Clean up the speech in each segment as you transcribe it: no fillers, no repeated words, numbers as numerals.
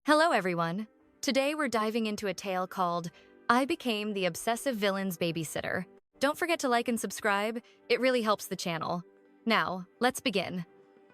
Hello everyone! Today we're diving into a tale called I Became the Obsessive Villain's Babysitter. Don't forget to like and subscribe, it really helps the channel. Now, let's begin.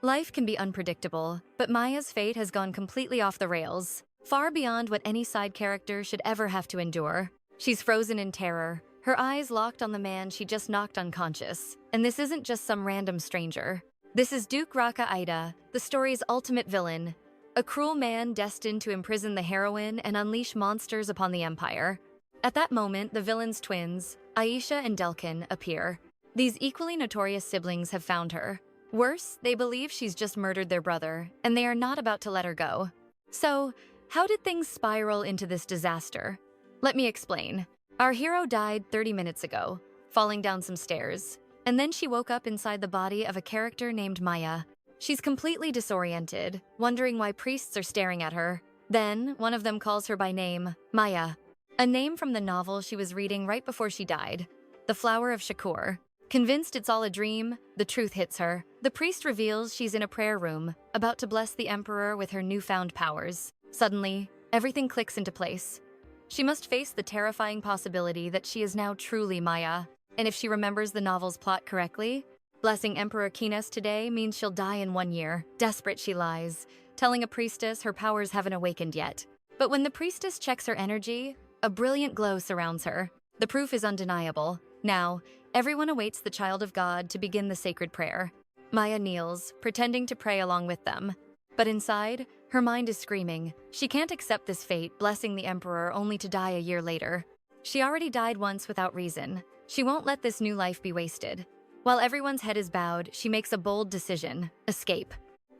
Life can be unpredictable, but Maya's fate has gone completely off the rails, far beyond what any side character should ever have to endure. She's frozen in terror, her eyes locked on the man she just knocked unconscious. And this isn't just some random stranger. This is 𝑽𝒊𝒂𝒏𝒏, the story's ultimate villain, a cruel man destined to imprison the heroine and unleash monsters upon the Empire. At that moment, the villain's twins, Aisha and Delkin, appear. These equally notorious siblings have found her. Worse, they believe she's just murdered their brother, and they are not about to let her go. So, how did things spiral into this disaster? Let me explain. Our hero died 30 minutes ago, falling down some stairs, and then she woke up inside the body of a character named Maya. She's completely disoriented, wondering why priests are staring at her. Then, one of them calls her by name, Maya, a name from the novel she was reading right before she died, The Flower of Shakur. Convinced it's all a dream, the truth hits her. The priest reveals she's in a prayer room, about to bless the emperor with her newfound powers. Suddenly, everything clicks into place. She must face the terrifying possibility that she is now truly Maya. And if she remembers the novel's plot correctly, blessing Emperor Quinas today means she'll die in 1 year. Desperate, she lies, telling a priestess her powers haven't awakened yet. But when the priestess checks her energy, a brilliant glow surrounds her. The proof is undeniable. Now, everyone awaits the child of God to begin the sacred prayer. Maya kneels, pretending to pray along with them. But inside, her mind is screaming. She can't accept this fate, blessing the emperor only to die a year later. She already died once without reason. She won't let this new life be wasted. While everyone's head is bowed, she makes a bold decision: escape.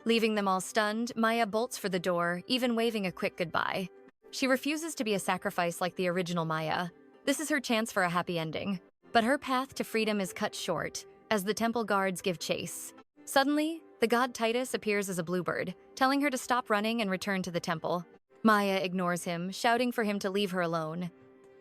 Leaving them all stunned, Maya bolts for the door, even waving a quick goodbye. She refuses to be a sacrifice like the original Maya. This is her chance for a happy ending. But her path to freedom is cut short, as the temple guards give chase. Suddenly, the god Titus appears as a bluebird, telling her to stop running and return to the temple. Maya ignores him, shouting for him to leave her alone.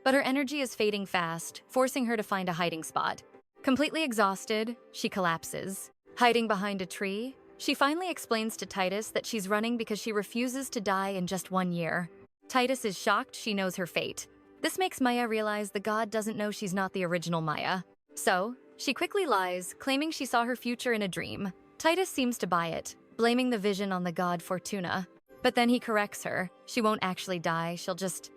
But her energy is fading fast, forcing her to find a hiding spot. Completely exhausted, she collapses. Hiding behind a tree, she finally explains to Titus that she's running because she refuses to die in just 1 year. Titus is shocked she knows her fate. This makes Maya realize the god doesn't know she's not the original Maya. So, she quickly lies, claiming she saw her future in a dream. Titus seems to buy it, blaming the vision on the god Fortuna. But then he corrects her. She won't actually die, she'll just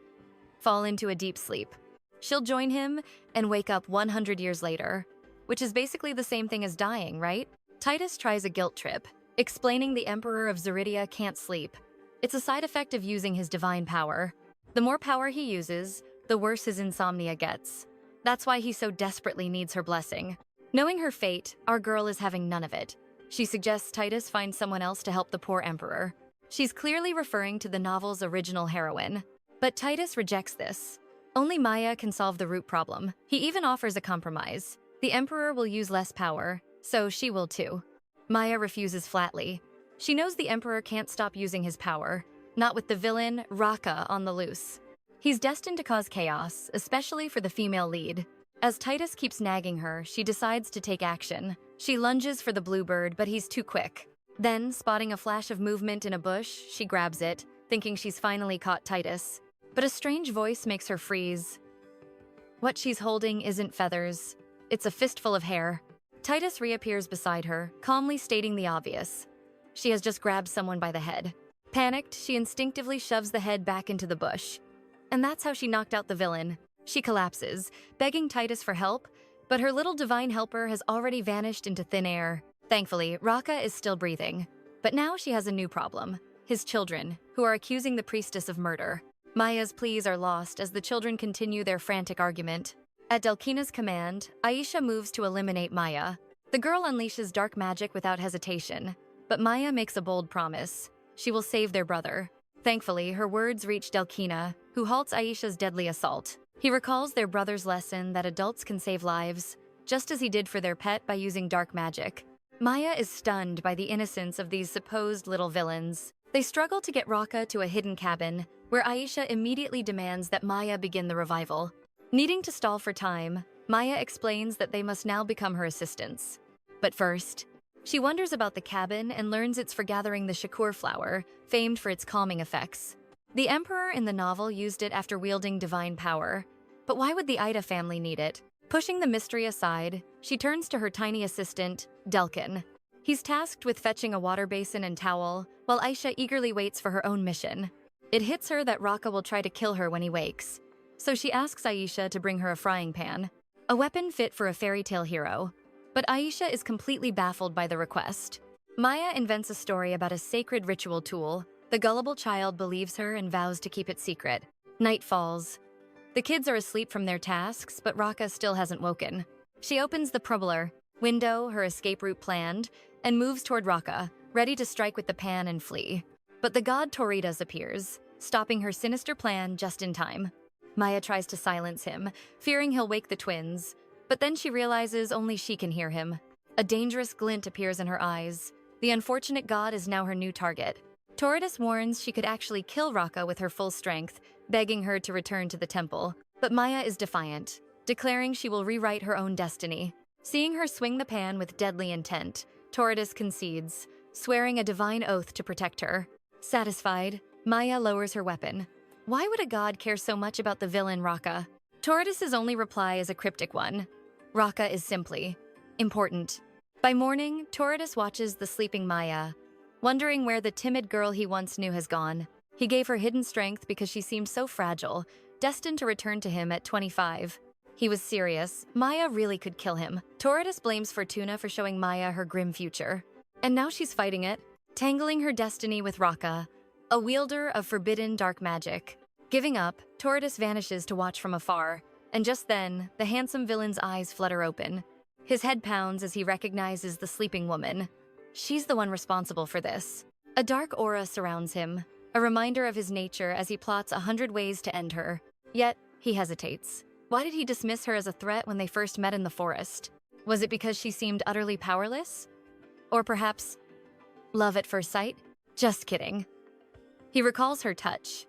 fall into a deep sleep. She'll join him and wake up 100 years later, which is basically the same thing as dying, right? Titus tries a guilt trip, explaining the Emperor of Zaridia can't sleep. It's a side effect of using his divine power. The more power he uses, the worse his insomnia gets. That's why he so desperately needs her blessing. Knowing her fate, our girl is having none of it. She suggests Titus find someone else to help the poor emperor. She's clearly referring to the novel's original heroine. But Titus rejects this. Only Maya can solve the root problem. He even offers a compromise. The emperor will use less power, so she will too. Maya refuses flatly. She knows the emperor can't stop using his power, not with the villain, Raka, on the loose. He's destined to cause chaos, especially for the female lead. As Titus keeps nagging her, she decides to take action. She lunges for the bluebird, but he's too quick. Then, spotting a flash of movement in a bush, she grabs it, thinking she's finally caught Titus. But a strange voice makes her freeze. What she's holding isn't feathers. It's a fistful of hair. Titus reappears beside her, calmly stating the obvious. She has just grabbed someone by the head. Panicked, she instinctively shoves the head back into the bush. And that's how she knocked out the villain. She collapses, begging Titus for help, but her little divine helper has already vanished into thin air. Thankfully, Raka is still breathing. But now she has a new problem: his children, who are accusing the priestess of murder. Maya's pleas are lost as the children continue their frantic argument. At Delkina's command, Aisha moves to eliminate Maya. The girl unleashes dark magic without hesitation, but Maya makes a bold promise. She will save their brother. Thankfully, her words reach Delkina, who halts Aisha's deadly assault. He recalls their brother's lesson that adults can save lives, just as he did for their pet by using dark magic. Maya is stunned by the innocence of these supposed little villains. They struggle to get Raka to a hidden cabin, where Aisha immediately demands that Maya begin the revival. Needing to stall for time, Maya explains that they must now become her assistants. But first, she wonders about the cabin and learns it's for gathering the Shakur flower, famed for its calming effects. The emperor in the novel used it after wielding divine power. But why would the Ida family need it? Pushing the mystery aside, she turns to her tiny assistant, Delkin. He's tasked with fetching a water basin and towel, while Aisha eagerly waits for her own mission. It hits her that Raqqa will try to kill her when he wakes, so she asks Aisha to bring her a frying pan, a weapon fit for a fairy tale hero. But Aisha is completely baffled by the request. Maya invents a story about a sacred ritual tool. The gullible child believes her and vows to keep it secret. Night falls. The kids are asleep from their tasks, but Raqqa still hasn't woken. She opens the propeller window, her escape route planned, and moves toward Raqqa, ready to strike with the pan and flee. But the god Titus appears, stopping her sinister plan just in time. Maya tries to silence him, fearing he'll wake the twins, but then she realizes only she can hear him. A dangerous glint appears in her eyes. The unfortunate god is now her new target. Titus warns she could actually kill Raqqa with her full strength, begging her to return to the temple. But Maya is defiant, declaring she will rewrite her own destiny. Seeing her swing the pan with deadly intent, Titus concedes, swearing a divine oath to protect her. Satisfied, Maya lowers her weapon. Why would a god care so much about the villain Raqqa? Titus's only reply is a cryptic one. Raqqa is simply important. By morning, Titus watches the sleeping Maya, wondering where the timid girl he once knew has gone. He gave her hidden strength because she seemed so fragile, destined to return to him at 25. He was serious. Maya really could kill him. Titus blames Fortuna for showing Maya her grim future. And now she's fighting it, tangling her destiny with Raqqa, a wielder of forbidden dark magic. Giving up, Titus vanishes to watch from afar, and just then, the handsome villain's eyes flutter open. His head pounds as he recognizes the sleeping woman. She's the one responsible for this. A dark aura surrounds him, a reminder of his nature as he plots 100 ways to end her. Yet, he hesitates. Why did he dismiss her as a threat when they first met in the forest? Was it because she seemed utterly powerless? Or perhaps, love at first sight? Just kidding. He recalls her touch,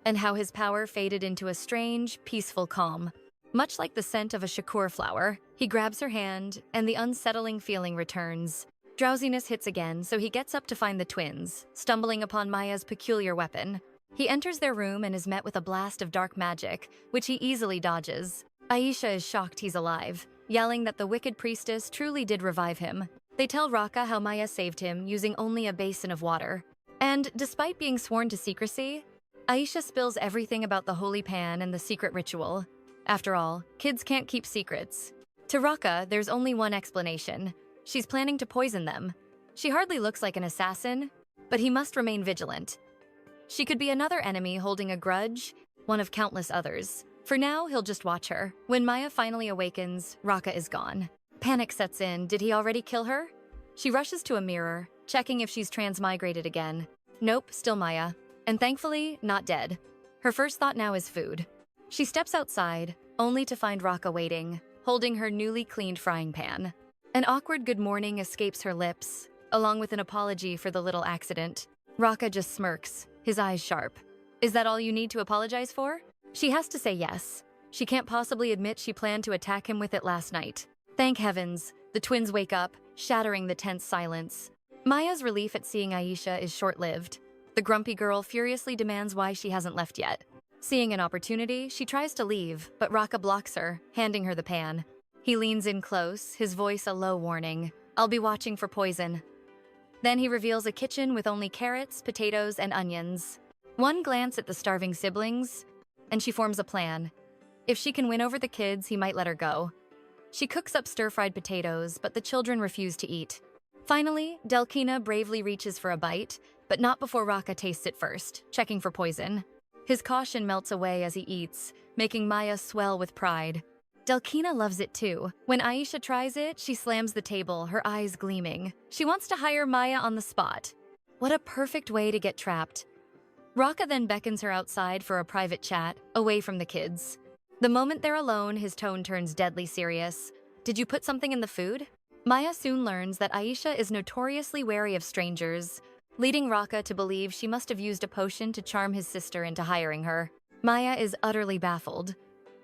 and how his power faded into a strange, peaceful calm. Much like the scent of a shakur flower, he grabs her hand, and the unsettling feeling returns. Drowsiness hits again, so he gets up to find the twins, stumbling upon Maya's peculiar weapon. He enters their room and is met with a blast of dark magic, which he easily dodges. Aisha is shocked he's alive, yelling that the wicked priestess truly did revive him. They tell Raqqa how Maya saved him using only a basin of water. And despite being sworn to secrecy, Aisha spills everything about the holy pan and the secret ritual. After all, kids can't keep secrets. To Raqqa, there's only one explanation. She's planning to poison them. She hardly looks like an assassin, but he must remain vigilant. She could be another enemy holding a grudge, one of countless others. For now, he'll just watch her. When Maya finally awakens, Raqqa is gone. Panic sets in. Did he already kill her? She rushes to a mirror, checking if she's transmigrated again. Nope, still Maya. And thankfully, not dead. Her first thought now is food. She steps outside, only to find Raqqa waiting, holding her newly cleaned frying pan. An awkward good morning escapes her lips, along with an apology for the little accident. Raqqa just smirks, his eyes sharp. Is that all you need to apologize for? She has to say yes. She can't possibly admit she planned to attack him with it last night. Thank heavens, the twins wake up, shattering the tense silence. Maya's relief at seeing Aisha is short-lived. The grumpy girl furiously demands why she hasn't left yet. Seeing an opportunity, she tries to leave, but Raqqa blocks her, handing her the pan. He leans in close, his voice a low warning. I'll be watching for poison. Then he reveals a kitchen with only carrots, potatoes, and onions. One glance at the starving siblings, and she forms a plan. If she can win over the kids, he might let her go. She cooks up stir-fried potatoes, but the children refuse to eat. Finally, Delkina bravely reaches for a bite, but not before Raqqa tastes it first, checking for poison. His caution melts away as he eats, making Maya swell with pride. Delkina loves it too. When Aisha tries it, she slams the table, her eyes gleaming. She wants to hire Maya on the spot. What a perfect way to get trapped. Raqqa then beckons her outside for a private chat, away from the kids. The moment they're alone, his tone turns deadly serious. Did you put something in the food? Maya soon learns that Aisha is notoriously wary of strangers, leading Raqqa to believe she must have used a potion to charm his sister into hiring her. Maya is utterly baffled.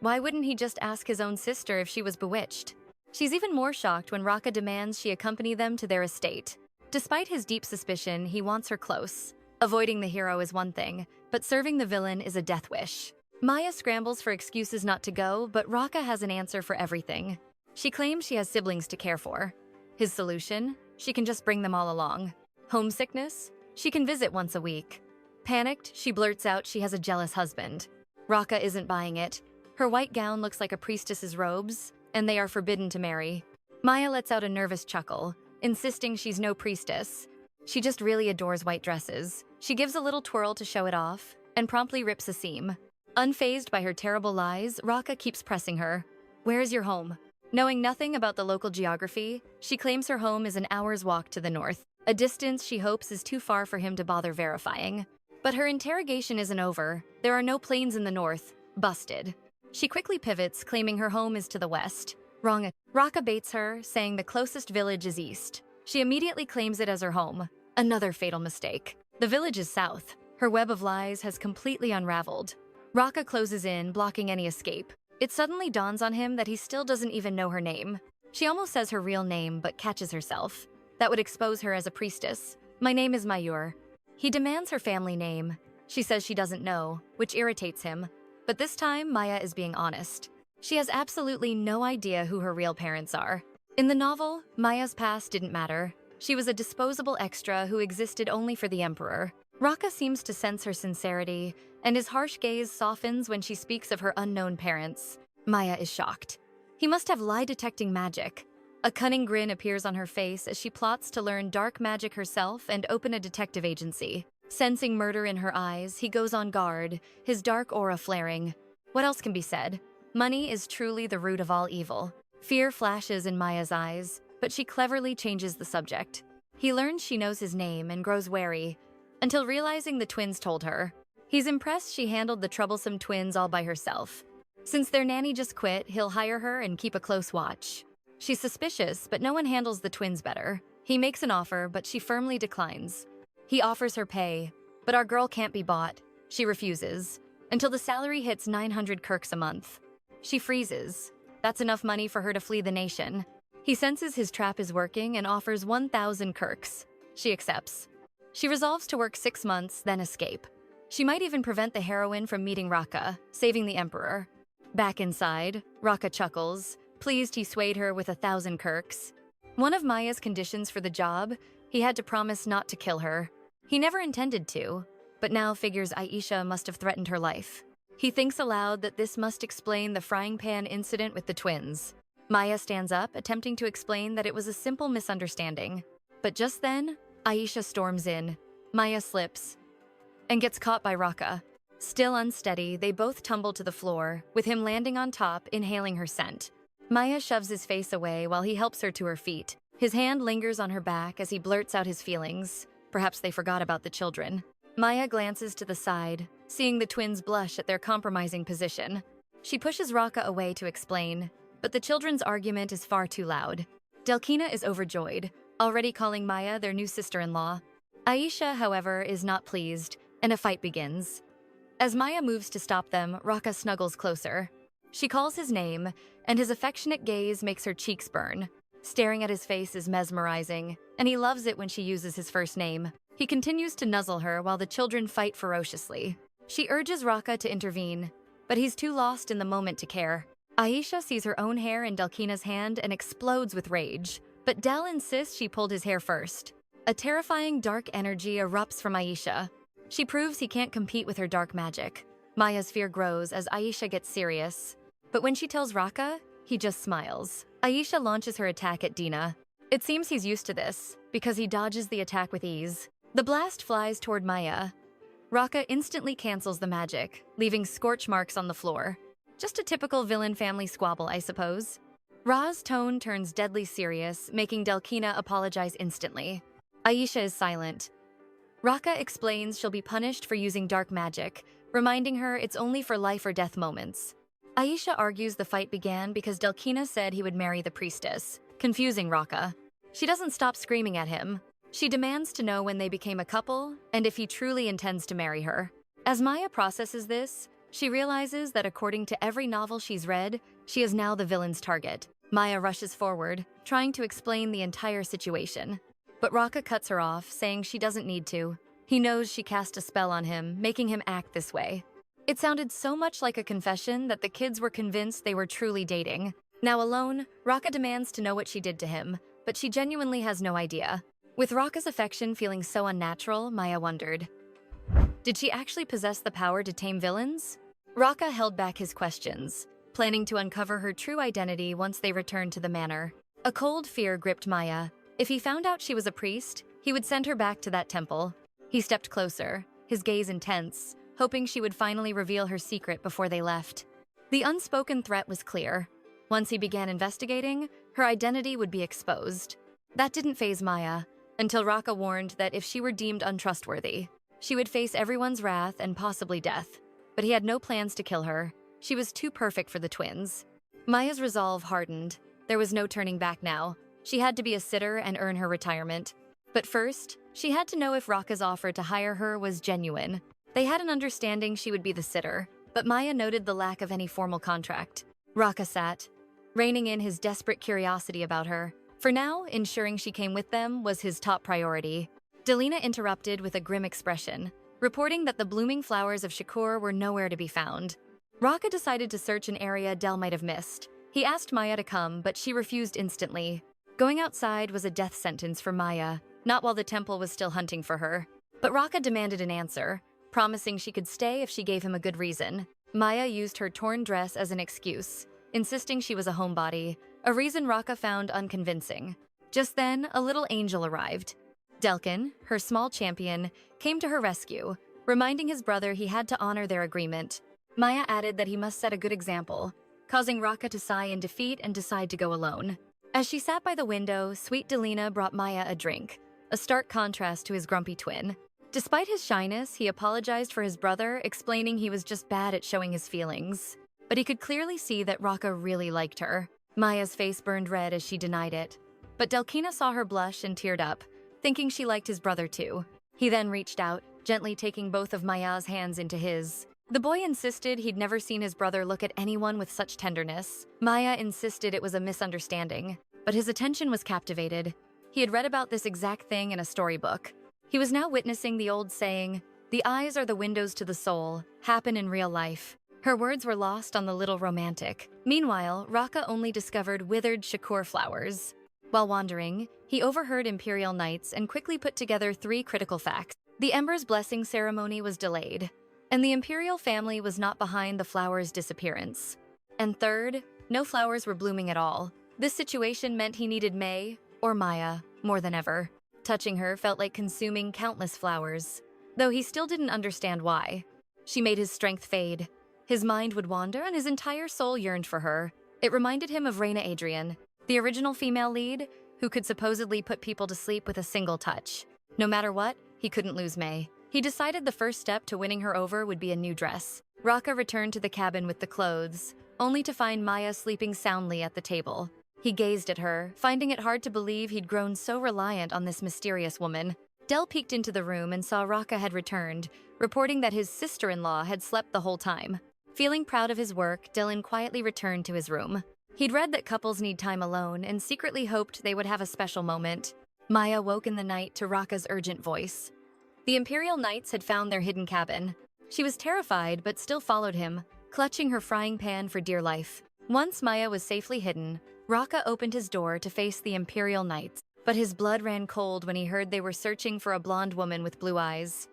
Why wouldn't he just ask his own sister if she was bewitched? She's even more shocked when Raqqa demands she accompany them to their estate. Despite his deep suspicion, he wants her close. Avoiding the hero is one thing, but serving the villain is a death wish. Maya scrambles for excuses not to go, but Raka has an answer for everything. She claims she has siblings to care for. His solution? She can just bring them all along. Homesickness? She can visit once a week. Panicked, she blurts out she has a jealous husband. Raka isn't buying it. Her white gown looks like a priestess's robes, and they are forbidden to marry. Maya lets out a nervous chuckle, insisting she's no priestess. She just really adores white dresses. She gives a little twirl to show it off, and promptly rips a seam. Unfazed by her terrible lies, Raka keeps pressing her. Where's your home? Knowing nothing about the local geography, she claims her home is an hour's walk to the north, a distance she hopes is too far for him to bother verifying. But her interrogation isn't over. There are no plains in the north. Busted. She quickly pivots, claiming her home is to the west. Wrong. Raka baits her, saying the closest village is east. She immediately claims it as her home. Another fatal mistake. The village is south. Her web of lies has completely unraveled. Raka closes in, blocking any escape. It suddenly dawns on him that he still doesn't even know her name. She almost says her real name, but catches herself. That would expose her as a priestess. My name is Mayur. He demands her family name. She says she doesn't know, which irritates him. But this time, Maya is being honest. She has absolutely no idea who her real parents are. In the novel, Maya's past didn't matter. She was a disposable extra who existed only for the emperor. Raka seems to sense her sincerity, and his harsh gaze softens when she speaks of her unknown parents. Maya is shocked. He must have lie-detecting magic. A cunning grin appears on her face as she plots to learn dark magic herself and open a detective agency. Sensing murder in her eyes, he goes on guard, his dark aura flaring. What else can be said? Money is truly the root of all evil. Fear flashes in Maya's eyes, but she cleverly changes the subject. He learns she knows his name and grows wary, until realizing the twins told her. He's impressed she handled the troublesome twins all by herself. Since their nanny just quit, he'll hire her and keep a close watch. She's suspicious, but no one handles the twins better. He makes an offer, but she firmly declines. He offers her pay, but our girl can't be bought. She refuses, until the salary hits 900 kirks a month. She freezes. That's enough money for her to flee the nation. He senses his trap is working and offers 1,000 kirks. She accepts. She resolves to work 6 months, then escape. She might even prevent the heroine from meeting Raka, saving the emperor. Back inside, Raka chuckles, pleased he swayed her with 1,000 kirks. One of Maya's conditions for the job, he had to promise not to kill her. He never intended to, but now figures Aisha must have threatened her life. He thinks aloud that this must explain the frying pan incident with the twins. Maya stands up, attempting to explain that it was a simple misunderstanding. But just then, Aisha storms in. Maya slips and gets caught by Raka. Still unsteady, they both tumble to the floor, with him landing on top, inhaling her scent. Maya shoves his face away while he helps her to her feet. His hand lingers on her back as he blurts out his feelings. Perhaps they forgot about the children. Maya glances to the side, seeing the twins blush at their compromising position. She pushes Raka away to explain, but the children's argument is far too loud. Delkina is overjoyed, already calling Maya their new sister-in-law. Aisha, however, is not pleased, and a fight begins. As Maya moves to stop them, Raka snuggles closer. She calls his name, and his affectionate gaze makes her cheeks burn. Staring at his face is mesmerizing, and he loves it when she uses his first name. He continues to nuzzle her while the children fight ferociously. She urges Raka to intervene, but he's too lost in the moment to care. Aisha sees her own hair in Delkina's hand and explodes with rage, but Del insists she pulled his hair first. A terrifying dark energy erupts from Aisha. She proves he can't compete with her dark magic. Maya's fear grows as Aisha gets serious, but when she tells Raka, he just smiles. Aisha launches her attack at Dina. It seems he's used to this, because he dodges the attack with ease. The blast flies toward Maya. Raka instantly cancels the magic, leaving scorch marks on the floor. Just a typical villain family squabble, I suppose. Ra's tone turns deadly serious, making Delkina apologize instantly. Aisha is silent. Raka explains she'll be punished for using dark magic, reminding her it's only for life or death moments. Aisha argues the fight began because Delkina said he would marry the priestess, confusing Raka. She doesn't stop screaming at him. She demands to know when they became a couple and if he truly intends to marry her. As Maya processes this, she realizes that according to every novel she's read, she is now the villain's target. Maya rushes forward, trying to explain the entire situation. But Raka cuts her off, saying she doesn't need to. He knows she cast a spell on him, making him act this way. It sounded so much like a confession that the kids were convinced they were truly dating. Now alone, Raka demands to know what she did to him, but she genuinely has no idea. With Raka's affection feeling so unnatural, Maya wondered, did she actually possess the power to tame villains? Raka held back his questions, planning to uncover her true identity once they returned to the manor. A cold fear gripped Maya. If he found out she was a priest, he would send her back to that temple. He stepped closer, his gaze intense, hoping she would finally reveal her secret before they left. The unspoken threat was clear. Once he began investigating, her identity would be exposed. That didn't faze Maya, until Raka warned that if she were deemed untrustworthy, she would face everyone's wrath and possibly death. But he had no plans to kill her. She was too perfect for the twins. Maya's resolve hardened. There was no turning back now. She had to be a sitter and earn her retirement. But first, she had to know if Raka's offer to hire her was genuine. They had an understanding she would be the sitter, but Maya noted the lack of any formal contract. Raka sat, reining in his desperate curiosity about her. For now, ensuring she came with them was his top priority. Delina interrupted with a grim expression, reporting that the blooming flowers of Shakur were nowhere to be found. Raka decided to search an area Del might have missed. He asked Maya to come, but she refused instantly. Going outside was a death sentence for Maya, not while the temple was still hunting for her. But Raka demanded an answer, promising she could stay if she gave him a good reason. Maya used her torn dress as an excuse, insisting she was a homebody, a reason Raka found unconvincing. Just then, a little angel arrived. Delkin, her small champion, came to her rescue, reminding his brother he had to honor their agreement. Maya added that he must set a good example, causing Raka to sigh in defeat and decide to go alone. As she sat by the window, sweet Delina brought Maya a drink, a stark contrast to his grumpy twin. Despite his shyness, he apologized for his brother, explaining he was just bad at showing his feelings. But he could clearly see that Raka really liked her. Maya's face burned red as she denied it. But Delkina saw her blush and teared up, thinking she liked his brother too. He then reached out, gently taking both of Maya's hands into his. The boy insisted he'd never seen his brother look at anyone with such tenderness. Maya insisted it was a misunderstanding, but his attention was captivated. He had read about this exact thing in a storybook. He was now witnessing the old saying, "The eyes are the windows to the soul," happen in real life. Her words were lost on the little romantic. Meanwhile, Raka only discovered withered Shakur flowers. While wandering, he overheard Imperial Knights and quickly put together 3 critical facts. The Ember's blessing ceremony was delayed, and the Imperial family was not behind the flowers' disappearance. And third, no flowers were blooming at all. This situation meant he needed May, or Maya, more than ever. Touching her felt like consuming countless flowers, though he still didn't understand why. She made his strength fade. His mind would wander and his entire soul yearned for her. It reminded him of Reyna Adrian, the original female lead, who could supposedly put people to sleep with a single touch. No matter what, he couldn't lose May. He decided the first step to winning her over would be a new dress. Raka returned to the cabin with the clothes, only to find Maya sleeping soundly at the table. He gazed at her, finding it hard to believe he'd grown so reliant on this mysterious woman. Del peeked into the room and saw Raka had returned, reporting that his sister-in-law had slept the whole time. Feeling proud of his work, Dylan quietly returned to his room. He'd read that couples need time alone and secretly hoped they would have a special moment. Maya woke in the night to Raka's urgent voice. The Imperial Knights had found their hidden cabin. She was terrified but still followed him, clutching her frying pan for dear life. Once Maya was safely hidden, Raka opened his door to face the Imperial Knights, but his blood ran cold when he heard they were searching for a blonde woman with blue eyes.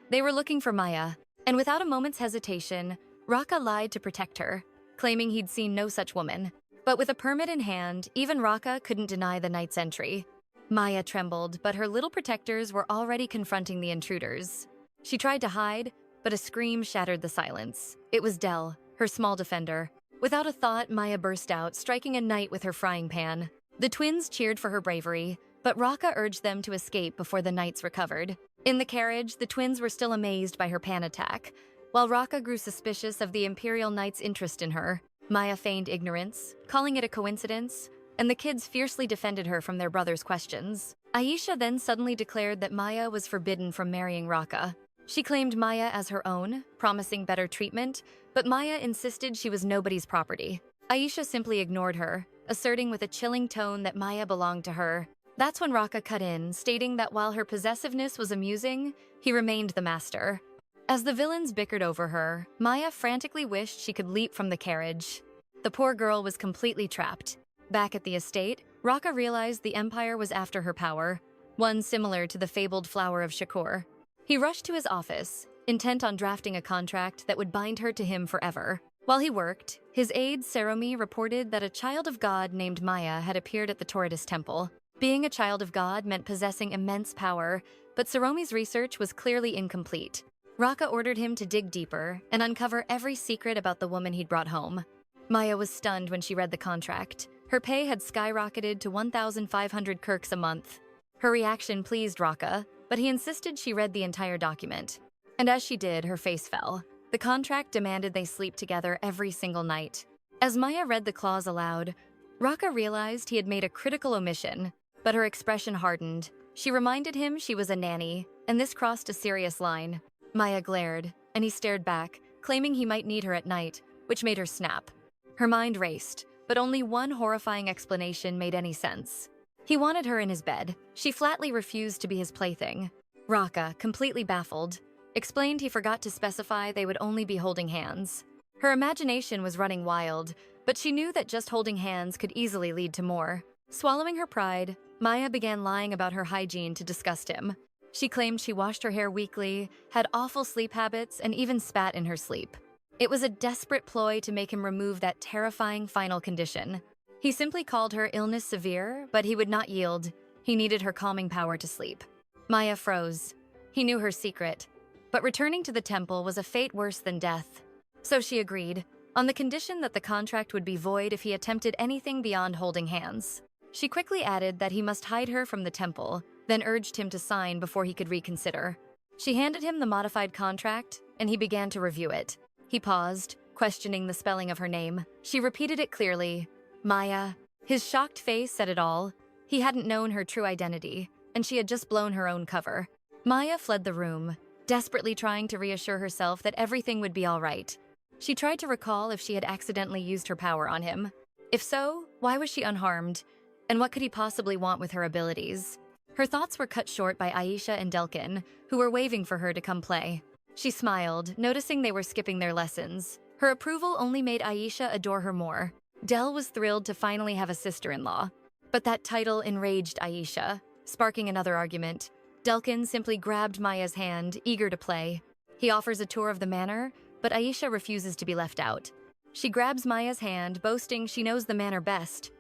They were looking for Maya, and without a moment's hesitation, Raka lied to protect her, claiming he'd seen no such woman. But with a permit in hand, even Raka couldn't deny the Knight's entry. Maya trembled, but her little protectors were already confronting the intruders. She tried to hide, but a scream shattered the silence. It was Del, her small defender. Without a thought, Maya burst out, striking a knight with her frying pan. The twins cheered for her bravery, but Raka urged them to escape before the knights recovered. In the carriage, the twins were still amazed by her pan attack, while Raka grew suspicious of the Imperial Knight's interest in her. Maya feigned ignorance, calling it a coincidence, and the kids fiercely defended her from their brother's questions. Aisha then suddenly declared that Maya was forbidden from marrying Raka. She claimed Maya as her own, promising better treatment, but Maya insisted she was nobody's property. Aisha simply ignored her, asserting with a chilling tone that Maya belonged to her. That's when Raka cut in, stating that while her possessiveness was amusing, he remained the master. As the villains bickered over her, Maya frantically wished she could leap from the carriage. The poor girl was completely trapped. Back at the estate, Raka realized the Empire was after her power, one similar to the fabled flower of Shakur. He rushed to his office, intent on drafting a contract that would bind her to him forever. While he worked, his aide 𝑧𝒊𝒅𝒔 reported that a child of God named Maya had appeared at the Titus temple. Being a child of God meant possessing immense power, but 𝑧𝒊𝒅𝒔's research was clearly incomplete. Raka ordered him to dig deeper and uncover every secret about the woman he'd brought home. Maya was stunned when she read the contract. Her pay had skyrocketed to 1,500 kirks a month. Her reaction pleased Raka, but he insisted she read the entire document. And as she did, her face fell. The contract demanded they sleep together every single night. As Maya read the clause aloud, Raka realized he had made a critical omission, but her expression hardened. She reminded him she was a nanny, and this crossed a serious line. Maya glared, and he stared back, claiming he might need her at night, which made her snap. Her mind raced, but only one horrifying explanation made any sense. He wanted her in his bed. She flatly refused to be his plaything. Raka, completely baffled, explained he forgot to specify they would only be holding hands. Her imagination was running wild, but she knew that just holding hands could easily lead to more. Swallowing her pride, Maya began lying about her hygiene to disgust him. She claimed she washed her hair weekly, had awful sleep habits, and even spat in her sleep. It was a desperate ploy to make him remove that terrifying final condition. He simply called her illness severe, but he would not yield. He needed her calming power to sleep. Maya froze. He knew her secret. But returning to the temple was a fate worse than death. So she agreed, on the condition that the contract would be void if he attempted anything beyond holding hands. She quickly added that he must hide her from the temple, then urged him to sign before he could reconsider. She handed him the modified contract, and he began to review it. He paused, questioning the spelling of her name. She repeated it clearly, Maya. His shocked face said it all. He hadn't known her true identity, and she had just blown her own cover. Maya fled the room, desperately trying to reassure herself that everything would be all right. She tried to recall if she had accidentally used her power on him. If so, why was she unharmed? And what could he possibly want with her abilities? Her thoughts were cut short by Aisha and Delkin, who were waving for her to come play. She smiled, noticing they were skipping their lessons. Her approval only made Aisha adore her more. Del was thrilled to finally have a sister-in-law. But that title enraged Aisha, sparking another argument. Delkin simply grabbed Maya's hand, eager to play. He offers a tour of the manor, but Aisha refuses to be left out. She grabs Maya's hand, boasting she knows the manor best.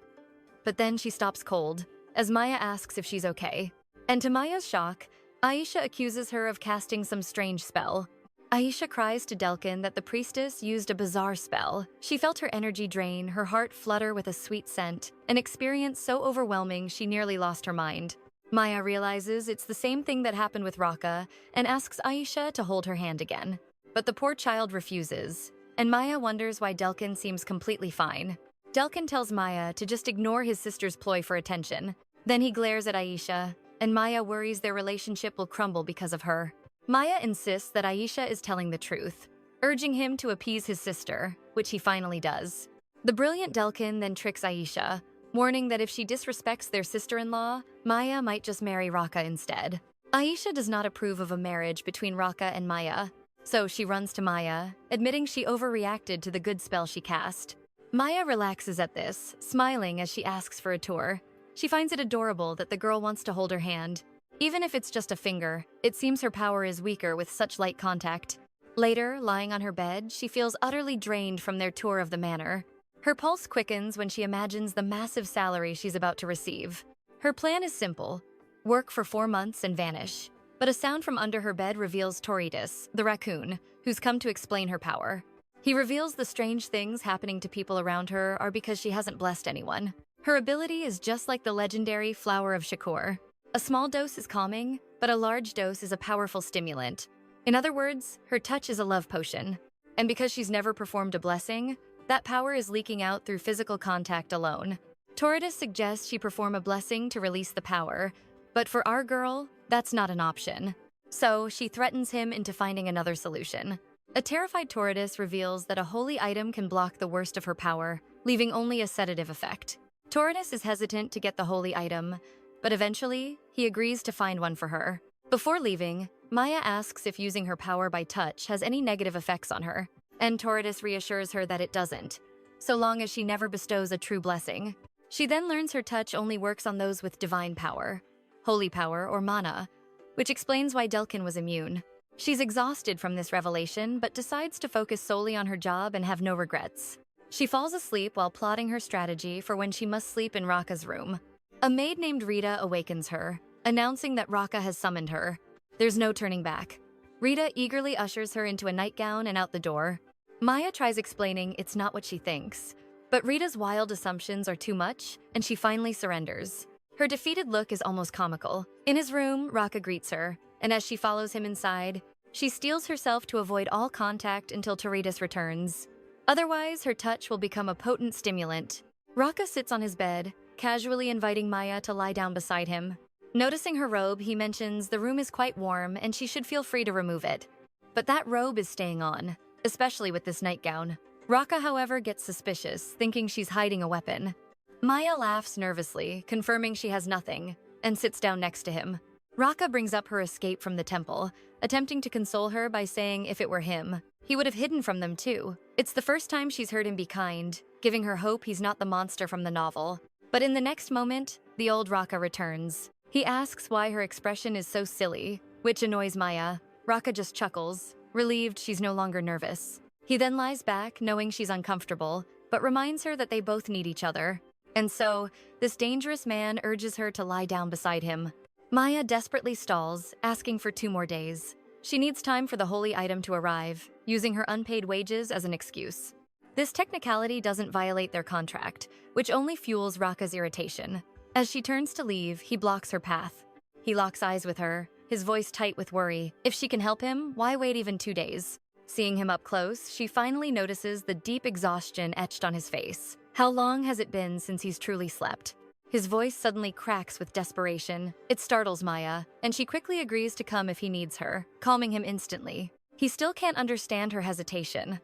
But then she stops cold, as Maya asks if she's okay. And to Maya's shock, Aisha accuses her of casting some strange spell. Aisha cries to Delkin that the priestess used a bizarre spell. She felt her energy drain, her heart flutter with a sweet scent, an experience so overwhelming she nearly lost her mind. Maya realizes it's the same thing that happened with Raka and asks Aisha to hold her hand again. But the poor child refuses, and Maya wonders why Delkin seems completely fine. Delkin tells Maya to just ignore his sister's ploy for attention. Then he glares at Aisha, and Maya worries their relationship will crumble because of her. Maya insists that Aisha is telling the truth, urging him to appease his sister, which he finally does. The brilliant Delkin then tricks Aisha, warning that if she disrespects their sister-in-law, Maya might just marry Raka instead. Aisha does not approve of a marriage between Raka and Maya, so she runs to Maya, admitting she overreacted to the good spell she cast. Maya relaxes at this, smiling as she asks for a tour. She finds it adorable that the girl wants to hold her hand. Even if it's just a finger, it seems her power is weaker with such light contact. Later, lying on her bed, she feels utterly drained from their tour of the manor. Her pulse quickens when she imagines the massive salary she's about to receive. Her plan is simple: work for 4 months and vanish. But a sound from under her bed reveals Titus, the raccoon, who's come to explain her power. He reveals the strange things happening to people around her are because she hasn't blessed anyone. Her ability is just like the legendary flower of Shakur. A small dose is calming, but a large dose is a powerful stimulant. In other words, her touch is a love potion. And because she's never performed a blessing, that power is leaking out through physical contact alone. Titus suggests she perform a blessing to release the power, but for our girl, that's not an option. So she threatens him into finding another solution. A terrified Titus reveals that a holy item can block the worst of her power, leaving only a sedative effect. Titus is hesitant to get the holy item, but eventually, he agrees to find one for her. Before leaving, Maya asks if using her power by touch has any negative effects on her, and Titus reassures her that it doesn't, so long as she never bestows a true blessing. She then learns her touch only works on those with divine power, holy power, or mana, which explains why Delkin was immune. She's exhausted from this revelation, but decides to focus solely on her job and have no regrets. She falls asleep while plotting her strategy for when she must sleep in Raka's room. A maid named Rita awakens her, announcing that Raka has summoned her. There's no turning back. Rita eagerly ushers her into a nightgown and out the door. Maya tries explaining it's not what she thinks, but Rita's wild assumptions are too much, and she finally surrenders. Her defeated look is almost comical. In his room, Raka greets her, and as she follows him inside, she steels herself to avoid all contact until Titus returns. Otherwise, her touch will become a potent stimulant. Raka sits on his bed, casually inviting Maya to lie down beside him. Noticing her robe, he mentions the room is quite warm and she should feel free to remove it. But that robe is staying on, especially with this nightgown. Raka, however, gets suspicious, thinking she's hiding a weapon. Maya laughs nervously, confirming she has nothing, and sits down next to him. Raka brings up her escape from the temple, attempting to console her by saying if it were him, he would have hidden from them too. It's the first time she's heard him be kind, giving her hope he's not the monster from the novel. But in the next moment, the old Raka returns. He asks why her expression is so silly, which annoys Maya. Raka just chuckles, relieved she's no longer nervous. He then lies back, knowing she's uncomfortable, but reminds her that they both need each other. And so, this dangerous man urges her to lie down beside him. Maya desperately stalls, asking for 2 more days. She needs time for the holy item to arrive, using her unpaid wages as an excuse. This technicality doesn't violate their contract, which only fuels Raka's irritation. As she turns to leave, he blocks her path. He locks eyes with her, his voice tight with worry. If she can help him, why wait even 2 days? Seeing him up close, she finally notices the deep exhaustion etched on his face. How long has it been since he's truly slept? His voice suddenly cracks with desperation. It startles Maya, and she quickly agrees to come if he needs her, calming him instantly. He still can't understand her hesitation.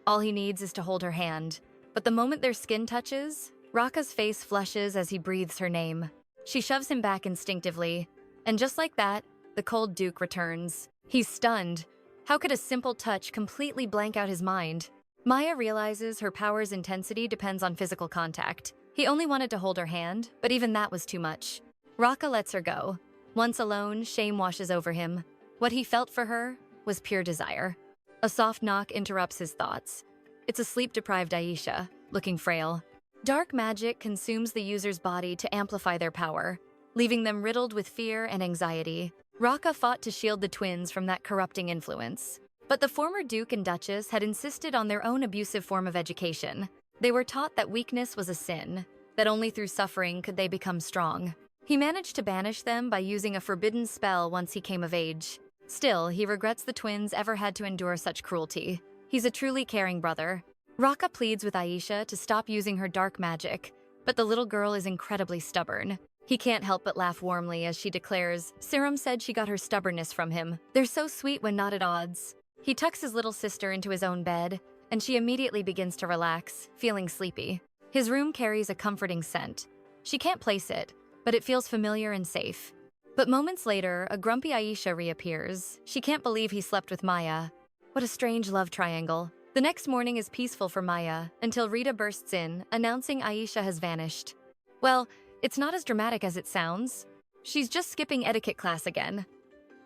All he needs is to hold her hand. But the moment their skin touches, Raka's face flushes as he breathes her name. She shoves him back instinctively, and just like that, the cold Duke returns. He's stunned. How could a simple touch completely blank out his mind? Maya realizes her power's intensity depends on physical contact. He only wanted to hold her hand, but even that was too much. Raka lets her go. Once alone, shame washes over him. What he felt for her was pure desire. A soft knock interrupts his thoughts. It's a sleep-deprived Aisha, looking frail. Dark magic consumes the user's body to amplify their power, leaving them riddled with fear and anxiety. Raka fought to shield the twins from that corrupting influence. But the former Duke and Duchess had insisted on their own abusive form of education. They were taught that weakness was a sin, that only through suffering could they become strong. He managed to banish them by using a forbidden spell once he came of age. Still, he regrets the twins ever had to endure such cruelty. He's a truly caring brother. Raka pleads with Aisha to stop using her dark magic, but the little girl is incredibly stubborn. He can't help but laugh warmly as she declares, Serum said she got her stubbornness from him. They're so sweet when not at odds. He tucks his little sister into his own bed, and she immediately begins to relax, feeling sleepy. His room carries a comforting scent. She can't place it, but it feels familiar and safe. But moments later, a grumpy Aisha reappears. She can't believe he slept with Maya. What a strange love triangle. The next morning is peaceful for Maya, until Rita bursts in, announcing Aisha has vanished. Well, it's not as dramatic as it sounds. She's just skipping etiquette class again.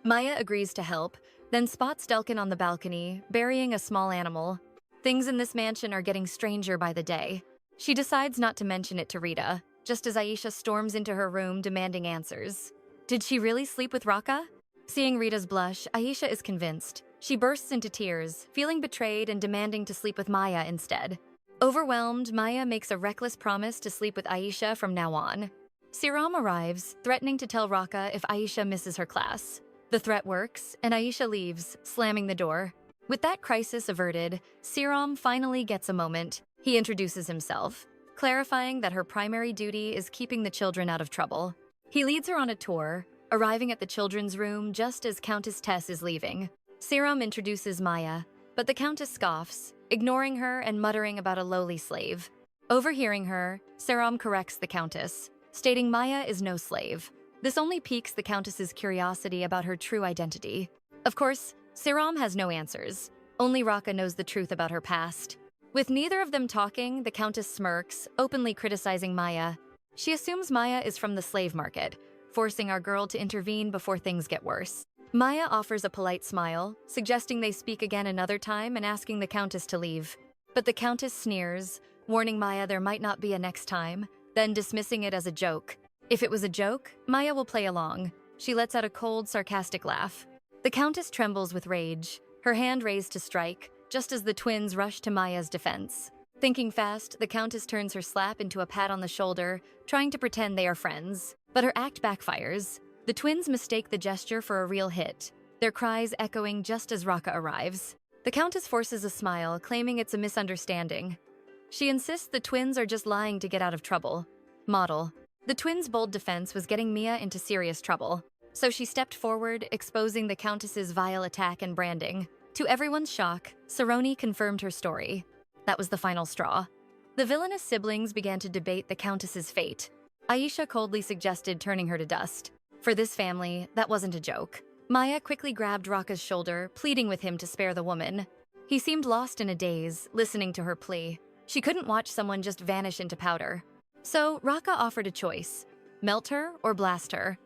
Maya agrees to help, then spots Delkin on the balcony, burying a small animal. Things in this mansion are getting stranger by the day. She decides not to mention it to Rita, just as Aisha storms into her room demanding answers. Did she really sleep with Raka? Seeing Rita's blush, Aisha is convinced. She bursts into tears, feeling betrayed and demanding to sleep with Maya instead. Overwhelmed, Maya makes a reckless promise to sleep with Aisha from now on. Serum arrives, threatening to tell Raka if Aisha misses her class. The threat works, and Aisha leaves, slamming the door. With that crisis averted, Serum finally gets a moment. He introduces himself, clarifying that her primary duty is keeping the children out of trouble. He leads her on a tour, arriving at the children's room just as Countess Tess is leaving. Serum introduces Maya, but the Countess scoffs, ignoring her and muttering about a lowly slave. Overhearing her, Serum corrects the Countess, stating Maya is no slave. This only piques the Countess's curiosity about her true identity. Of course, 𝒊𝒅𝒏 has no answers. Only 𝒂𝒏 knows the truth about her past. With neither of them talking, the Countess smirks, openly criticizing Maya. She assumes Maya is from the slave market, forcing our girl to intervene before things get worse. Maya offers a polite smile, suggesting they speak again another time and asking the Countess to leave. But the Countess sneers, warning Maya there might not be a next time, then dismissing it as a joke. If it was a joke, Maya will play along. She lets out a cold, sarcastic laugh. The Countess trembles with rage, her hand raised to strike, just as the twins rush to Maya's defense. Thinking fast, the Countess turns her slap into a pat on the shoulder, trying to pretend they are friends. But her act backfires. The twins mistake the gesture for a real hit, their cries echoing just as 𝒂𝒏 arrives. The Countess forces a smile, claiming it's a misunderstanding. She insists the twins are just lying to get out of trouble. Model. The twins' bold defense was getting Mia into serious trouble, so she stepped forward, exposing the Countess's vile attack and branding. To everyone's shock, 𝒊𝒅𝒏 confirmed her story. That was the final straw. The villainous siblings began to debate the Countess's fate. 𝒂𝒐 coldly suggested turning her to dust. For this family, that wasn't a joke. Maya quickly grabbed 𝒂𝒏's shoulder, pleading with him to spare the woman. He seemed lost in a daze, listening to her plea. She couldn't watch someone just vanish into powder. So 𝒂𝒏 offered a choice: melt her or blast her.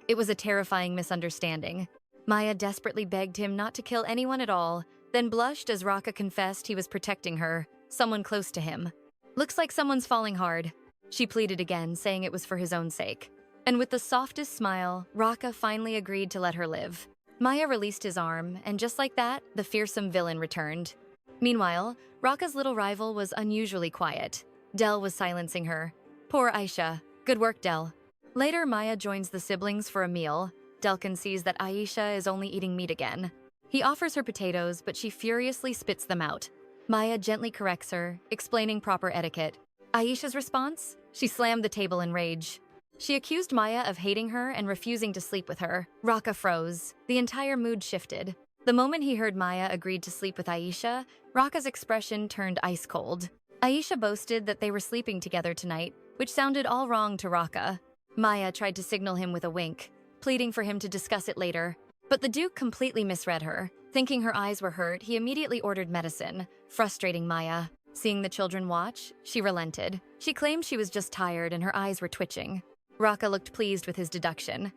It was a terrifying misunderstanding. Maya desperately begged him not to kill anyone at all, then blushed as 𝒂𝒏 confessed he was protecting her, someone close to him. Looks like someone's falling hard. She pleaded again, saying it was for his own sake. And with the softest smile, 𝒂𝒏 finally agreed to let her live. Maya released his arm, and just like that, the fearsome villain returned. Meanwhile, 𝒂𝒏's little rival was unusually quiet. Del was silencing her. Poor 𝒂𝒐. Good work, Del. Later, Maya joins the siblings for a meal. Delkin sees that 𝒂𝒐 is only eating meat again. He offers her potatoes, but she furiously spits them out. Maya gently corrects her, explaining proper etiquette. 𝒂𝒐's response? She slammed the table in rage. She accused Maya of hating her and refusing to sleep with her. 𝒂𝒏 froze. The entire mood shifted. The moment he heard Maya agreed to sleep with 𝒂𝒐, 𝒂𝒏's expression turned ice cold. 𝒂𝒐 boasted that they were sleeping together tonight, which sounded all wrong to 𝒂𝒏. Maya tried to signal him with a wink, pleading for him to discuss it later. But the Duke completely misread her. Thinking her eyes were hurt, he immediately ordered medicine, frustrating Maya. Seeing the children watch, she relented. She claimed she was just tired and her eyes were twitching. 𝒂𝒏 looked pleased with his deduction.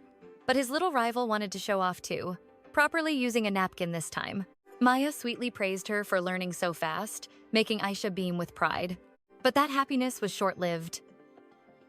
But his little rival wanted to show off too, properly using a napkin this time. Maya sweetly praised her for learning so fast, making 𝒂𝒐 beam with pride. But that happiness was short-lived.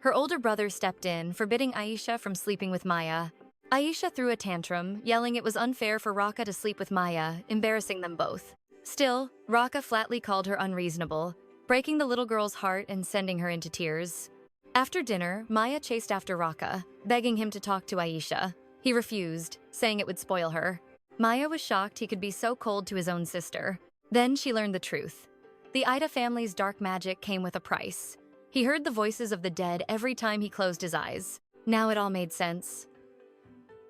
Her older brother stepped in, forbidding 𝒂𝒐 from sleeping with Maya. 𝒂𝒐 threw a tantrum, yelling it was unfair for 𝒂𝒏 to sleep with Maya, embarrassing them both. Still, 𝒂𝒏 flatly called her unreasonable, breaking the little girl's heart and sending her into tears. After dinner, Maya chased after 𝒂𝒏, begging him to talk to 𝒂𝒐. He refused, saying it would spoil her. Maya was shocked he could be so cold to his own sister. Then she learned the truth. The Ida family's dark magic came with a price. He heard the voices of the dead every time he closed his eyes. Now it all made sense.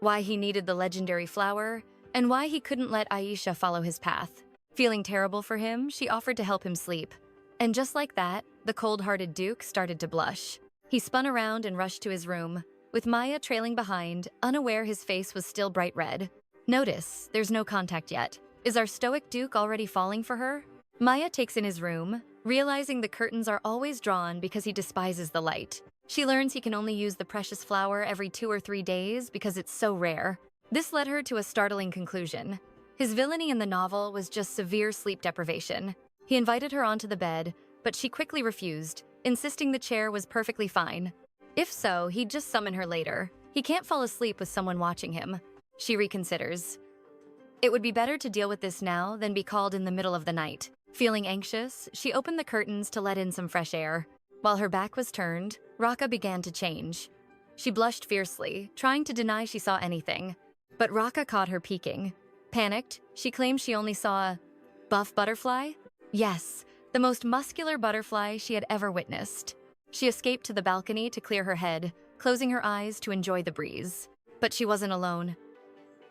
Why he needed the legendary flower, and why he couldn't let 𝒂𝒐 follow his path. Feeling terrible for him, she offered to help him sleep. And just like that, the cold-hearted Duke started to blush. He spun around and rushed to his room, with Maya trailing behind, unaware his face was still bright red. Notice, there's no contact yet. Is our stoic Duke already falling for her? Maya takes in his room, realizing the curtains are always drawn because he despises the light. She learns he can only use the precious flower every 2 or 3 days because it's so rare. This led her to a startling conclusion. His villainy in the novel was just severe sleep deprivation. He invited her onto the bed, but she quickly refused, insisting the chair was perfectly fine. If so, he'd just summon her later. He can't fall asleep with someone watching him. She reconsiders. It would be better to deal with this now than be called in the middle of the night. Feeling anxious, she opened the curtains to let in some fresh air. While her back was turned, 𝒂𝒏 began to change. She blushed fiercely, trying to deny she saw anything. But 𝒂𝒏 caught her peeking. Panicked, she claimed she only saw a buff butterfly? Yes, the most muscular butterfly she had ever witnessed. She escaped to the balcony to clear her head, closing her eyes to enjoy the breeze. But she wasn't alone.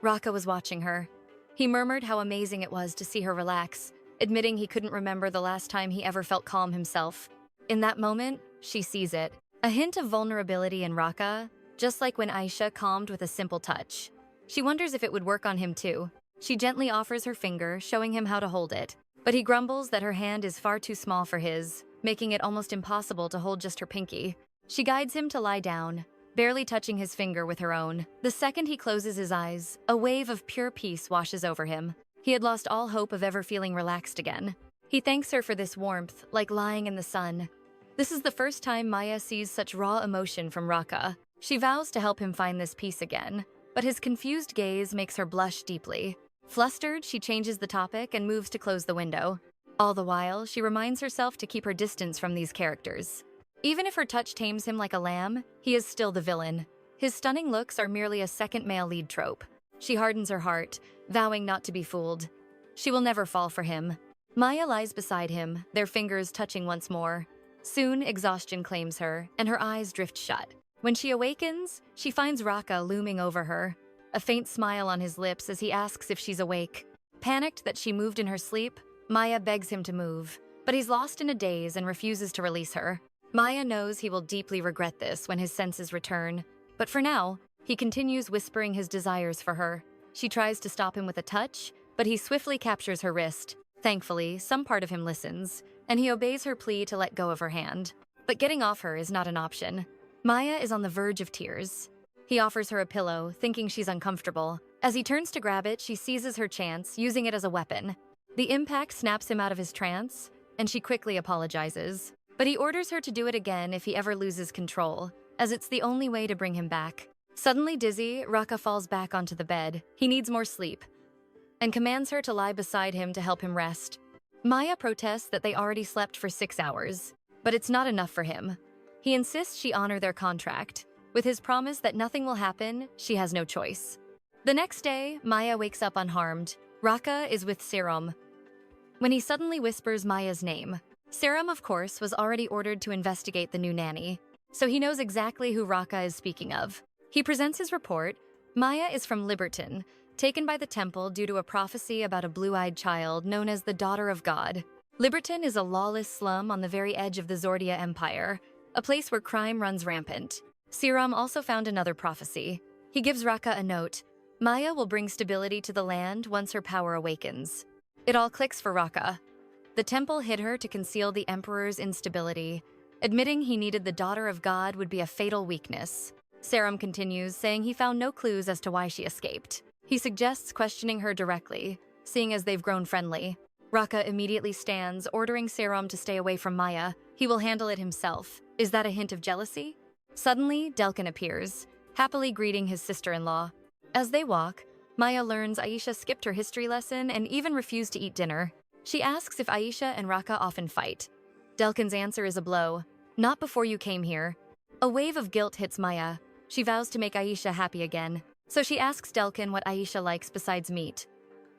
𝒂𝒏 was watching her. He murmured how amazing it was to see her relax, admitting he couldn't remember the last time he ever felt calm himself. In that moment, she sees it. A hint of vulnerability in 𝒂𝒏, just like when Aisha calmed with a simple touch. She wonders if it would work on him too. She gently offers her finger, showing him how to hold it. But he grumbles that her hand is far too small for his, making it almost impossible to hold just her pinky. She guides him to lie down, barely touching his finger with her own. The second he closes his eyes, a wave of pure peace washes over him. He had lost all hope of ever feeling relaxed again. He thanks her for this warmth, like lying in the sun. This is the first time Maya sees such raw emotion from Raka. She vows to help him find this peace again, but his confused gaze makes her blush deeply. Flustered, she changes the topic and moves to close the window. All the while, she reminds herself to keep her distance from these characters. Even if her touch tames him like a lamb, he is still the villain. His stunning looks are merely a second male lead trope. She hardens her heart, vowing not to be fooled. She will never fall for him. Maya lies beside him, their fingers touching once more. Soon, exhaustion claims her, and her eyes drift shut. When she awakens, she finds Raka looming over her, a faint smile on his lips as he asks if she's awake. Panicked that she moved in her sleep, Maya begs him to move, but he's lost in a daze and refuses to release her. Maya knows he will deeply regret this when his senses return, but for now, he continues whispering his desires for her. She tries to stop him with a touch, but he swiftly captures her wrist. Thankfully, some part of him listens, and he obeys her plea to let go of her hand. But getting off her is not an option. Maya is on the verge of tears. He offers her a pillow, thinking she's uncomfortable. As he turns to grab it, she seizes her chance, using it as a weapon. The impact snaps him out of his trance, and she quickly apologizes. But he orders her to do it again if he ever loses control, as it's the only way to bring him back. Suddenly dizzy, Raka falls back onto the bed. He needs more sleep, and commands her to lie beside him to help him rest. Maya protests that they already slept for 6 hours, but it's not enough for him. He insists she honor their contract. With his promise that nothing will happen, she has no choice. The next day, Maya wakes up unharmed. Raka is with 𝒊𝒅𝒔 when he suddenly whispers Maya's name. 𝒊𝒅𝒔, of course, was already ordered to investigate the new nanny, so he knows exactly who Raka is speaking of. He presents his report. Maya is from Libertton, taken by the temple due to a prophecy about a blue-eyed child known as the Daughter of God. Libertton is a lawless slum on the very edge of the 𝑧iꞌ Empire, a place where crime runs rampant. 𝒊𝒅𝒔 also found another prophecy. He gives Raka a note. Maya will bring stability to the land once her power awakens. It all clicks for Raka. The temple hid her to conceal the emperor's instability. Admitting he needed the Daughter of God would be a fatal weakness. 𝒊𝒅𝒔 continues, saying he found no clues as to why she escaped. He suggests questioning her directly, seeing as they've grown friendly. Raka immediately stands, ordering 𝒊𝒅𝒔 to stay away from Maya. He will handle it himself. Is that a hint of jealousy? Suddenly, Ďelkyn appears, happily greeting his sister-in-law. As they walk, Maya learns Aisha skipped her history lesson and even refused to eat dinner. She asks if Aisha and Raka often fight. Ďelkyn's answer is a blow. Not before you came here. A wave of guilt hits Maya. She vows to make Aisha happy again, so she asks Ďelkyn what Aisha likes besides meat.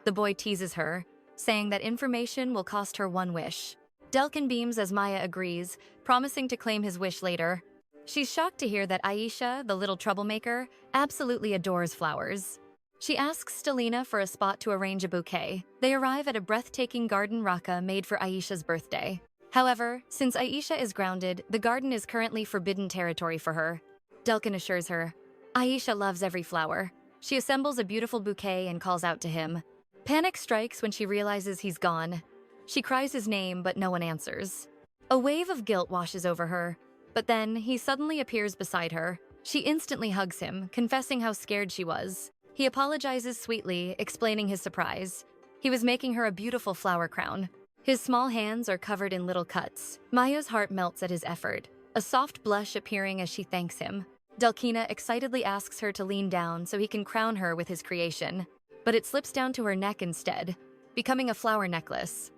The boy teases her, saying that information will cost her one wish. Ďelkyn beams as Maya agrees, promising to claim his wish later. She's shocked to hear that Aisha, the little troublemaker, absolutely adores flowers. She asks Stelina for a spot to arrange a bouquet. They arrive at a breathtaking garden Raka made for Aisha's birthday. However, since Aisha is grounded, the garden is currently forbidden territory for her. Ďelkyn assures her, Aisha loves every flower. She assembles a beautiful bouquet and calls out to him. Panic strikes when she realizes he's gone. She cries his name, but no one answers. A wave of guilt washes over her. But then, he suddenly appears beside her. She instantly hugs him, confessing how scared she was. He apologizes sweetly, explaining his surprise. He was making her a beautiful flower crown. His small hands are covered in little cuts. Maya's heart melts at his effort, a soft blush appearing as she thanks him. Ďelkyn excitedly asks her to lean down so he can crown her with his creation. But it slips down to her neck instead, becoming a flower necklace.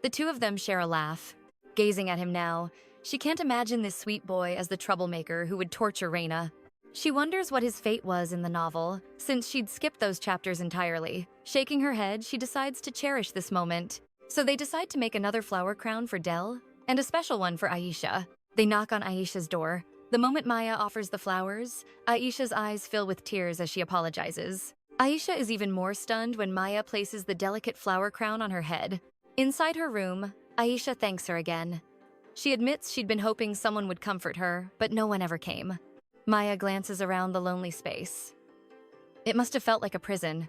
The two of them share a laugh. Gazing at him now, she can't imagine this sweet boy as the troublemaker who would torture Reina. She wonders what his fate was in the novel, since she'd skipped those chapters entirely. Shaking her head, she decides to cherish this moment. So they decide to make another flower crown for Del, and a special one for Aisha. They knock on Aisha's door. The moment Maya offers the flowers, Aisha's eyes fill with tears as she apologizes. Aisha is even more stunned when Maya places the delicate flower crown on her head. Inside her room, Aisha thanks her again. She admits she'd been hoping someone would comfort her, but no one ever came. Maya glances around the lonely space. It must have felt like a prison.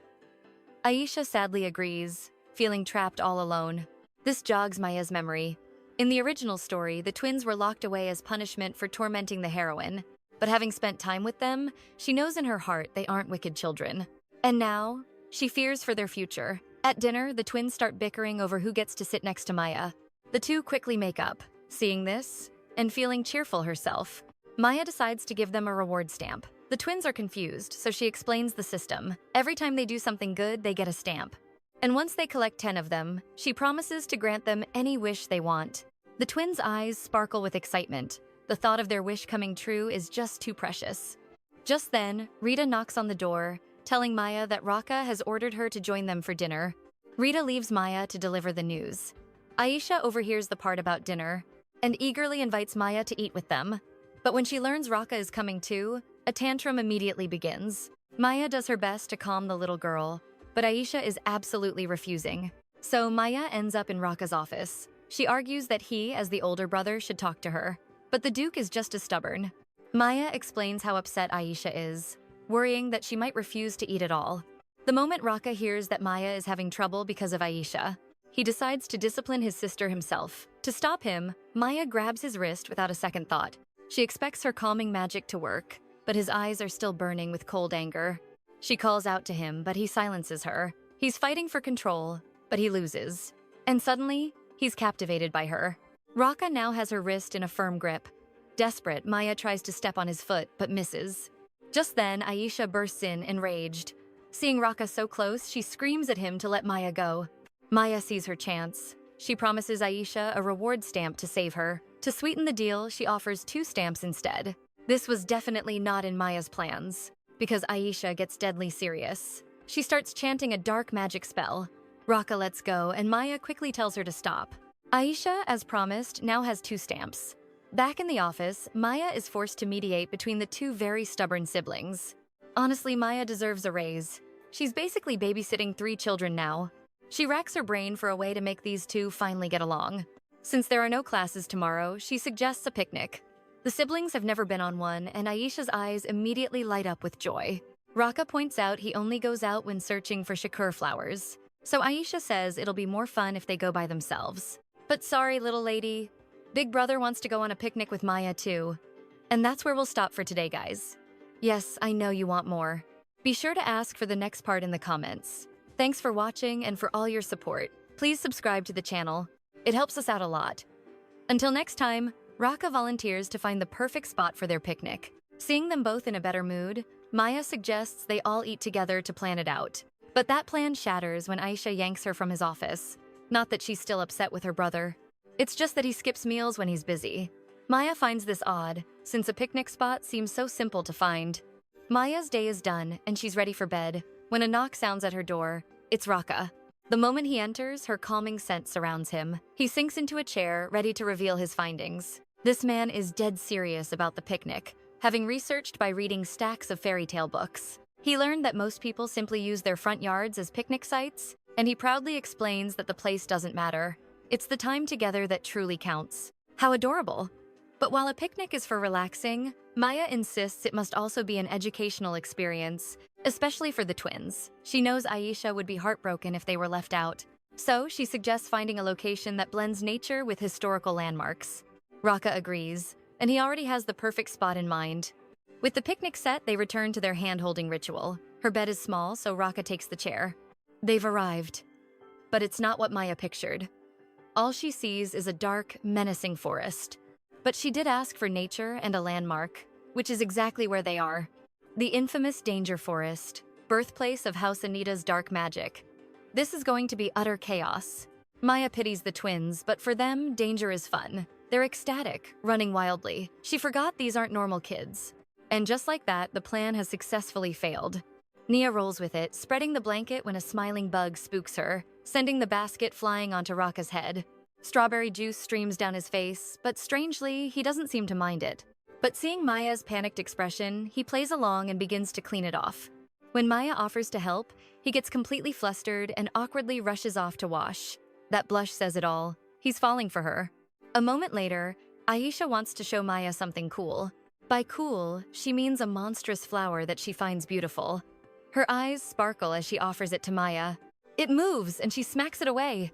Aisha sadly agrees, feeling trapped all alone. This jogs Maya's memory. In the original story, the twins were locked away as punishment for tormenting the heroine. But having spent time with them, she knows in her heart they aren't wicked children. And now, she fears for their future. At dinner, the twins start bickering over who gets to sit next to Maya. The two quickly make up. Seeing this, and feeling cheerful herself, Maya decides to give them a reward stamp. The twins are confused, so she explains the system. Every time they do something good, they get a stamp. And once they collect 10 of them, she promises to grant them any wish they want. The twins' eyes sparkle with excitement. The thought of their wish coming true is just too precious. Just then, Rita knocks on the door, telling Maya that Raka has ordered her to join them for dinner. Rita leaves Maya to deliver the news. Aisha overhears the part about dinner and eagerly invites Maya to eat with them. But when she learns Raka is coming too, a tantrum immediately begins. Maya does her best to calm the little girl, but Aisha is absolutely refusing. So Maya ends up in Raka's office. She argues that he, as the older brother, should talk to her. But the Duke is just as stubborn. Maya explains how upset Aisha is, worrying that she might refuse to eat at all. The moment Raka hears that Maya is having trouble because of Aisha, he decides to discipline his sister himself. To stop him, Maya grabs his wrist without a second thought. She expects her calming magic to work, but his eyes are still burning with cold anger. She calls out to him, but he silences her. He's fighting for control, but he loses. And suddenly, he's captivated by her. Raka now has her wrist in a firm grip. Desperate, Maya tries to step on his foot, but misses. Just then, Aisha bursts in, enraged. Seeing Raka so close, she screams at him to let Maya go. Maya sees her chance. She promises Aisha a reward stamp to save her. To sweeten the deal, she offers 2 stamps instead. This was definitely not in Maya's plans, because Aisha gets deadly serious. She starts chanting a dark magic spell. Raka lets go, and Maya quickly tells her to stop. Aisha, as promised, now has 2 stamps. Back in the office, Maya is forced to mediate between the 2 very stubborn siblings. Honestly, Maya deserves a raise. She's basically babysitting 3 children now. She racks her brain for a way to make these 2 finally get along. Since there are no classes tomorrow, she suggests a picnic. The siblings have never been on one, and Aisha's eyes immediately light up with joy. Raka points out he only goes out when searching for 𝒍𝒅 flowers. So Aisha says it'll be more fun if they go by themselves. But sorry, little lady. Big brother wants to go on a picnic with Maya too. And that's where we'll stop for today, guys. Yes, I know you want more. Be sure to ask for the next part in the comments. Thanks for watching and for all your support. Please subscribe to the channel. It helps us out a lot. Until next time, Raka volunteers to find the perfect spot for their picnic. Seeing them both in a better mood, Maya suggests they all eat together to plan it out. But that plan shatters when Aisha yanks her from his office. Not that she's still upset with her brother. It's just that he skips meals when he's busy. Maya finds this odd, since a picnic spot seems so simple to find. Maya's day is done, and she's ready for bed, when a knock sounds at her door. It's Raka. The moment he enters, her calming scent surrounds him. He sinks into a chair, ready to reveal his findings. This man is dead serious about the picnic, having researched by reading stacks of fairy tale books. He learned that most people simply use their front yards as picnic sites, and he proudly explains that the place doesn't matter. It's the time together that truly counts. How adorable! But while a picnic is for relaxing, Maya insists it must also be an educational experience, especially for the twins. She knows Aisha would be heartbroken if they were left out. So she suggests finding a location that blends nature with historical landmarks. Raka agrees, and he already has the perfect spot in mind. With the picnic set, they return to their hand-holding ritual. Her bed is small, so Raka takes the chair. They've arrived. But it's not what Maya pictured. All she sees is a dark, menacing forest. But she did ask for nature and a landmark, which is exactly where they are. The infamous Danger Forest, birthplace of House Anita's dark magic. This is going to be utter chaos. Maya pities the twins, but for them, danger is fun. They're ecstatic, running wildly. She forgot these aren't normal kids. And just like that, the plan has successfully failed. Nia rolls with it, spreading the blanket when a smiling bug spooks her, sending the basket flying onto Raka's head. Strawberry juice streams down his face, but strangely, he doesn't seem to mind it. But seeing Maya's panicked expression, he plays along and begins to clean it off. When Maya offers to help, he gets completely flustered and awkwardly rushes off to wash. That blush says it all. He's falling for her. A moment later, Aisha wants to show Maya something cool. By cool, she means a monstrous flower that she finds beautiful. Her eyes sparkle as she offers it to Maya. It moves and she smacks it away.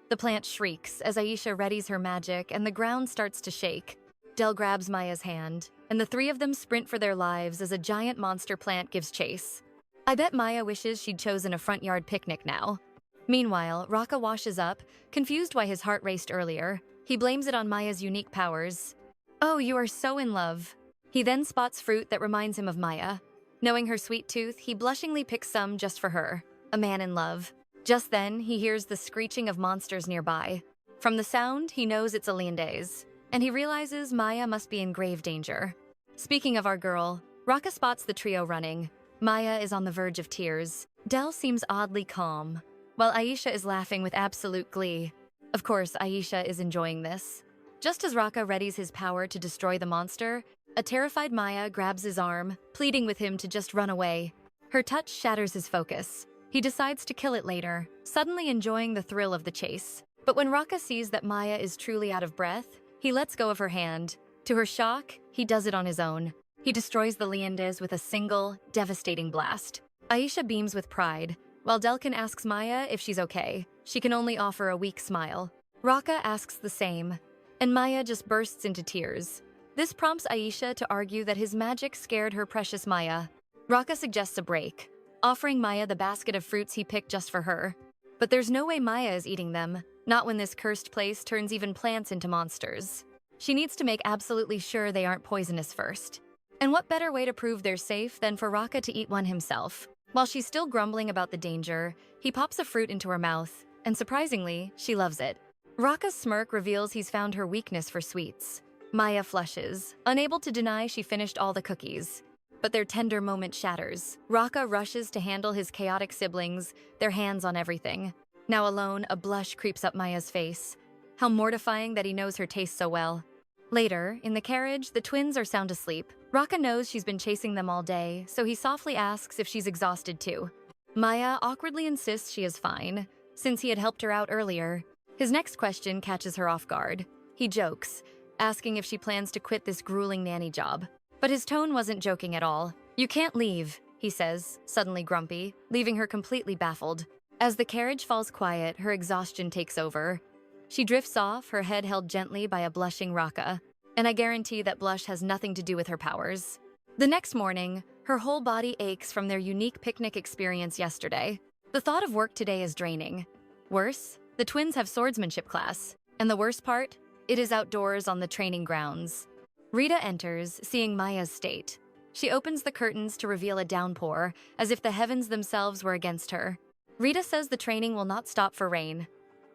The plant shrieks as Aisha readies her magic and the ground starts to shake. Del grabs Maya's hand, and the three of them sprint for their lives as a giant monster plant gives chase. I bet Maya wishes she'd chosen a front yard picnic now. Meanwhile, Raka washes up, confused why his heart raced earlier. He blames it on Maya's unique powers. Oh, you are so in love. He then spots fruit that reminds him of Maya. Knowing her sweet tooth, he blushingly picks some just for her. A man in love. Just then, he hears the screeching of monsters nearby. From the sound, he knows it's Alienda's, and he realizes Maya must be in grave danger. Speaking of our girl, Raka spots the trio running. Maya is on the verge of tears. Del seems oddly calm, while Aisha is laughing with absolute glee. Of course, Aisha is enjoying this. Just as Raka readies his power to destroy the monster, a terrified Maya grabs his arm, pleading with him to just run away. Her touch shatters his focus. He decides to kill it later, suddenly enjoying the thrill of the chase. But when Raka sees that Maya is truly out of breath, he lets go of her hand. To her shock, he does it on his own. He destroys the Liendes with a single, devastating blast. Aisha beams with pride, while Delkin asks Maya if she's okay. She can only offer a weak smile. Raka asks the same, and Maya just bursts into tears. This prompts Aisha to argue that his magic scared her precious Maya. Raka suggests a break, offering Maya the basket of fruits he picked just for her. But there's no way Maya is eating them, not when this cursed place turns even plants into monsters. She needs to make absolutely sure they aren't poisonous first. And what better way to prove they're safe than for Raka to eat one himself? While she's still grumbling about the danger, he pops a fruit into her mouth, and surprisingly, she loves it. Raka's smirk reveals he's found her weakness for sweets. Maya flushes, unable to deny she finished all the cookies. But their tender moment shatters. Raka rushes to handle his chaotic siblings, their hands on everything. Now alone, a blush creeps up Maya's face. How mortifying that he knows her taste so well. Later, in the carriage, the twins are sound asleep. Raka knows she's been chasing them all day, so he softly asks if she's exhausted too. Maya awkwardly insists she is fine, since he had helped her out earlier. His next question catches her off guard. He jokes, asking if she plans to quit this grueling nanny job. But his tone wasn't joking at all. You can't leave, he says, suddenly grumpy, leaving her completely baffled. As the carriage falls quiet, her exhaustion takes over. She drifts off, her head held gently by a blushing Raka, and I guarantee that blush has nothing to do with her powers. The next morning, her whole body aches from their unique picnic experience yesterday. The thought of work today is draining. Worse, the twins have swordsmanship class, and the worst part? It is outdoors on the training grounds. Rita enters, seeing Maya's state. She opens the curtains to reveal a downpour, as if the heavens themselves were against her. Rita says the training will not stop for rain.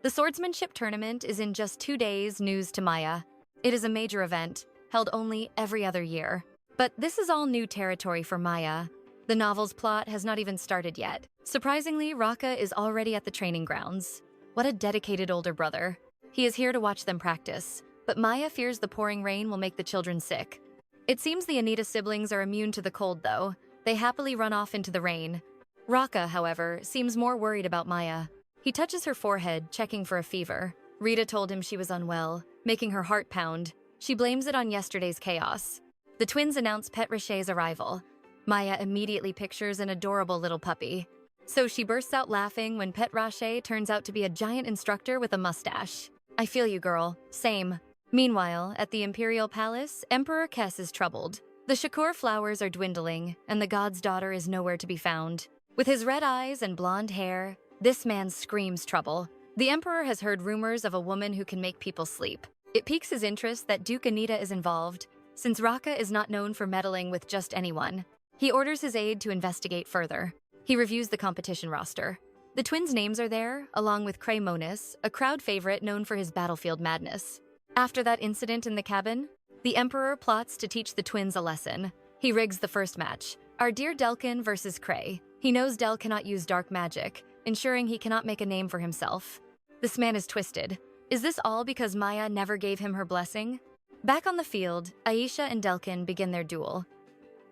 The swordsmanship tournament is in just 2 days, news to Maya. It is a major event, held only every other year. But this is all new territory for Maya. The novel's plot has not even started yet. Surprisingly, Raka is already at the training grounds. What a dedicated older brother. He is here to watch them practice, but Maya fears the pouring rain will make the children sick. It seems the Anita siblings are immune to the cold, though. They happily run off into the rain. Raka, however, seems more worried about Maya. He touches her forehead, checking for a fever. Rita told him she was unwell, making her heart pound. She blames it on yesterday's chaos. The twins announce Pet Rache's arrival. Maya immediately pictures an adorable little puppy. So she bursts out laughing when Pet Rache turns out to be a giant instructor with a mustache. I feel you, girl. Same. Meanwhile, at the Imperial Palace, Emperor Kes is troubled. The Shakur flowers are dwindling, and the god's daughter is nowhere to be found. With his red eyes and blonde hair, this man screams trouble. The Emperor has heard rumors of a woman who can make people sleep. It piques his interest that Duke Anita is involved, since Raka is not known for meddling with just anyone. He orders his aide to investigate further. He reviews the competition roster. The twins' names are there, along with Craymonis, a crowd favorite known for his battlefield madness. After that incident in the cabin, the Emperor plots to teach the twins a lesson. He rigs the first match, our dear Delkin versus Cray. He knows Del cannot use dark magic, ensuring he cannot make a name for himself. This man is twisted. Is this all because Maya never gave him her blessing? Back on the field, Aisha and Delkin begin their duel.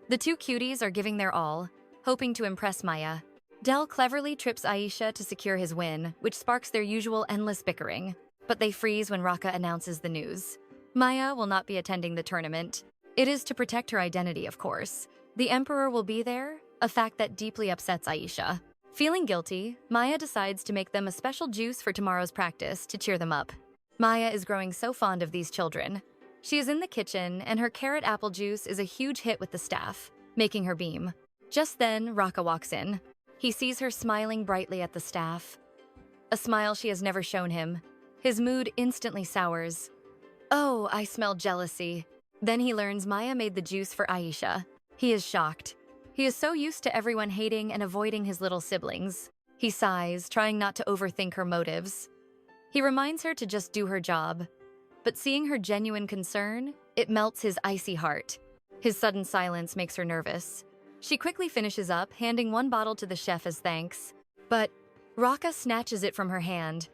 The two cuties are giving their all, hoping to impress Maya. Del cleverly trips Aisha to secure his win, which sparks their usual endless bickering. But they freeze when Raka announces the news. Maya will not be attending the tournament. It is to protect her identity, of course. The Emperor will be there, a fact that deeply upsets Aisha. Feeling guilty, Maya decides to make them a special juice for tomorrow's practice to cheer them up. Maya is growing so fond of these children. She is in the kitchen, and her carrot apple juice is a huge hit with the staff, making her beam. Just then, Raka walks in. He sees her smiling brightly at the staff. A smile she has never shown him. His mood instantly sours. "Oh, I smell jealousy." Then he learns Maya made the juice for Aisha. He is shocked. He is so used to everyone hating and avoiding his little siblings. He sighs, trying not to overthink her motives. He reminds her to just do her job. But seeing her genuine concern, it melts his icy heart. His sudden silence makes her nervous. She quickly finishes up, handing one bottle to the chef as thanks. But Raka snatches it from her hand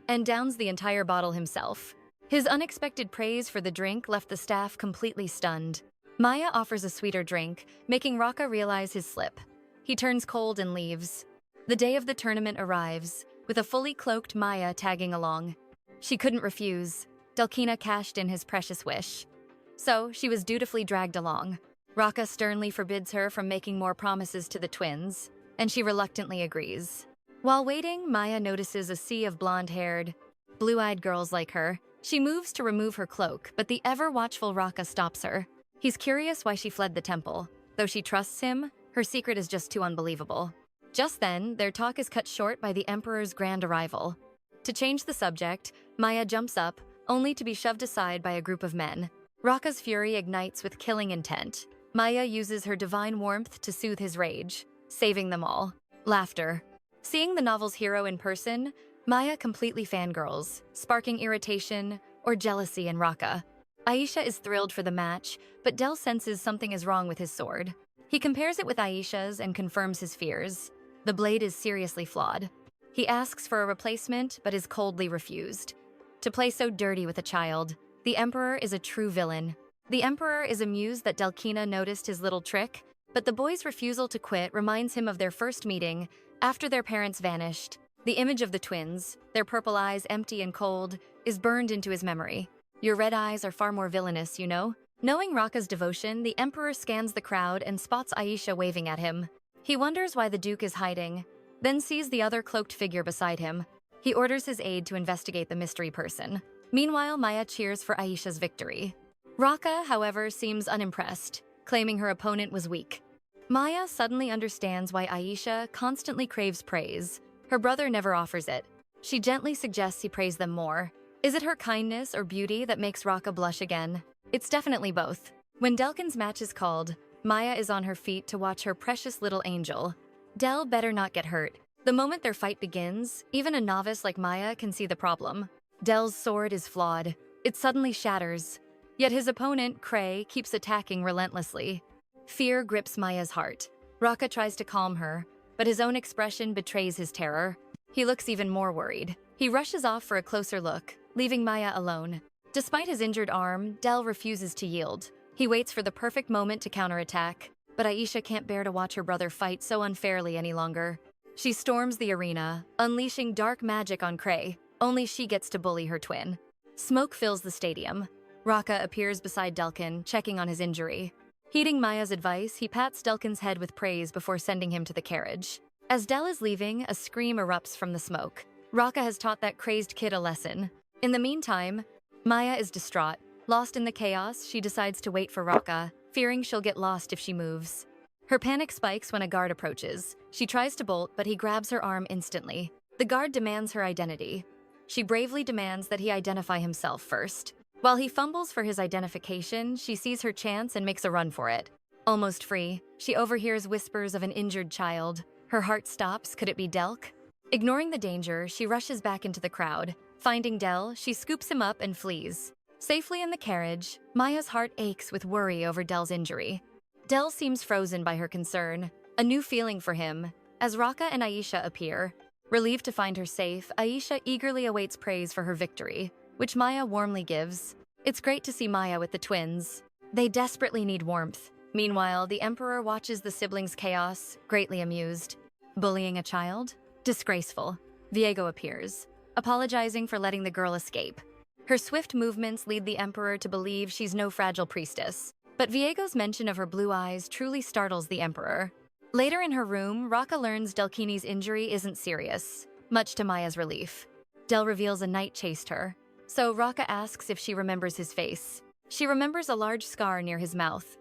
and downs the entire bottle himself. His unexpected praise for the drink left the staff completely stunned. Maya offers a sweeter drink, making Raka realize his slip. He turns cold and leaves. The day of the tournament arrives, with a fully cloaked Maya tagging along. She couldn't refuse. Delkina cashed in his precious wish. So, she was dutifully dragged along. Raka sternly forbids her from making more promises to the twins, and she reluctantly agrees. While waiting, Maya notices a sea of blonde-haired, blue-eyed girls like her. She moves to remove her cloak, but the ever-watchful Raka stops her. He's curious why she fled the temple. Though she trusts him, her secret is just too unbelievable. Just then, their talk is cut short by the Emperor's grand arrival. To change the subject, Maya jumps up, only to be shoved aside by a group of men. Raka's fury ignites with killing intent. Maya uses her divine warmth to soothe his rage, saving them all. Laughter. Seeing the novel's hero in person, Maya completely fangirls, sparking irritation or jealousy in Raka. Aisha is thrilled for the match, but Del senses something is wrong with his sword. He compares it with Aisha's and confirms his fears. The blade is seriously flawed. He asks for a replacement, but is coldly refused. To play so dirty with a child, the Emperor is a true villain. The Emperor is amused that Delkina noticed his little trick, but the boy's refusal to quit reminds him of their first meeting, after their parents vanished. The image of the twins, their purple eyes empty and cold, is burned into his memory. Your red eyes are far more villainous, you know? Knowing Raka's devotion, the Emperor scans the crowd and spots Aisha waving at him. He wonders why the Duke is hiding, then sees the other cloaked figure beside him. He orders his aide to investigate the mystery person. Meanwhile, Maya cheers for Aisha's victory. Raka, however, seems unimpressed, claiming her opponent was weak. Maya suddenly understands why Aisha constantly craves praise. Her brother never offers it. She gently suggests he praise them more. Is it her kindness or beauty that makes Raka blush again? It's definitely both. When Delkin's match is called, Maya is on her feet to watch her precious little angel. Del better not get hurt. The moment their fight begins, even a novice like Maya can see the problem. Del's sword is flawed. It suddenly shatters. Yet his opponent, Cray, keeps attacking relentlessly. Fear grips Maya's heart. Raka tries to calm her, but his own expression betrays his terror. He looks even more worried. He rushes off for a closer look, leaving Maya alone. Despite his injured arm, Del refuses to yield. He waits for the perfect moment to counterattack, but Aisha can't bear to watch her brother fight so unfairly any longer. She storms the arena, unleashing dark magic on Cray. Only she gets to bully her twin. Smoke fills the stadium. Raka appears beside Delkin, checking on his injury. Heeding Maya's advice, he pats Delkin's head with praise before sending him to the carriage. As Del is leaving, a scream erupts from the smoke. Raka has taught that crazed kid a lesson. In the meantime, Maya is distraught. Lost in the chaos, she decides to wait for Raka, fearing she'll get lost if she moves. Her panic spikes when a guard approaches. She tries to bolt, but he grabs her arm instantly. The guard demands her identity. She bravely demands that he identify himself first. While he fumbles for his identification, she sees her chance and makes a run for it. Almost free, she overhears whispers of an injured child. Her heart stops. Could it be Delk? Ignoring the danger, she rushes back into the crowd. Finding Del, she scoops him up and flees. Safely in the carriage, Maya's heart aches with worry over Del's injury. Del seems frozen by her concern, a new feeling for him, as Raka and Aisha appear. Relieved to find her safe, Aisha eagerly awaits praise for her victory, which Maya warmly gives. It's great to see Maya with the twins. They desperately need warmth. Meanwhile, the Emperor watches the siblings' chaos, greatly amused. Bullying a child? Disgraceful. 𝑽𝒊𝒍𝒂𝒊𝒏 appears, apologizing for letting the girl escape. Her swift movements lead the Emperor to believe she's no fragile priestess. But 𝑽𝒂𝒏𝒏's mention of her blue eyes truly startles the Emperor. Later in her room, Raqqa learns Delkini's injury isn't serious, much to Maya's relief. Del reveals a knight chased her, so Raqqa asks if she remembers his face. She remembers a large scar near his mouth.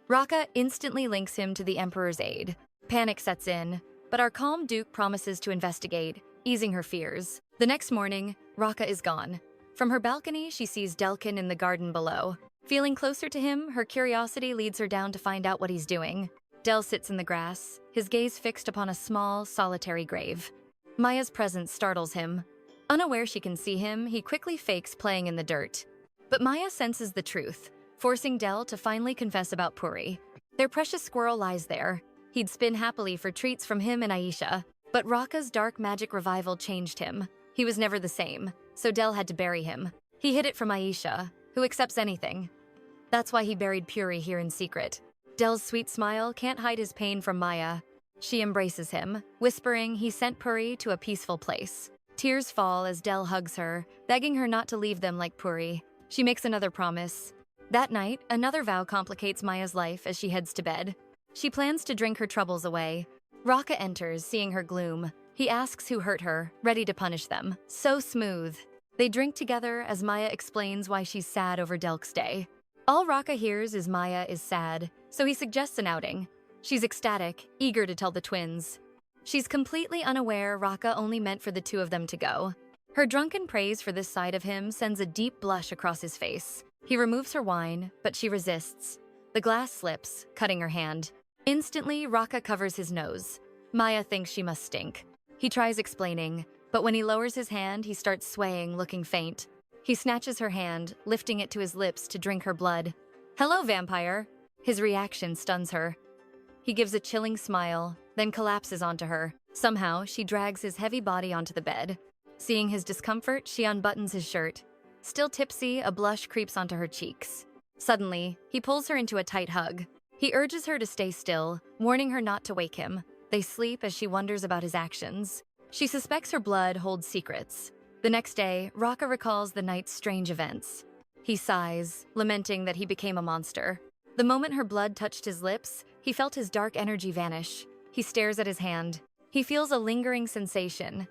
Raqqa instantly links him to the Emperor's aid. Panic sets in, but our calm Duke promises to investigate, easing her fears. The next morning, Raqqa is gone. From her balcony, she sees Delkin in the garden below. Feeling closer to him, her curiosity leads her down to find out what he's doing. Del sits in the grass, his gaze fixed upon a small, solitary grave. Maya's presence startles him. Unaware she can see him, he quickly fakes playing in the dirt. But Maya senses the truth, forcing Del to finally confess about Puri. Their precious squirrel lies there. He'd spin happily for treats from him and Aisha. But Raqqa's dark magic revival changed him. He was never the same, so Del had to bury him. He hid it from Aisha, who accepts anything. That's why he buried Puri here in secret. Del's sweet smile can't hide his pain from Maya. She embraces him, whispering he sent Puri to a peaceful place. Tears fall as Del hugs her, begging her not to leave them like Puri. She makes another promise. That night, another vow complicates Maya's life as she heads to bed. She plans to drink her troubles away. Raqqa enters, seeing her gloom. He asks who hurt her, ready to punish them. So smooth. They drink together as Maya explains why she's sad over Delk's day. All Raqqa hears is Maya is sad, so he suggests an outing. She's ecstatic, eager to tell the twins. She's completely unaware Raqqa only meant for the two of them to go. Her drunken praise for this side of him sends a deep blush across his face. He removes her wine, but she resists. The glass slips, cutting her hand. Instantly, Raqqa covers his nose. Maya thinks she must stink. He tries explaining, but when he lowers his hand, he starts swaying, looking faint. He snatches her hand, lifting it to his lips to drink her blood. "Hello, vampire." His reaction stuns her. He gives a chilling smile, then collapses onto her. Somehow, she drags his heavy body onto the bed. Seeing his discomfort, she unbuttons his shirt. Still tipsy, a blush creeps onto her cheeks. Suddenly, he pulls her into a tight hug. He urges her to stay still, warning her not to wake him. They sleep as she wonders about his actions. She suspects her blood holds secrets. The next day, Raqqa recalls the night's strange events. He sighs, lamenting that he became a monster. The moment her blood touched his lips, he felt his dark energy vanish. He stares at his hand. He feels a lingering sensation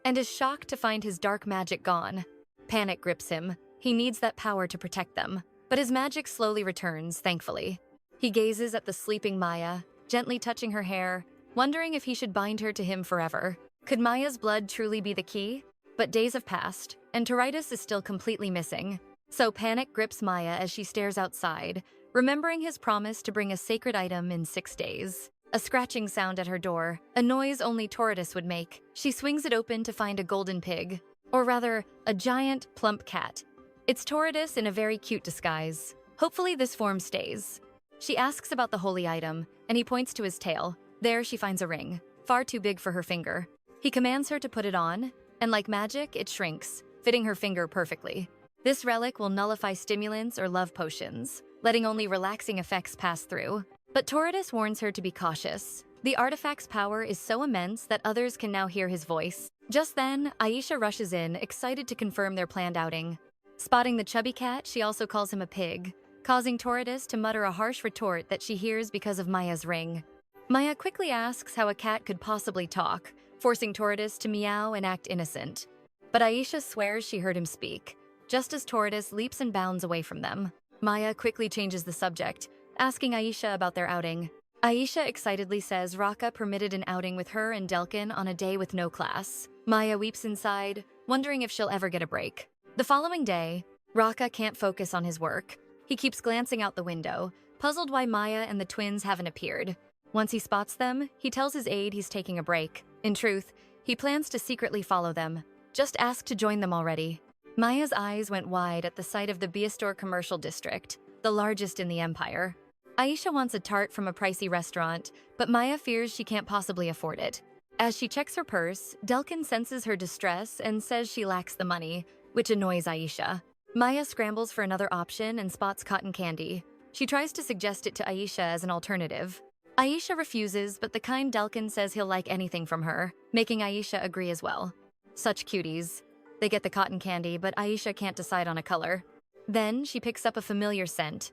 and is shocked to find his dark magic gone. Panic grips him. He needs that power to protect them. But his magic slowly returns, thankfully. He gazes at the sleeping Maya, gently touching her hair, wondering if he should bind her to him forever. Could Maya's blood truly be the key? But days have passed, and Titus is still completely missing. So panic grips Maya as she stares outside, remembering his promise to bring a sacred item in 6 days. A scratching sound at her door, a noise only Titus would make. She swings it open to find a golden pig, or rather, a giant, plump cat. It's Titus in a very cute disguise. Hopefully this form stays. She asks about the holy item, and he points to his tail. There she finds a ring, far too big for her finger. He commands her to put it on, and like magic, it shrinks, fitting her finger perfectly. This relic will nullify stimulants or love potions, letting only relaxing effects pass through. But Titus warns her to be cautious. The artifact's power is so immense that others can now hear his voice. Just then, Aisha rushes in, excited to confirm their planned outing. Spotting the chubby cat, she also calls him a pig, causing Titus to mutter a harsh retort that she hears because of Maya's ring. Maya quickly asks how a cat could possibly talk, forcing Titus to meow and act innocent. But Aisha swears she heard him speak, just as Titus leaps and bounds away from them. Maya quickly changes the subject, asking Aisha about their outing. Aisha excitedly says Raqqa permitted an outing with her and Delkin on a day with no class. Maya weeps inside, wondering if she'll ever get a break. The following day, Raqqa can't focus on his work. He keeps glancing out the window, puzzled why Maya and the twins haven't appeared. Once he spots them, he tells his aide he's taking a break. In truth, he plans to secretly follow them. Just ask to join them already. Maya's eyes went wide at the sight of the Biastor commercial district, the largest in the empire. Aisha wants a tart from a pricey restaurant, but Maya fears she can't possibly afford it. As she checks her purse, Delkin senses her distress and says she lacks the money, which annoys Aisha. Maya scrambles for another option and spots cotton candy. She tries to suggest it to Aisha as an alternative. Aisha refuses, but the kind Delkin says he'll like anything from her, making Aisha agree as well. Such cuties. They get the cotton candy, but Aisha can't decide on a color. Then she picks up a familiar scent.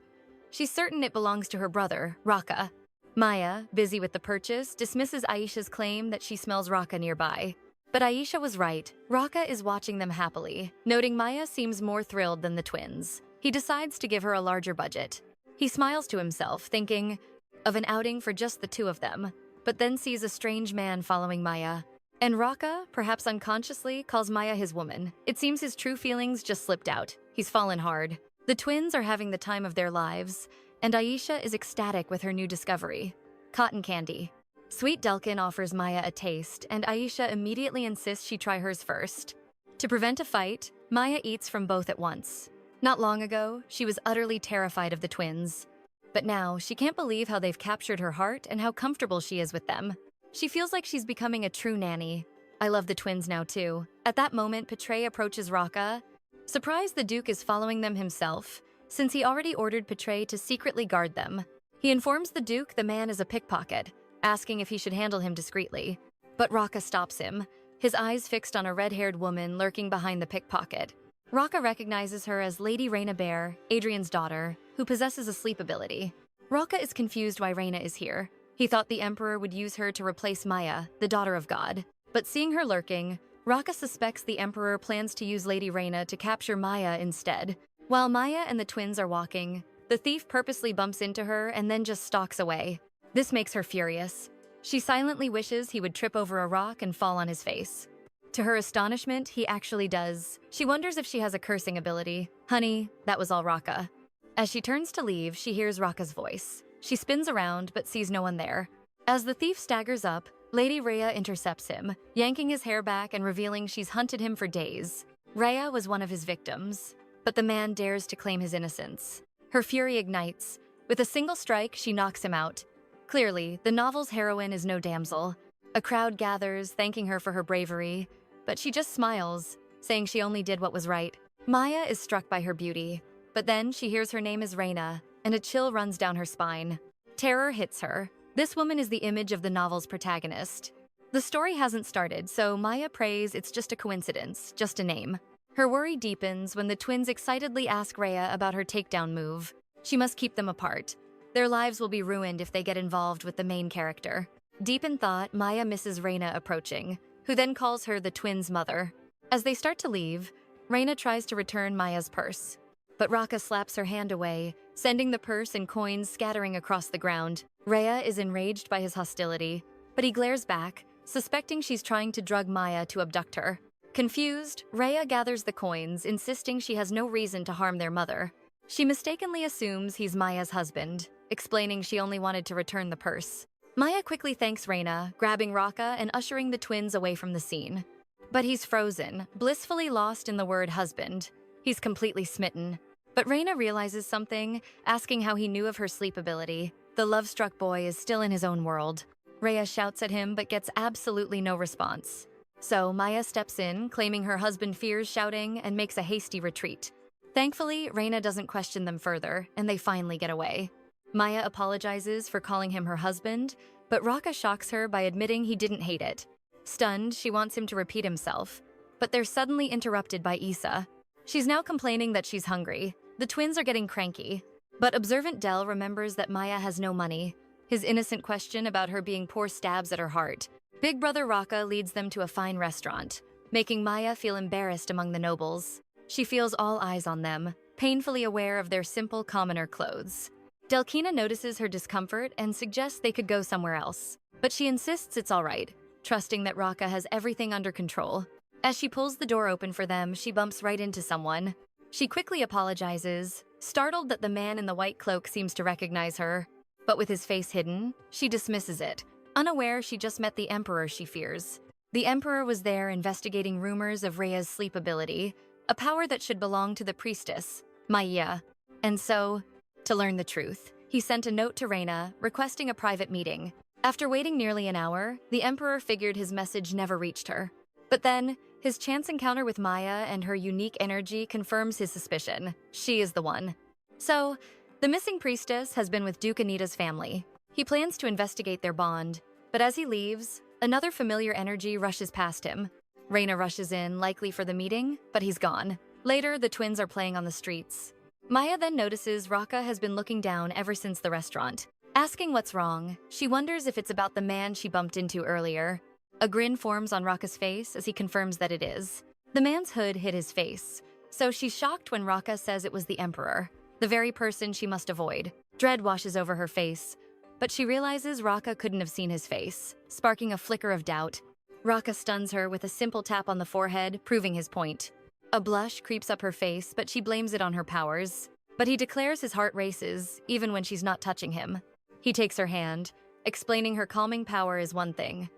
She's certain it belongs to her brother, Raka. Maya, busy with the purchase, dismisses Aisha's claim that she smells Raka nearby. But Aisha was right. Raka is watching them happily, noting Maya seems more thrilled than the twins. He decides to give her a larger budget. He smiles to himself, thinking of an outing for just the two of them, but then sees a strange man following Maya. And Raka, perhaps unconsciously, calls Maya his woman. It seems his true feelings just slipped out. He's fallen hard. The twins are having the time of their lives, and Aisha is ecstatic with her new discovery: cotton candy. Sweet Delkin offers Maya a taste, and Aisha immediately insists she try hers first. To prevent a fight, Maya eats from both at once. Not long ago, she was utterly terrified of the twins. But now, she can't believe how they've captured her heart and how comfortable she is with them. She feels like she's becoming a true nanny. I love the twins now too. At that moment, 𝒊𝒏 approaches Raka. Surprised, the Duke is following them himself, since he already ordered 𝒊𝒏 to secretly guard them. He informs the Duke the man is a pickpocket, asking if he should handle him discreetly. But Raka stops him, his eyes fixed on a red-haired woman lurking behind the pickpocket. Raka recognizes her as Lady 𝒊𝒏, Adrian's daughter, who possesses a sleep ability. Raka is confused why 𝒊𝒏 is here. He thought the Emperor would use her to replace Maya, the daughter of God. But seeing her lurking, Raka suspects the Emperor plans to use Lady 𝒊𝒏 to capture Maya instead. While Maya and the twins are walking, the thief purposely bumps into her and then just stalks away. This makes her furious. She silently wishes he would trip over a rock and fall on his face. To her astonishment, he actually does. She wonders if she has a cursing ability. Honey, that was all Raka. As she turns to leave, she hears Raka's voice. She spins around but sees no one there. As the thief staggers up, Lady 𝒊𝒏 intercepts him, yanking his hair back and revealing she's hunted him for days. 𝒊𝒏 was one of his victims, but the man dares to claim his innocence. Her fury ignites. With a single strike, she knocks him out. Clearly, the novel's heroine is no damsel. A crowd gathers, thanking her for her bravery, but she just smiles, saying she only did what was right. Maya is struck by her beauty, but then she hears her name is Reina, and a chill runs down her spine. Terror hits her. This woman is the image of the novel's protagonist. The story hasn't started, so Maya prays it's just a coincidence, just a name. Her worry deepens when the twins excitedly ask 𝒊𝒏 about her takedown move. She must keep them apart. Their lives will be ruined if they get involved with the main character. Deep in thought, Maya misses Reina approaching, who then calls her the twins' mother. As they start to leave, Reina tries to return Maya's purse, but Raka slaps her hand away, sending the purse and coins scattering across the ground. 𝒊𝒏 is enraged by his hostility, but he glares back, suspecting she's trying to drug Maya to abduct her. Confused, 𝒊𝒏 gathers the coins, insisting she has no reason to harm their mother. She mistakenly assumes he's Maya's husband, explaining she only wanted to return the purse. Maya quickly thanks Reina, grabbing Raka and ushering the twins away from the scene. But he's frozen, blissfully lost in the word husband. He's completely smitten. But Reina realizes something, asking how he knew of her sleep ability. The love-struck boy is still in his own world. 𝒊𝒏 shouts at him but gets absolutely no response. So Maya steps in, claiming her husband fears shouting, and makes a hasty retreat. Thankfully, Reina doesn't question them further, and they finally get away. Maya apologizes for calling him her husband, but Raka shocks her by admitting he didn't hate it. Stunned, she wants him to repeat himself, but they're suddenly interrupted by Issa. She's now complaining that she's hungry. The twins are getting cranky, but observant Del remembers that Maya has no money. His innocent question about her being poor stabs at her heart. Big brother Raka leads them to a fine restaurant, making Maya feel embarrassed among the nobles. She feels all eyes on them, painfully aware of their simple commoner clothes. Delkina notices her discomfort and suggests they could go somewhere else, but she insists it's all right, trusting that Raka has everything under control. As she pulls the door open for them, she bumps right into someone. She quickly apologizes, startled that the man in the white cloak seems to recognize her. But with his face hidden, she dismisses it, unaware she just met the Emperor she fears. The Emperor was there investigating rumors of 𝒊𝒏𝒏's sleep ability, a power that should belong to the priestess, Maya. And so, to learn the truth, he sent a note to Reina, requesting a private meeting. After waiting nearly an hour, the Emperor figured his message never reached her. But then, his chance encounter with Maya and her unique energy confirms his suspicion. She is the one. So, the missing priestess has been with Duke Anita's family. He plans to investigate their bond, but as he leaves, another familiar energy rushes past him. Reina rushes in, likely for the meeting, but he's gone. Later, the twins are playing on the streets. Maya then notices Raka has been looking down ever since the restaurant. Asking what's wrong, she wonders if it's about the man she bumped into earlier. A grin forms on Raka's face as he confirms that it is. The man's hood hid his face, so she's shocked when Raka says it was the Emperor, the very person she must avoid. Dread washes over her face, but she realizes Raka couldn't have seen his face, sparking a flicker of doubt. Raka stuns her with a simple tap on the forehead, proving his point. A blush creeps up her face, but she blames it on her powers. But he declares his heart races, even when she's not touching him. He takes her hand, explaining her calming power is one thing.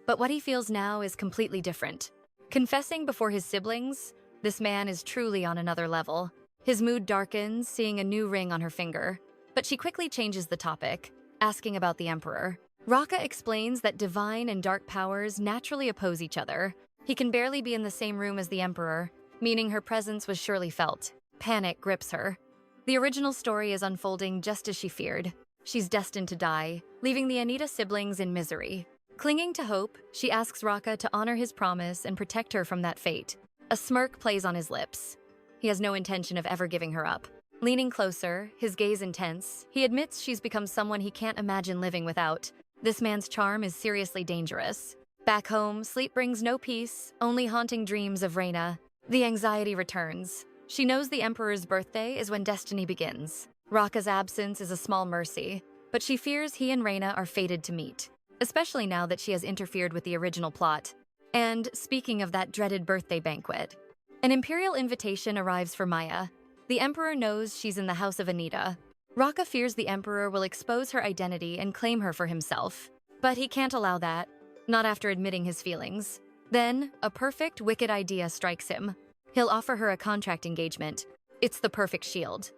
But what he feels now is completely different. Confessing before his siblings, this man is truly on another level. His mood darkens, seeing a new ring on her finger. But she quickly changes the topic, asking about the Emperor. Raka explains that divine and dark powers naturally oppose each other. He can barely be in the same room as the Emperor, meaning her presence was surely felt. Panic grips her. The original story is unfolding just as she feared. She's destined to die, leaving the Anita siblings in misery. Clinging to hope, she asks Raka to honor his promise and protect her from that fate. A smirk plays on his lips. He has no intention of ever giving her up. Leaning closer, his gaze intense, he admits she's become someone he can't imagine living without. This man's charm is seriously dangerous. Back home, sleep brings no peace, only haunting dreams of Reina. The anxiety returns. She knows the Emperor's birthday is when destiny begins. Raka's absence is a small mercy, but she fears he and Reina are fated to meet, especially now that she has interfered with the original plot. And speaking of that dreaded birthday banquet, an Imperial invitation arrives for Maya. The Emperor knows she's in the house of Anita. Raka fears the Emperor will expose her identity and claim her for himself. But he can't allow that, not after admitting his feelings. Then, a perfect, wicked idea strikes him. He'll offer her a contract engagement. It's the perfect shield.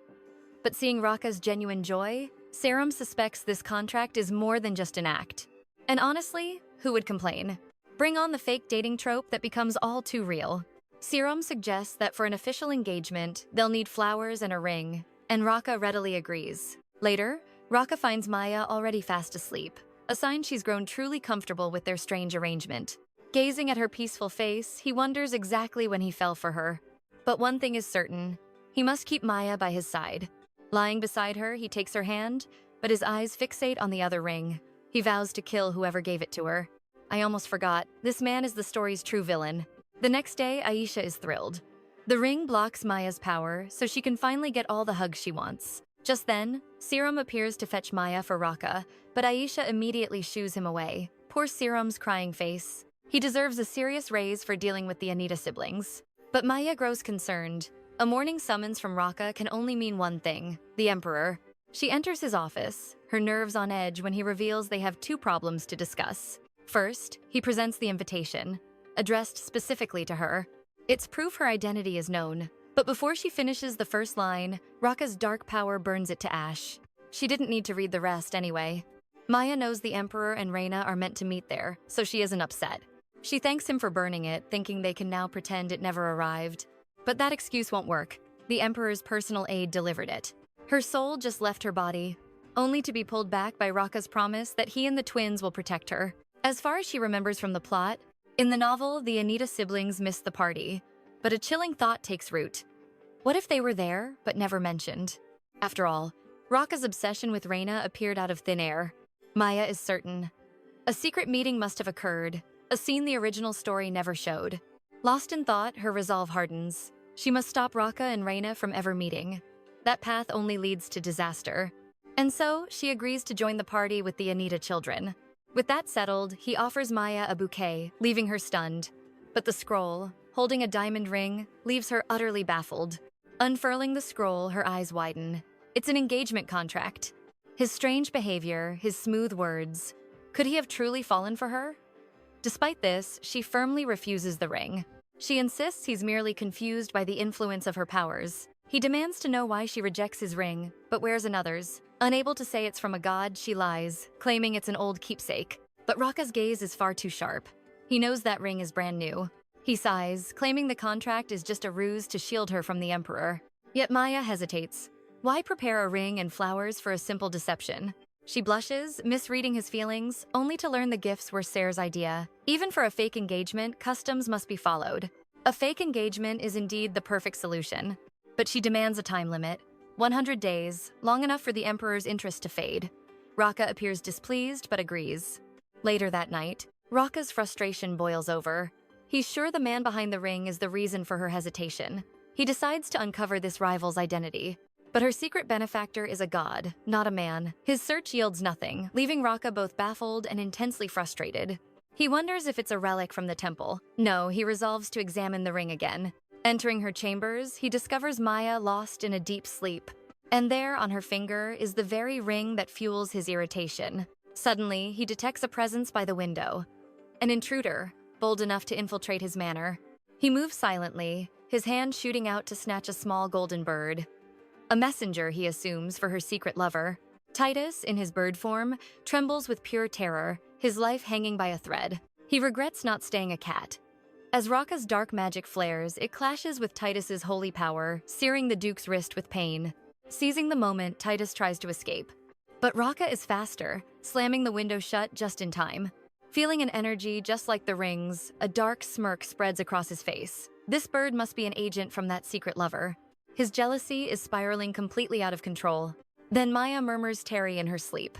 But seeing Raka's genuine joy, Serum suspects this contract is more than just an act. And honestly, who would complain? Bring on the fake dating trope that becomes all too real. Serum suggests that for an official engagement, they'll need flowers and a ring, and Raka readily agrees. Later, Raka finds Maya already fast asleep, a sign she's grown truly comfortable with their strange arrangement. Gazing at her peaceful face, he wonders exactly when he fell for her. But one thing is certain, he must keep Maya by his side. Lying beside her, he takes her hand, but his eyes fixate on the other ring. He vows to kill whoever gave it to her. I almost forgot, this man is the story's true villain. The next day, Aisha is thrilled. The ring blocks Maya's power, so she can finally get all the hugs she wants. Just then, Serum appears to fetch Maya for Raka, but Aisha immediately shoos him away. Poor Serum's crying face. He deserves a serious raise for dealing with the Anita siblings. But Maya grows concerned. A morning summons from Raka can only mean one thing, the Emperor. She enters his office, her nerves on edge when he reveals they have two problems to discuss. First, he presents the invitation, addressed specifically to her. It's proof her identity is known. But before she finishes the first line, Raka's dark power burns it to ash. She didn't need to read the rest anyway. Maya knows the Emperor and Reina are meant to meet there, so she isn't upset. She thanks him for burning it, thinking they can now pretend it never arrived. But that excuse won't work. The Emperor's personal aide delivered it. Her soul just left her body, only to be pulled back by Raka's promise that he and the twins will protect her. As far as she remembers from the plot, in the novel, the Anita siblings missed the party, but a chilling thought takes root. What if they were there, but never mentioned? After all, Raka's obsession with Reina appeared out of thin air. Maya is certain. A secret meeting must have occurred, a scene the original story never showed. Lost in thought, her resolve hardens. She must stop Raka and Reina from ever meeting. That path only leads to disaster. And so, she agrees to join the party with the Anita children. With that settled, he offers Maya a bouquet, leaving her stunned. But the scroll, holding a diamond ring, leaves her utterly baffled. Unfurling the scroll, her eyes widen. It's an engagement contract. His strange behavior, his smooth words. Could he have truly fallen for her? Despite this, she firmly refuses the ring. She insists he's merely confused by the influence of her powers. He demands to know why she rejects his ring, but wears another's. Unable to say it's from a god, she lies, claiming it's an old keepsake. But Raka's gaze is far too sharp. He knows that ring is brand new. He sighs, claiming the contract is just a ruse to shield her from the Emperor. Yet Maya hesitates. Why prepare a ring and flowers for a simple deception? She blushes, misreading his feelings, only to learn the gifts were Ser's idea. Even for a fake engagement, customs must be followed. A fake engagement is indeed the perfect solution. But she demands a time limit, 100 days, long enough for the Emperor's interest to fade. Raka appears displeased but agrees. Later that night, Raka's frustration boils over. He's sure the man behind the ring is the reason for her hesitation. He decides to uncover this rival's identity. But her secret benefactor is a god, not a man. His search yields nothing, leaving Raka both baffled and intensely frustrated. He wonders if it's a relic from the temple. No, he resolves to examine the ring again. Entering her chambers, he discovers Maya lost in a deep sleep. And there, on her finger, is the very ring that fuels his irritation. Suddenly, he detects a presence by the window. An intruder, bold enough to infiltrate his manor. He moves silently, his hand shooting out to snatch a small golden bird. A messenger, he assumes, for her secret lover. Titus, in his bird form, trembles with pure terror, his life hanging by a thread. He regrets not staying a cat. As Raka's dark magic flares, it clashes with Titus's holy power, searing the Duke's wrist with pain. Seizing the moment, Titus tries to escape. But Raka is faster, slamming the window shut just in time. Feeling an energy just like the ring's, a dark smirk spreads across his face. This bird must be an agent from that secret lover. His jealousy is spiraling completely out of control. Then Maya murmurs Terry in her sleep.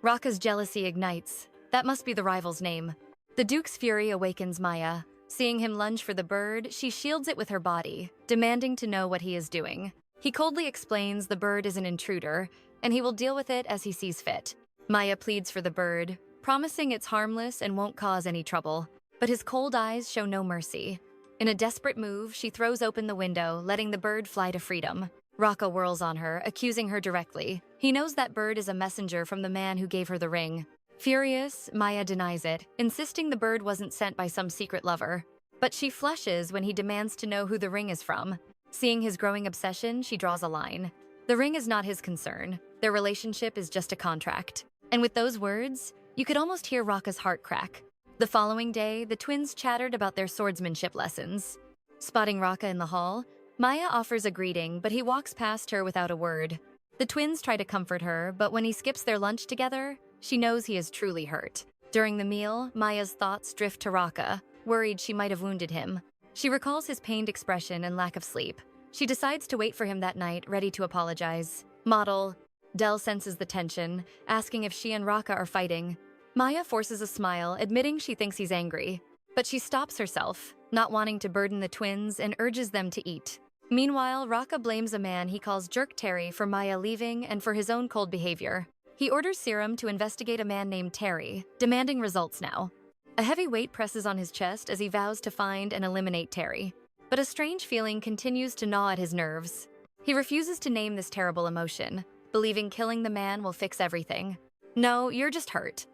Raka's jealousy ignites. That must be the rival's name. The Duke's fury awakens Maya. Seeing him lunge for the bird, she shields it with her body, demanding to know what he is doing. He coldly explains the bird is an intruder, and he will deal with it as he sees fit. Maya pleads for the bird, promising it's harmless and won't cause any trouble. But his cold eyes show no mercy. In a desperate move, she throws open the window, letting the bird fly to freedom. Raka whirls on her, accusing her directly. He knows that bird is a messenger from the man who gave her the ring. Furious, Maya denies it, insisting the bird wasn't sent by some secret lover. But she flushes when he demands to know who the ring is from. Seeing his growing obsession, she draws a line. The ring is not his concern. Their relationship is just a contract. And with those words, you could almost hear Raka's heart crack. The following day, the twins chattered about their swordsmanship lessons. Spotting Raka in the hall, Maya offers a greeting, but he walks past her without a word. The twins try to comfort her, but when he skips their lunch together, she knows he is truly hurt. During the meal, Maya's thoughts drift to Raka, worried she might have wounded him. She recalls his pained expression and lack of sleep. She decides to wait for him that night, ready to apologize. Model. Del senses the tension, asking if she and Raka are fighting. Maya forces a smile, admitting she thinks he's angry. But she stops herself, not wanting to burden the twins, and urges them to eat. Meanwhile, Raka blames a man he calls Jerk Terry for Maya leaving and for his own cold behavior. He orders Serum to investigate a man named Terry, demanding results now. A heavy weight presses on his chest as he vows to find and eliminate Terry. But a strange feeling continues to gnaw at his nerves. He refuses to name this terrible emotion, believing killing the man will fix everything. No, you're just hurt.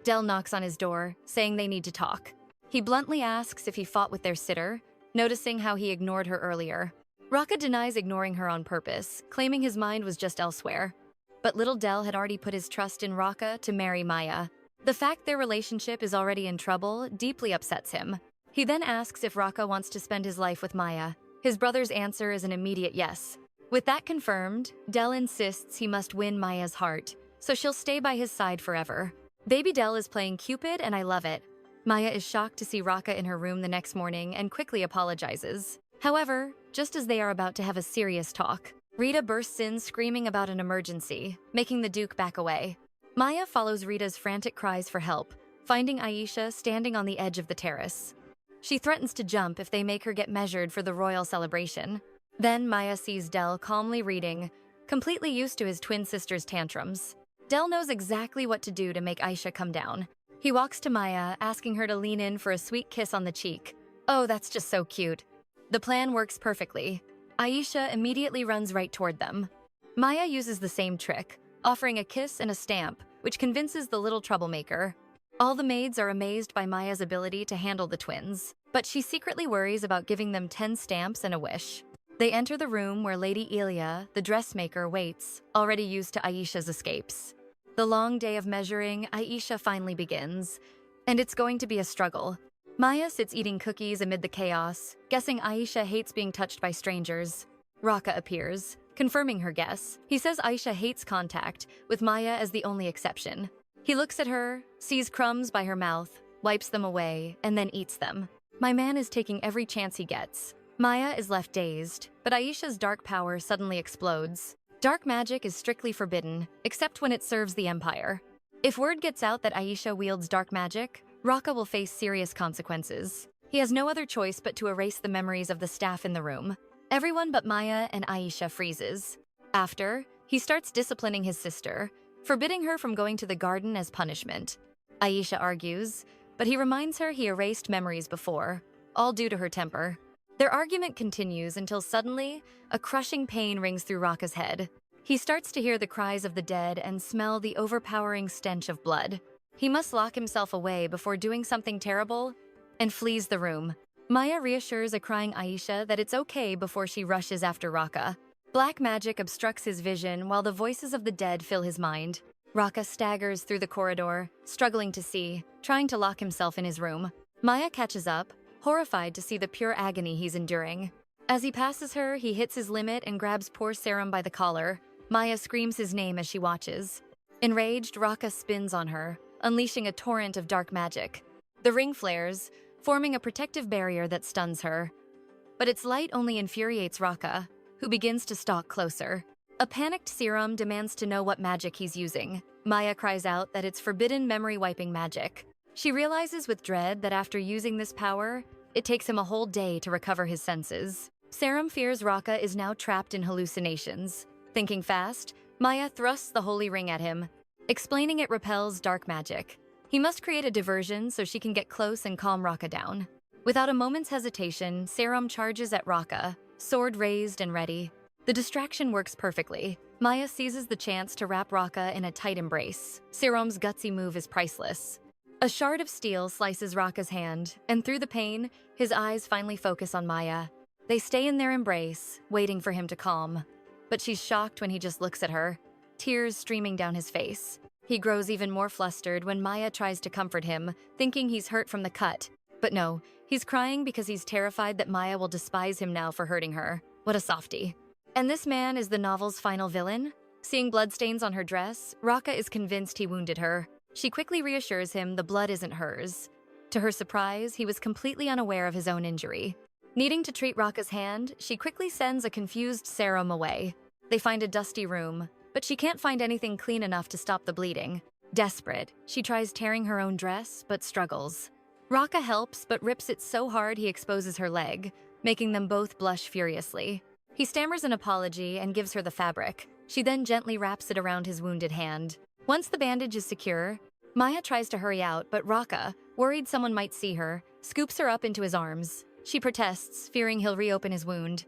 Del knocks on his door, saying they need to talk. He bluntly asks if he fought with their sitter, noticing how he ignored her earlier. Raka denies ignoring her on purpose, claiming his mind was just elsewhere. But little Del had already put his trust in Raka to marry Maya. The fact their relationship is already in trouble deeply upsets him. He then asks if Raka wants to spend his life with Maya. His brother's answer is an immediate yes. With that confirmed, Del insists he must win Maya's heart, so she'll stay by his side forever. Baby Del is playing Cupid, and I love it. Maya is shocked to see Raka in her room the next morning and quickly apologizes. However, just as they are about to have a serious talk, Rita bursts in screaming about an emergency, making the Duke back away. Maya follows Rita's frantic cries for help, finding Aisha standing on the edge of the terrace. She threatens to jump if they make her get measured for the royal celebration. Then Maya sees Del calmly reading, completely used to his twin sister's tantrums. Del knows exactly what to do to make Aisha come down. He walks to Maya, asking her to lean in for a sweet kiss on the cheek. Oh, that's just so cute. The plan works perfectly. Aisha immediately runs right toward them. Maya uses the same trick, offering a kiss and a stamp, which convinces the little troublemaker. All the maids are amazed by Maya's ability to handle the twins, but she secretly worries about giving them 10 stamps and a wish. They enter the room where Lady Elia, the dressmaker, waits, already used to Aisha's escapes. The long day of measuring, Aisha finally begins, and it's going to be a struggle. Maya sits eating cookies amid the chaos, guessing Aisha hates being touched by strangers. Raka appears, confirming her guess. He says Aisha hates contact, with Maya as the only exception. He looks at her, sees crumbs by her mouth, wipes them away, and then eats them. My man is taking every chance he gets. Maya is left dazed, but Aisha's dark power suddenly explodes. Dark magic is strictly forbidden, except when it serves the Empire. If word gets out that Aisha wields dark magic, Raka will face serious consequences. He has no other choice but to erase the memories of the staff in the room. Everyone but Maya and Aisha freezes. After, he starts disciplining his sister, forbidding her from going to the garden as punishment. Aisha argues, but he reminds her he erased memories before, all due to her temper. Their argument continues until suddenly, a crushing pain rings through Raka's head. He starts to hear the cries of the dead and smell the overpowering stench of blood. He must lock himself away before doing something terrible and flees the room. Maya reassures a crying Aisha that it's okay before she rushes after Raka. Black magic obstructs his vision while the voices of the dead fill his mind. Raka staggers through the corridor, struggling to see, trying to lock himself in his room. Maya catches up, horrified to see the pure agony he's enduring. As he passes her, he hits his limit and grabs poor 𝑲𝒊𝒅𝒔 by the collar. Maya screams his name as she watches. Enraged, Raka spins on her, unleashing a torrent of dark magic. The ring flares, forming a protective barrier that stuns her. But its light only infuriates Raka, who begins to stalk closer. A panicked 𝒊𝒅𝒏 demands to know what magic he's using. Maya cries out that it's forbidden memory-wiping magic. She realizes with dread that after using this power, it takes him a whole day to recover his senses. 𝒊𝒅𝒏 fears Raka is now trapped in hallucinations. Thinking fast, Maya thrusts the holy ring at him, explaining it repels dark magic. He must create a diversion so she can get close and calm Raka down. Without a moment's hesitation, 𝒊𝒅𝒏 charges at Raka, sword raised and ready. The distraction works perfectly. Maya seizes the chance to wrap Raka in a tight embrace. 𝒊𝒅𝒏's gutsy move is priceless. A shard of steel slices Raka's hand, and through the pain, his eyes finally focus on Maya. They stay in their embrace, waiting for him to calm. But she's shocked when he just looks at her, tears streaming down his face. He grows even more flustered when Maya tries to comfort him, thinking he's hurt from the cut. But no, he's crying because he's terrified that Maya will despise him now for hurting her. What a softie. And this man is the novel's final villain? Seeing bloodstains on her dress, Raka is convinced he wounded her. She quickly reassures him the blood isn't hers. To her surprise, he was completely unaware of his own injury. Needing to treat Raka's hand, she quickly sends a confused 𝒊𝒅𝒏 away. They find a dusty room, but she can't find anything clean enough to stop the bleeding. Desperate, she tries tearing her own dress, but struggles. Raka helps, but rips it so hard he exposes her leg, making them both blush furiously. He stammers an apology and gives her the fabric. She then gently wraps it around his wounded hand. Once the bandage is secure, Maya tries to hurry out, but Raka, worried someone might see her, scoops her up into his arms. She protests, fearing he'll reopen his wound.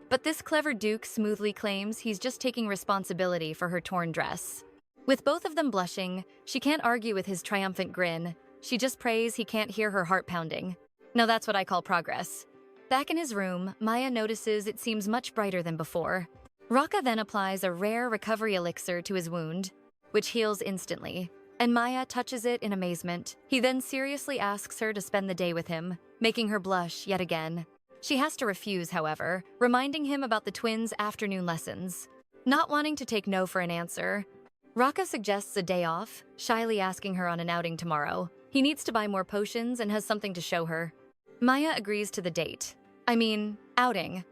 But this clever duke smoothly claims he's just taking responsibility for her torn dress. With both of them blushing, she can't argue with his triumphant grin. She just prays he can't hear her heart pounding. Now that's what I call progress. Back in his room, Maya notices it seems much brighter than before. Raka then applies a rare recovery elixir to his wound, which heals instantly, and Maya touches it in amazement. He then seriously asks her to spend the day with him, making her blush yet again. She has to refuse, however, reminding him about the twins' afternoon lessons. Not wanting to take no for an answer, Raka suggests a day off, shyly asking her on an outing tomorrow. He needs to buy more potions and has something to show her. Maya agrees to the date. Outing.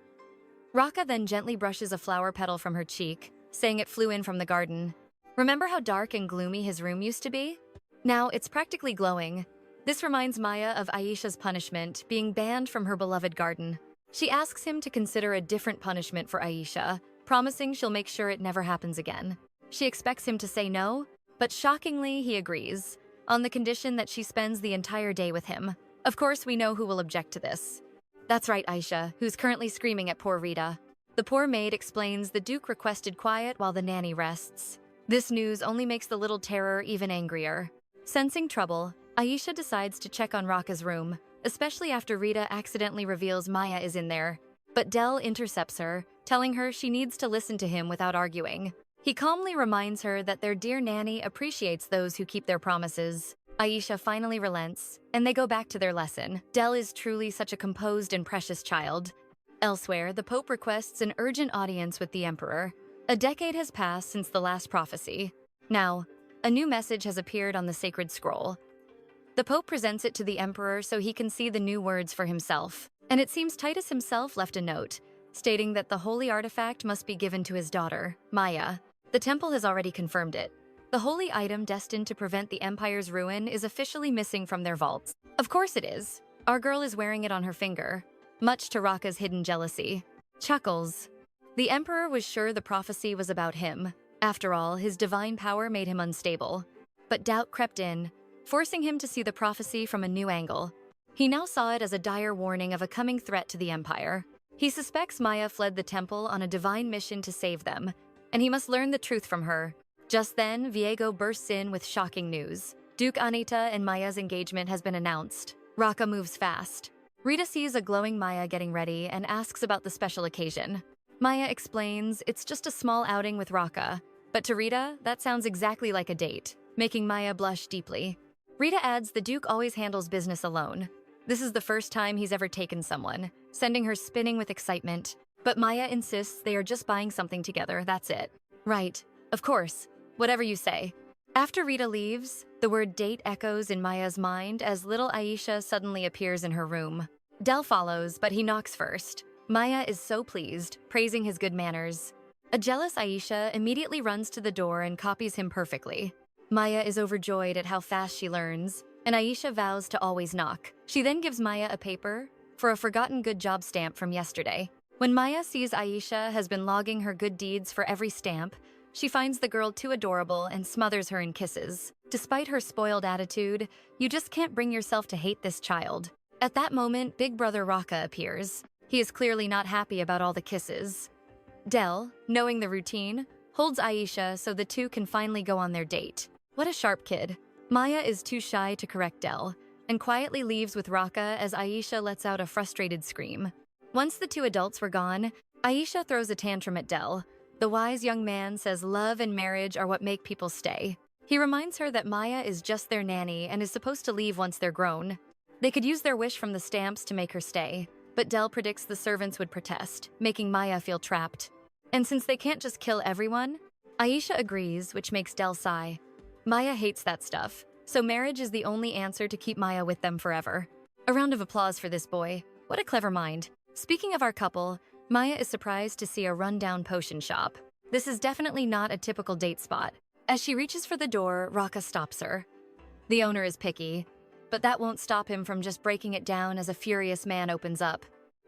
Raka then gently brushes a flower petal from her cheek, saying it flew in from the garden. Remember how dark and gloomy his room used to be? Now it's practically glowing. This reminds Maya of Aisha's punishment, being banned from her beloved garden. She asks him to consider a different punishment for Aisha, promising she'll make sure it never happens again. She expects him to say no, but shockingly he agrees, on the condition that she spends the entire day with him. Of course, we know who will object to this. That's right, Aisha, who's currently screaming at poor Rita. The poor maid explains the Duke requested quiet while the nanny rests. This news only makes the little terror even angrier. Sensing trouble, Aisha decides to check on Raka's room, especially after Rita accidentally reveals Maya is in there. But Del intercepts her, telling her she needs to listen to him without arguing. He calmly reminds her that their dear nanny appreciates those who keep their promises. Aisha finally relents, and they go back to their lesson. Del is truly such a composed and precious child. Elsewhere, the Pope requests an urgent audience with the Emperor. A decade has passed since the last prophecy. Now, a new message has appeared on the sacred scroll. The Pope presents it to the Emperor so he can see the new words for himself. And it seems Titus himself left a note, stating that the holy artifact must be given to his daughter, Maya. The temple has already confirmed it. The holy item destined to prevent the Empire's ruin is officially missing from their vaults. Of course it is. Our girl is wearing it on her finger, much to Raka's hidden jealousy. Chuckles. The Emperor was sure the prophecy was about him. After all, his divine power made him unstable. But doubt crept in, forcing him to see the prophecy from a new angle. He now saw it as a dire warning of a coming threat to the Empire. He suspects Maya fled the temple on a divine mission to save them, and he must learn the truth from her. Just then, 𝑽𝒂𝒏𝒏 bursts in with shocking news. Duke Anita and Maya's engagement has been announced. Raka moves fast. Rita sees a glowing Maya getting ready and asks about the special occasion. Maya explains it's just a small outing with Raka, but to Rita, that sounds exactly like a date, making Maya blush deeply. Rita adds the Duke always handles business alone. This is the first time he's ever taken someone, sending her spinning with excitement. But Maya insists they are just buying something together, that's it. Right, of course, whatever you say. After Rita leaves, the word date echoes in Maya's mind as little Aisha suddenly appears in her room. Del follows, but he knocks first. Maya is so pleased, praising his good manners. A jealous Aisha immediately runs to the door and copies him perfectly. Maya is overjoyed at how fast she learns, and Aisha vows to always knock. She then gives Maya a paper for a forgotten good job stamp from yesterday. When Maya sees Aisha has been logging her good deeds for every stamp, she finds the girl too adorable and smothers her in kisses. Despite her spoiled attitude, you just can't bring yourself to hate this child. At that moment, Big Brother Raka appears. He is clearly not happy about all the kisses. Del, knowing the routine, holds Aisha so the two can finally go on their date. What a sharp kid. Maya is too shy to correct Del, and quietly leaves with Raka as Aisha lets out a frustrated scream. Once the two adults were gone, Aisha throws a tantrum at Del. The wise young man says love and marriage are what make people stay. He reminds her that Maya is just their nanny and is supposed to leave once they're grown. They could use their wish from the stamps to make her stay, but Del predicts the servants would protest, making Maya feel trapped. And since they can't just kill everyone, Aisha agrees, which makes Del sigh. Maya hates that stuff, so marriage is the only answer to keep Maya with them forever. A round of applause for this boy. What a clever mind. Speaking of our couple, Maya is surprised to see a rundown potion shop. This is definitely not a typical date spot. As she reaches for the door, Raka stops her. The owner is picky, but that won't stop him from just breaking it down as a furious man opens up.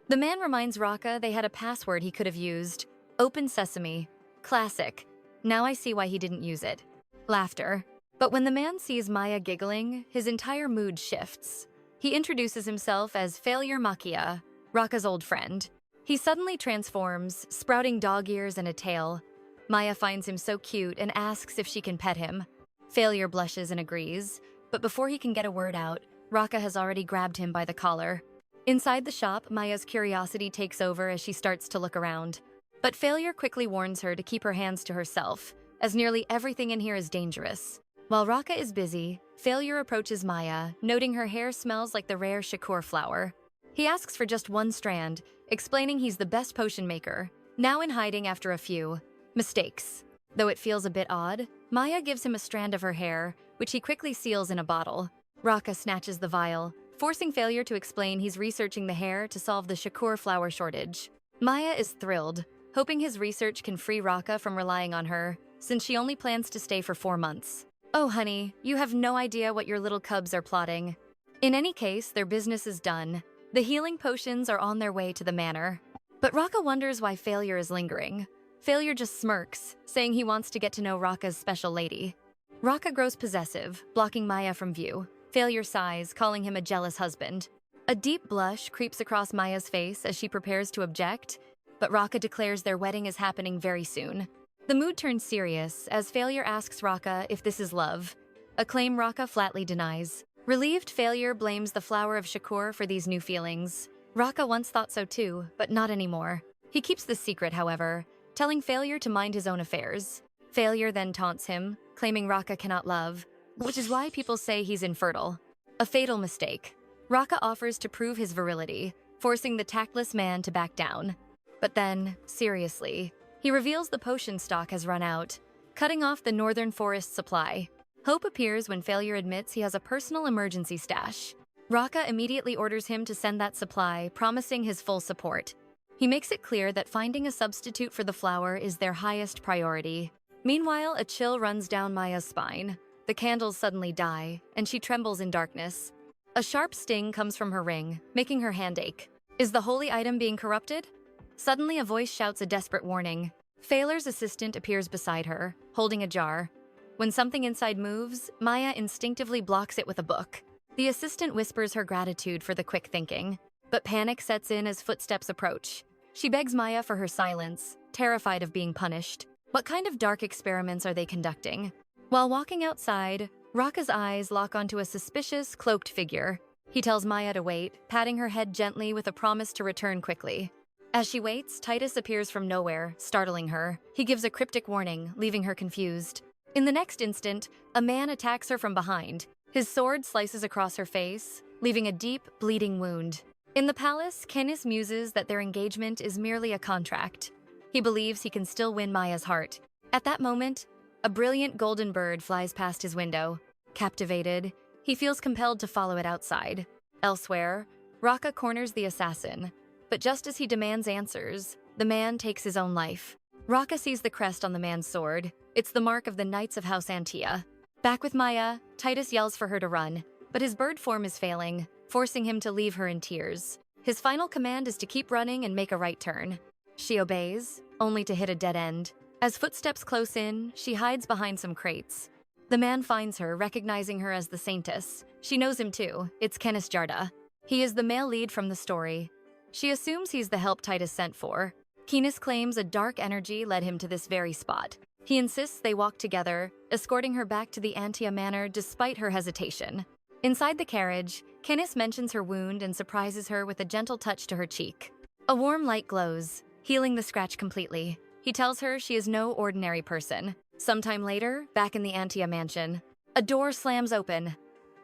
The man reminds Raka they had a password he could have used. Open sesame. Classic. Now I see why he didn't use it. Laughter. But when the man sees Maya giggling, his entire mood shifts. He introduces himself as 𝑽𝒂𝒏𝒏, Raka's old friend. He suddenly transforms, sprouting dog ears and a tail. Maya finds him so cute and asks if she can pet him. 𝑽𝒂𝒏𝒏 blushes and agrees, but before he can get a word out, Raka has already grabbed him by the collar. Inside the shop, Maya's curiosity takes over as she starts to look around. But 𝑽𝒂𝒏𝒏 quickly warns her to keep her hands to herself, as nearly everything in here is dangerous. While Raka is busy, 𝑽𝒂𝒏𝒏 approaches Maya, noting her hair smells like the rare 𝑍𝒊𝒅𝒔 flower. He asks for just one strand, explaining he's the best potion maker, now in hiding after a few mistakes. Though it feels a bit odd, Maya gives him a strand of her hair, which he quickly seals in a bottle. Raka snatches the vial, forcing 𝑽𝒂𝒏𝒏 to explain he's researching the hair to solve the 𝑍𝒊𝒅𝒔 flower shortage. Maya is thrilled, hoping his research can free Raka from relying on her, since she only plans to stay for 4 months. Oh honey, you have no idea what your little cubs are plotting. In any case, their business is done. The healing potions are on their way to the manor. But Raka wonders why 𝑽𝒂𝒏𝒏 is lingering. 𝑽𝒂𝒏𝒏 just smirks, saying he wants to get to know Raka's special lady. Raka grows possessive, blocking Maya from view. 𝑽𝒂𝒏𝒏 sighs, calling him a jealous husband. A deep blush creeps across Maya's face as she prepares to object, but Raka declares their wedding is happening very soon. The mood turns serious as 𝑽𝒂𝒏𝒏 asks Raka if this is love, a claim Raka flatly denies. Relieved, 𝑽𝒂𝒏𝒏 blames the flower of 𝑍𝒊𝒅𝒔 for these new feelings. Raka once thought so too, but not anymore. He keeps the secret, however, telling 𝑽𝒂𝒏𝒏 to mind his own affairs. 𝑽𝒂𝒏𝒏 then taunts him, claiming Raka cannot love, which is why people say he's infertile. A fatal mistake. Raka offers to prove his virility, forcing the tactless man to back down. But then, seriously, he reveals the potion stock has run out, cutting off the northern forest supply. Hope appears when 𝑽𝒂𝒏𝒏 admits he has a personal emergency stash. Raka immediately orders him to send that supply, promising his full support. He makes it clear that finding a substitute for the flower is their highest priority. Meanwhile, a chill runs down Maya's spine. The candles suddenly die, and she trembles in darkness. A sharp sting comes from her ring, making her hand ache. Is the holy item being corrupted? Suddenly, a voice shouts a desperate warning. 𝒊𝒅's assistant appears beside her, holding a jar. When something inside moves, Maya instinctively blocks it with a book. The assistant whispers her gratitude for the quick thinking, but panic sets in as footsteps approach. She begs Maya for her silence, terrified of being punished. What kind of dark experiments are they conducting? While walking outside, Raka's eyes lock onto a suspicious, cloaked figure. He tells Maya to wait, patting her head gently with a promise to return quickly. As she waits, Titus appears from nowhere, startling her. He gives a cryptic warning, leaving her confused. In the next instant, a man attacks her from behind. His sword slices across her face, leaving a deep, bleeding wound. In the palace, 𝒂𝒃 muses that their engagement is merely a contract. He believes he can still win Maya's heart. At that moment, a brilliant golden bird flies past his window. Captivated, he feels compelled to follow it outside. Elsewhere, Raka corners the assassin. But just as he demands answers, the man takes his own life. Raka sees the crest on the man's sword. It's the mark of the Knights of House Antía. Back with Maya, Titus yells for her to run, but his bird form is failing, forcing him to leave her in tears. His final command is to keep running and make a right turn. She obeys, only to hit a dead end. As footsteps close in, she hides behind some crates. The man finds her, recognizing her as the Saintess. She knows him too. It's 𝒂𝒃. He is the male lead from the story. She assumes he's the help Titus sent for. 𝒂𝒃 claims a dark energy led him to this very spot. He insists they walk together, escorting her back to the Antía manor despite her hesitation. Inside the carriage, 𝒂𝒃 mentions her wound and surprises her with a gentle touch to her cheek. A warm light glows, healing the scratch completely. He tells her she is no ordinary person. Sometime later, back in the Antía mansion, a door slams open.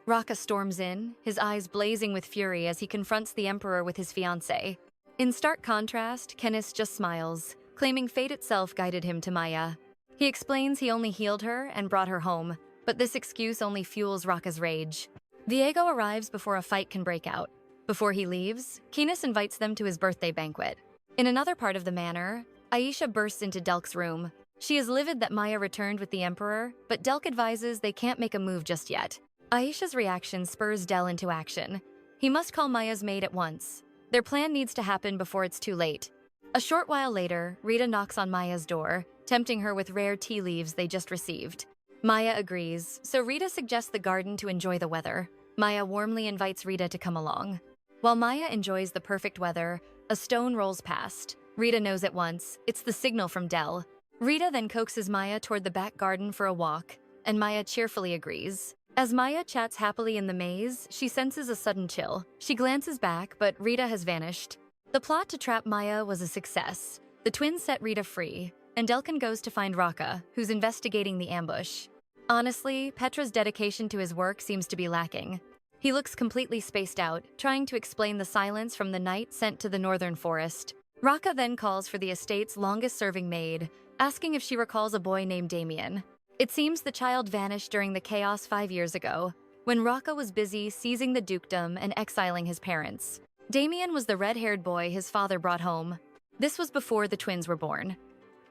Raka storms in, his eyes blazing with fury as he confronts the Emperor with his fiancée. In stark contrast, 𝒂𝒃 just smiles, claiming fate itself guided him to Maya. He explains he only healed her and brought her home, but this excuse only fuels Raka's rage. 𝑽𝒊𝒍𝒂𝒊𝒏 arrives before a fight can break out. Before he leaves, 𝒂𝒃 invites them to his birthday banquet. In another part of the manor, Aisha bursts into 𝒊𝒅's room. She is livid that Maya returned with the Emperor, but 𝒊𝒅 advises they can't make a move just yet. Aisha's reaction spurs 𝒊𝒅 into action. He must call Maya's maid at once. Their plan needs to happen before it's too late. A short while later, Rita knocks on Maya's door, tempting her with rare tea leaves they just received. Maya agrees, so Rita suggests the garden to enjoy the weather. Maya warmly invites Rita to come along. While Maya enjoys the perfect weather, a stone rolls past. Rita knows at once, it's the signal from 𝒊𝒅. Rita then coaxes Maya toward the back garden for a walk, and Maya cheerfully agrees. As Maya chats happily in the maze, she senses a sudden chill. She glances back, but Rita has vanished. The plot to trap Maya was a success. The twins set Rita free, and 𝒊𝒃 goes to find Raka, who's investigating the ambush. Honestly, Petra's dedication to his work seems to be lacking. He looks completely spaced out, trying to explain the silence from the knight sent to the northern forest. Raka then calls for the estate's longest-serving maid, asking if she recalls a boy named Damien. It seems the child vanished during the chaos 5 years ago, when Raka was busy seizing the dukedom and exiling his parents. Damien was the red-haired boy his father brought home. This was before the twins were born.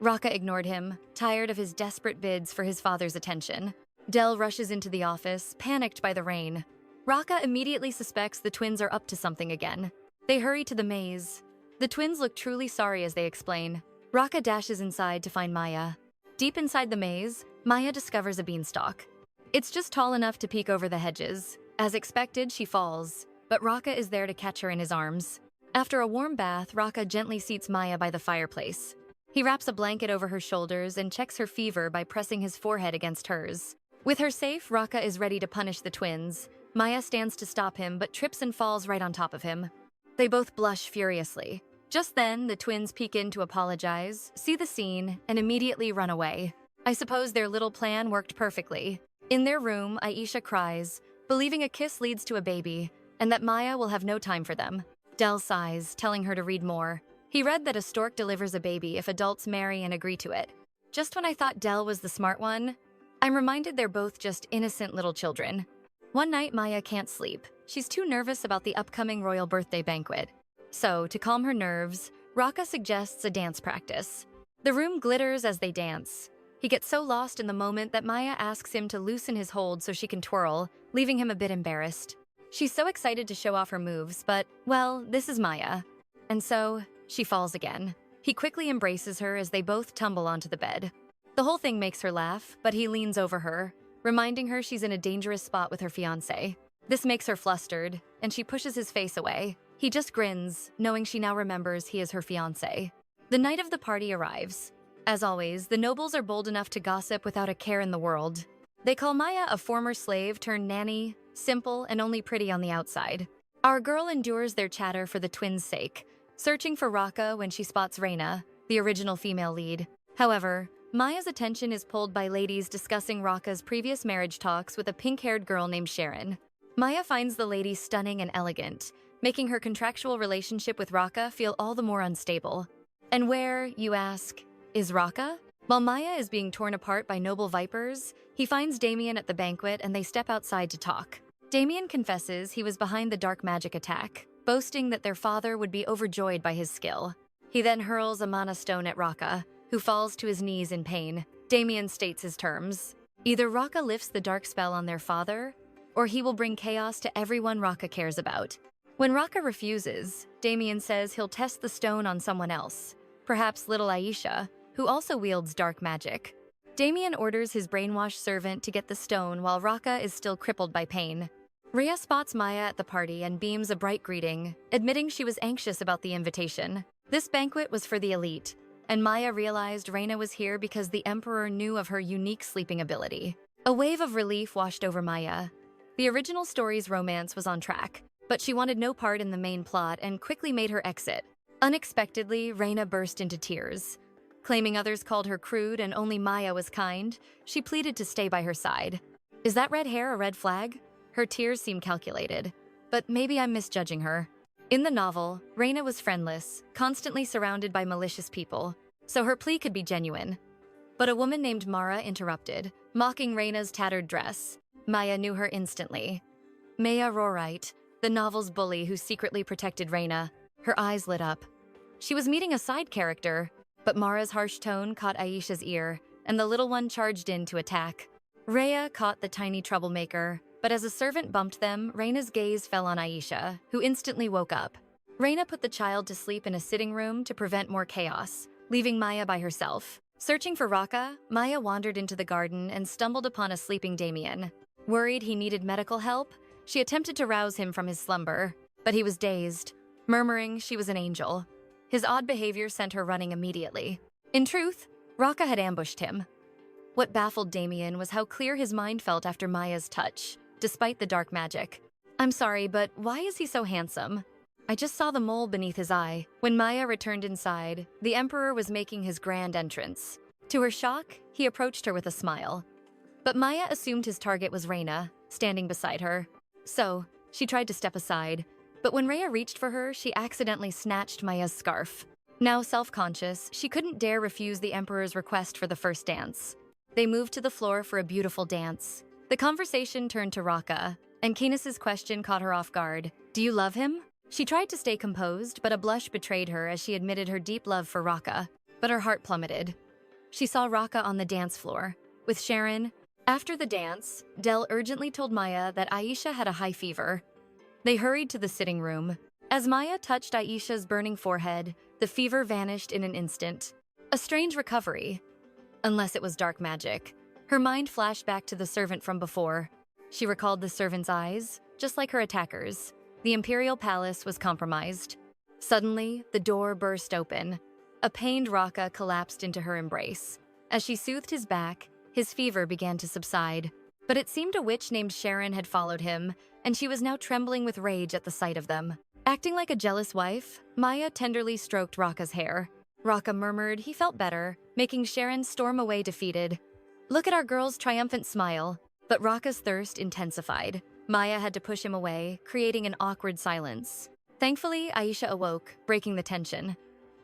Raka ignored him, tired of his desperate bids for his father's attention. 𝒊𝒃 rushes into the office, panicked by the rain. Raka immediately suspects the twins are up to something again. They hurry to the maze. The twins look truly sorry as they explain. Raka dashes inside to find Maya. Deep inside the maze, Maya discovers a beanstalk. It's just tall enough to peek over the hedges. As expected, she falls, but Raka is there to catch her in his arms. After a warm bath, Raka gently seats Maya by the fireplace. He wraps a blanket over her shoulders and checks her fever by pressing his forehead against hers. With her safe, Raka is ready to punish the twins. Maya stands to stop him, but trips and falls right on top of him. They both blush furiously. Just then, the twins peek in to apologize, see the scene, and immediately run away. I suppose their little plan worked perfectly. In their room, Aisha cries, believing a kiss leads to a baby, and that Maya will have no time for them. 𝒊𝒃 sighs, telling her to read more. He read that a stork delivers a baby if adults marry and agree to it. Just when I thought 𝒊𝒃 was the smart one, I'm reminded they're both just innocent little children. One night, Maya can't sleep. she's too nervous about the upcoming royal birthday banquet. So, to calm her nerves, Raka suggests a dance practice. The room glitters as they dance. He gets so lost in the moment that Maya asks him to loosen his hold so she can twirl, leaving him a bit embarrassed. She's so excited to show off her moves, but, well, this is Maya. And so, she falls again. He quickly embraces her as they both tumble onto the bed. The whole thing makes her laugh, but he leans over her, reminding her she's in a dangerous spot with her fiancé. This makes her flustered, and she pushes his face away. He just grins, knowing she now remembers he is her fiancé. The night of the party arrives. As always, the nobles are bold enough to gossip without a care in the world. They call Maya a former slave turned nanny, simple and only pretty on the outside. Our girl endures their chatter for the twins' sake, searching for Raka when she spots Reina, the original female lead. However, Maya's attention is pulled by ladies discussing Raka's previous marriage talks with a pink-haired girl named Sharon. Maya finds the lady stunning and elegant, making her contractual relationship with Raka feel all the more unstable. And where, you ask, is Raka? While Maya is being torn apart by noble vipers, he finds Damien at the banquet and they step outside to talk. Damien confesses he was behind the dark magic attack, boasting that their father would be overjoyed by his skill. He then hurls a mana stone at Raka, who falls to his knees in pain. Damien states his terms. Either Raka lifts the dark spell on their father, or he will bring chaos to everyone Raka cares about. When Raka refuses, Damien says he'll test the stone on someone else, perhaps little Aisha, who also wields dark magic. Damien orders his brainwashed servant to get the stone while Raka is still crippled by pain. Rhea spots Maya at the party and beams a bright greeting, admitting she was anxious about the invitation. This banquet was for the elite, and Maya realized Reina was here because the Emperor knew of her unique sleeping ability. A wave of relief washed over Maya. The original story's romance was on track, but she wanted no part in the main plot and quickly made her exit. Unexpectedly, Reina burst into tears. Claiming others called her crude and only Maya was kind, she pleaded to stay by her side. Is that red hair a red flag? Her tears seem calculated, but maybe I'm misjudging her. In the novel, Reina was friendless, constantly surrounded by malicious people, so her plea could be genuine. But a woman named Mara interrupted, mocking Reina's tattered dress. Maya knew her instantly. Maya Rorite, the novel's bully who secretly protected Reina. Her eyes lit up. She was meeting a side character, but Mara's harsh tone caught Aisha's ear, and the little one charged in to attack. Rhea caught the tiny troublemaker, but as a servant bumped them, Reina's gaze fell on Aisha, who instantly woke up. Reina put the child to sleep in a sitting room to prevent more chaos, leaving Maya by herself. Searching for Raka, Maya wandered into the garden and stumbled upon a sleeping Damien. Worried he needed medical help, she attempted to rouse him from his slumber, but he was dazed, murmuring she was an angel. His odd behavior sent her running immediately. In truth, Raka had ambushed him. What baffled Damien was how clear his mind felt after Maya's touch, despite the dark magic. I'm sorry, but why is he so handsome? I just saw the mole beneath his eye. When Maya returned inside, the Emperor was making his grand entrance. To her shock, he approached her with a smile. But Maya assumed his target was Reina, standing beside her. So, she tried to step aside, but when Rhea reached for her, she accidentally snatched Maya's scarf. Now self-conscious, she couldn't dare refuse the Emperor's request for the first dance. They moved to the floor for a beautiful dance. The conversation turned to Raka, and Canis's question caught her off guard. Do you love him? She tried to stay composed, but a blush betrayed her as she admitted her deep love for Raka, but her heart plummeted. She saw Raka on the dance floor, with Sharon. After the dance, Del urgently told Maya that Aisha had a high fever. They hurried to the sitting room. As Maya touched Aisha's burning forehead, the fever vanished in an instant. A strange recovery. Unless it was dark magic. Her mind flashed back to the servant from before. She recalled the servant's eyes, just like her attackers. The Imperial palace was compromised. Suddenly, the door burst open. A pained Raka collapsed into her embrace. As she soothed his back, his fever began to subside. But it seemed a witch named Sharon had followed him, and she was now trembling with rage at the sight of them. Acting like a jealous wife, Maya tenderly stroked Raka's hair. Raka murmured he felt better, making Sharon storm away defeated. Look at our girl's triumphant smile. But Raka's thirst intensified. Maya had to push him away, creating an awkward silence. Thankfully, Aisha awoke, breaking the tension.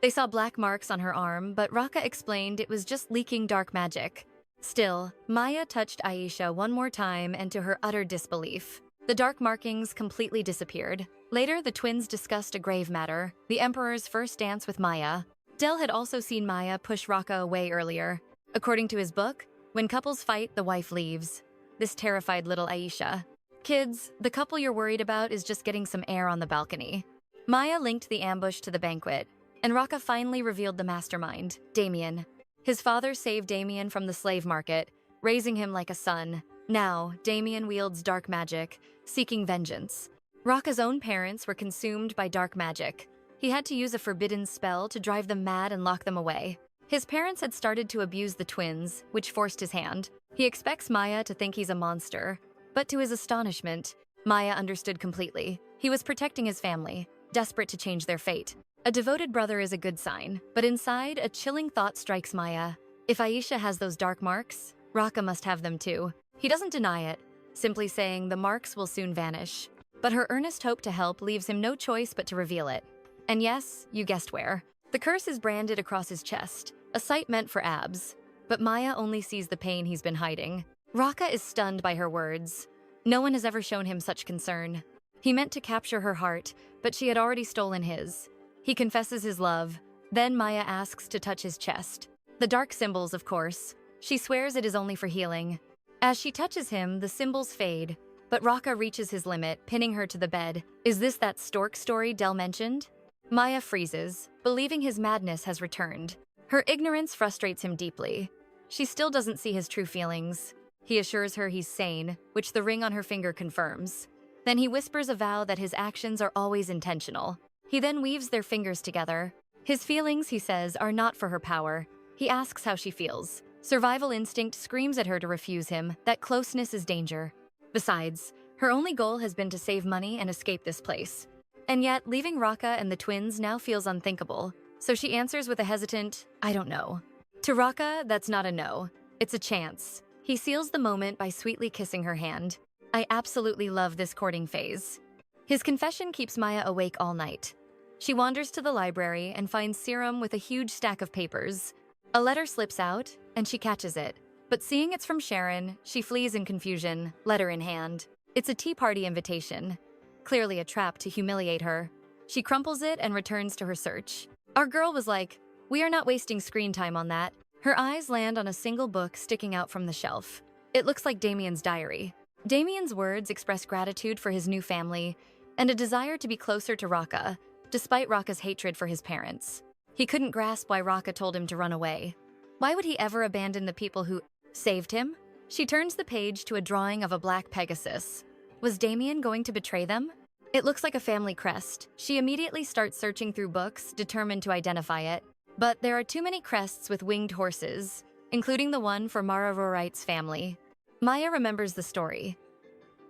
They saw black marks on her arm, but Raka explained it was just leaking dark magic. Still, Maya touched Aisha one more time, and to her utter disbelief, The dark markings completely disappeared. Later, the twins discussed a grave matter, the Emperor's first dance with Maya. Del had also seen Maya push Raka away earlier. According to his book, when couples fight, the wife leaves. This terrified little Aisha. Kids, the couple you're worried about is just getting some air on the balcony. Maya linked the ambush to the banquet, and Raka finally revealed the mastermind, Damien. His father saved Damien from the slave market, raising him like a son. Now, Damien wields dark magic, seeking vengeance. Raka's own parents were consumed by dark magic. He had to use a forbidden spell to drive them mad and lock them away. His parents had started to abuse the twins, which forced his hand. He expects Maya to think he's a monster. But to his astonishment, Maya understood completely. He was protecting his family, desperate to change their fate. A devoted brother is a good sign, but inside, a chilling thought strikes Maya. If Aisha has those dark marks, Raka must have them too. He doesn't deny it, simply saying the marks will soon vanish. But her earnest hope to help leaves him no choice but to reveal it. And yes, you guessed where. The curse is branded across his chest, a sight meant for abs. But Maya only sees the pain he's been hiding. Raka is stunned by her words. No one has ever shown him such concern. He meant to capture her heart, but she had already stolen his. He confesses his love. Then Maya asks to touch his chest. The dark symbols, of course. She swears it is only for healing. As she touches him, the symbols fade. But Raka reaches his limit, pinning her to the bed. Is this that stork story Del mentioned? Maya freezes, believing his madness has returned. Her ignorance frustrates him deeply. She still doesn't see his true feelings. He assures her he's sane, which the ring on her finger confirms. Then he whispers a vow that his actions are always intentional. He then weaves their fingers together. His feelings, he says, are not for her power. He asks how she feels. Survival instinct screams at her to refuse him, that closeness is danger. Besides, her only goal has been to save money and escape this place. And yet, leaving Raka and the twins now feels unthinkable. So she answers with a hesitant, I don't know. To Raka, that's not a no. It's a chance. He seals the moment by sweetly kissing her hand. I absolutely love this courting phase. His confession keeps Maya awake all night. She wanders to the library and finds Serum with a huge stack of papers. A letter slips out, and she catches it. But seeing it's from Sharon, she flees in confusion, letter in hand. It's a tea party invitation. Clearly a trap to humiliate her. She crumples it and returns to her search. Our girl was like, we are not wasting screen time on that. Her eyes land on a single book sticking out from the shelf. It looks like Damien's diary. Damien's words express gratitude for his new family and a desire to be closer to Raka, despite Raka's hatred for his parents. He couldn't grasp why Raka told him to run away. Why would he ever abandon the people who saved him? She turns the page to a drawing of a black Pegasus. Was Damien going to betray them? It looks like a family crest. She immediately starts searching through books, determined to identify it. But there are too many crests with winged horses, including the one for Mara-Rorite's family. Maya remembers the story.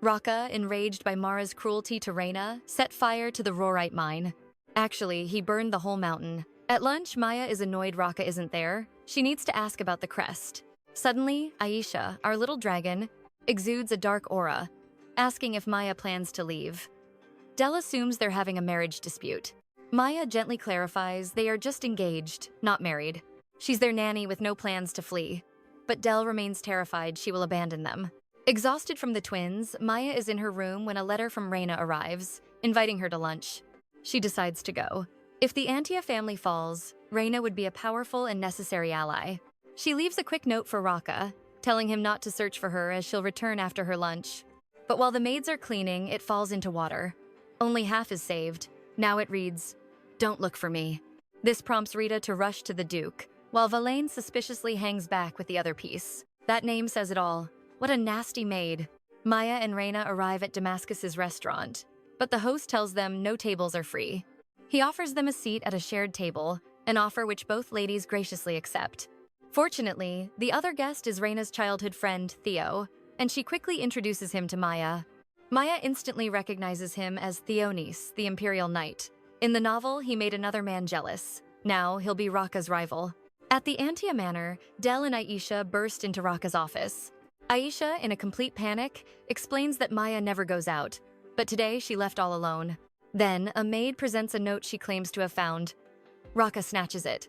Raka, enraged by Mara's cruelty to Reyna, set fire to the Rorite mine. Actually, he burned the whole mountain. At lunch, Maya is annoyed Raka isn't there. She needs to ask about the crest. Suddenly, Aisha, our little dragon, exudes a dark aura, asking if Maya plans to leave. Del assumes they're having a marriage dispute. Maya gently clarifies they are just engaged, not married. She's their nanny with no plans to flee. But Del remains terrified she will abandon them. Exhausted from the twins, Maya is in her room when a letter from Reyna arrives, inviting her to lunch. She decides to go. If the Antia family falls, Reyna would be a powerful and necessary ally. She leaves a quick note for Raka, telling him not to search for her as she'll return after her lunch. But while the maids are cleaning, it falls into water. Only half is saved. Now it reads, "Don't look for me." This prompts Rita to rush to the Duke, while Valane suspiciously hangs back with the other piece. That name says it all. What a nasty maid. Maya and Reyna arrive at Damascus's restaurant, but the host tells them no tables are free. He offers them a seat at a shared table, an offer which both ladies graciously accept. Fortunately, the other guest is Reyna's childhood friend, Theo, and she quickly introduces him to Maya. Maya instantly recognizes him as Theonis, the Imperial Knight. In the novel, he made another man jealous. Now, he'll be Raka's rival. At the Antia Manor, Del and Aisha burst into Raka's office. Aisha, in a complete panic, explains that Maya never goes out, but today she left all alone. Then, a maid presents a note she claims to have found. Raka snatches it.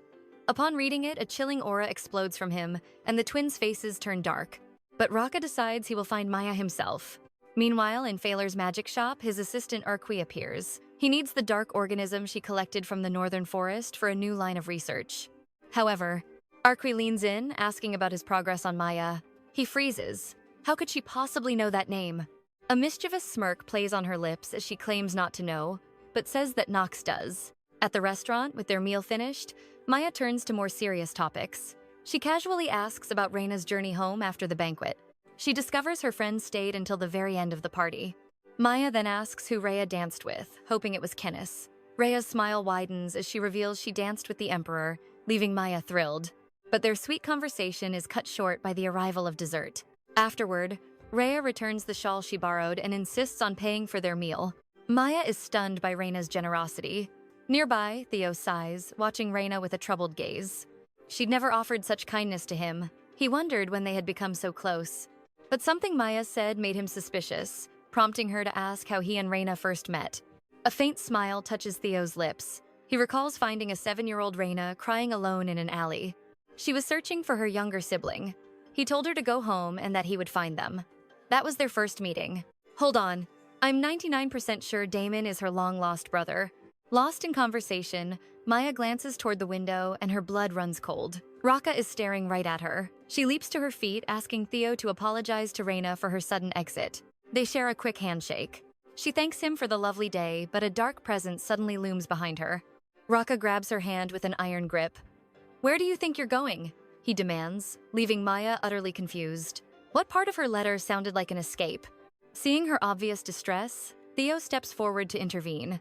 Upon reading it, a chilling aura explodes from him, and the twins' faces turn dark. But Raka decides he will find Maya himself. Meanwhile, in 𝒊𝒅's magic shop, his assistant 𝑽𝒊𝒊𝒏 appears. He needs the dark organism she collected from the northern forest for a new line of research. However, 𝒊𝒊𝒏 leans in, asking about his progress on Maya. He freezes. How could she possibly know that name? A mischievous smirk plays on her lips as she claims not to know, but says that Knox does. At the restaurant, with their meal finished, Maya turns to more serious topics. She casually asks about Reyna's journey home after the banquet. She discovers her friend stayed until the very end of the party. Maya then asks who Rhea danced with, hoping it was Kenneth. Rhea's smile widens as she reveals she danced with the Emperor, leaving Maya thrilled. But their sweet conversation is cut short by the arrival of dessert. Afterward, Rhea returns the shawl she borrowed and insists on paying for their meal. Maya is stunned by Reyna's generosity. Nearby, Theo sighs, watching Reyna with a troubled gaze. She'd never offered such kindness to him. He wondered when they had become so close. But something Maya said made him suspicious, prompting her to ask how he and Reyna first met. A faint smile touches Theo's lips. He recalls finding a 7-year-old Reyna crying alone in an alley. She was searching for her younger sibling. He told her to go home and that he would find them. That was their first meeting. Hold on. I'm 99% sure Damon is her long-lost brother. Lost in conversation, Maya glances toward the window and her blood runs cold. Raka is staring right at her. She leaps to her feet, asking Theo to apologize to Reyna for her sudden exit. They share a quick handshake. She thanks him for the lovely day, but a dark presence suddenly looms behind her. Raka grabs her hand with an iron grip. "Where do you think you're going?" he demands, leaving Maya utterly confused. What part of her letter sounded like an escape? Seeing her obvious distress, Theo steps forward to intervene.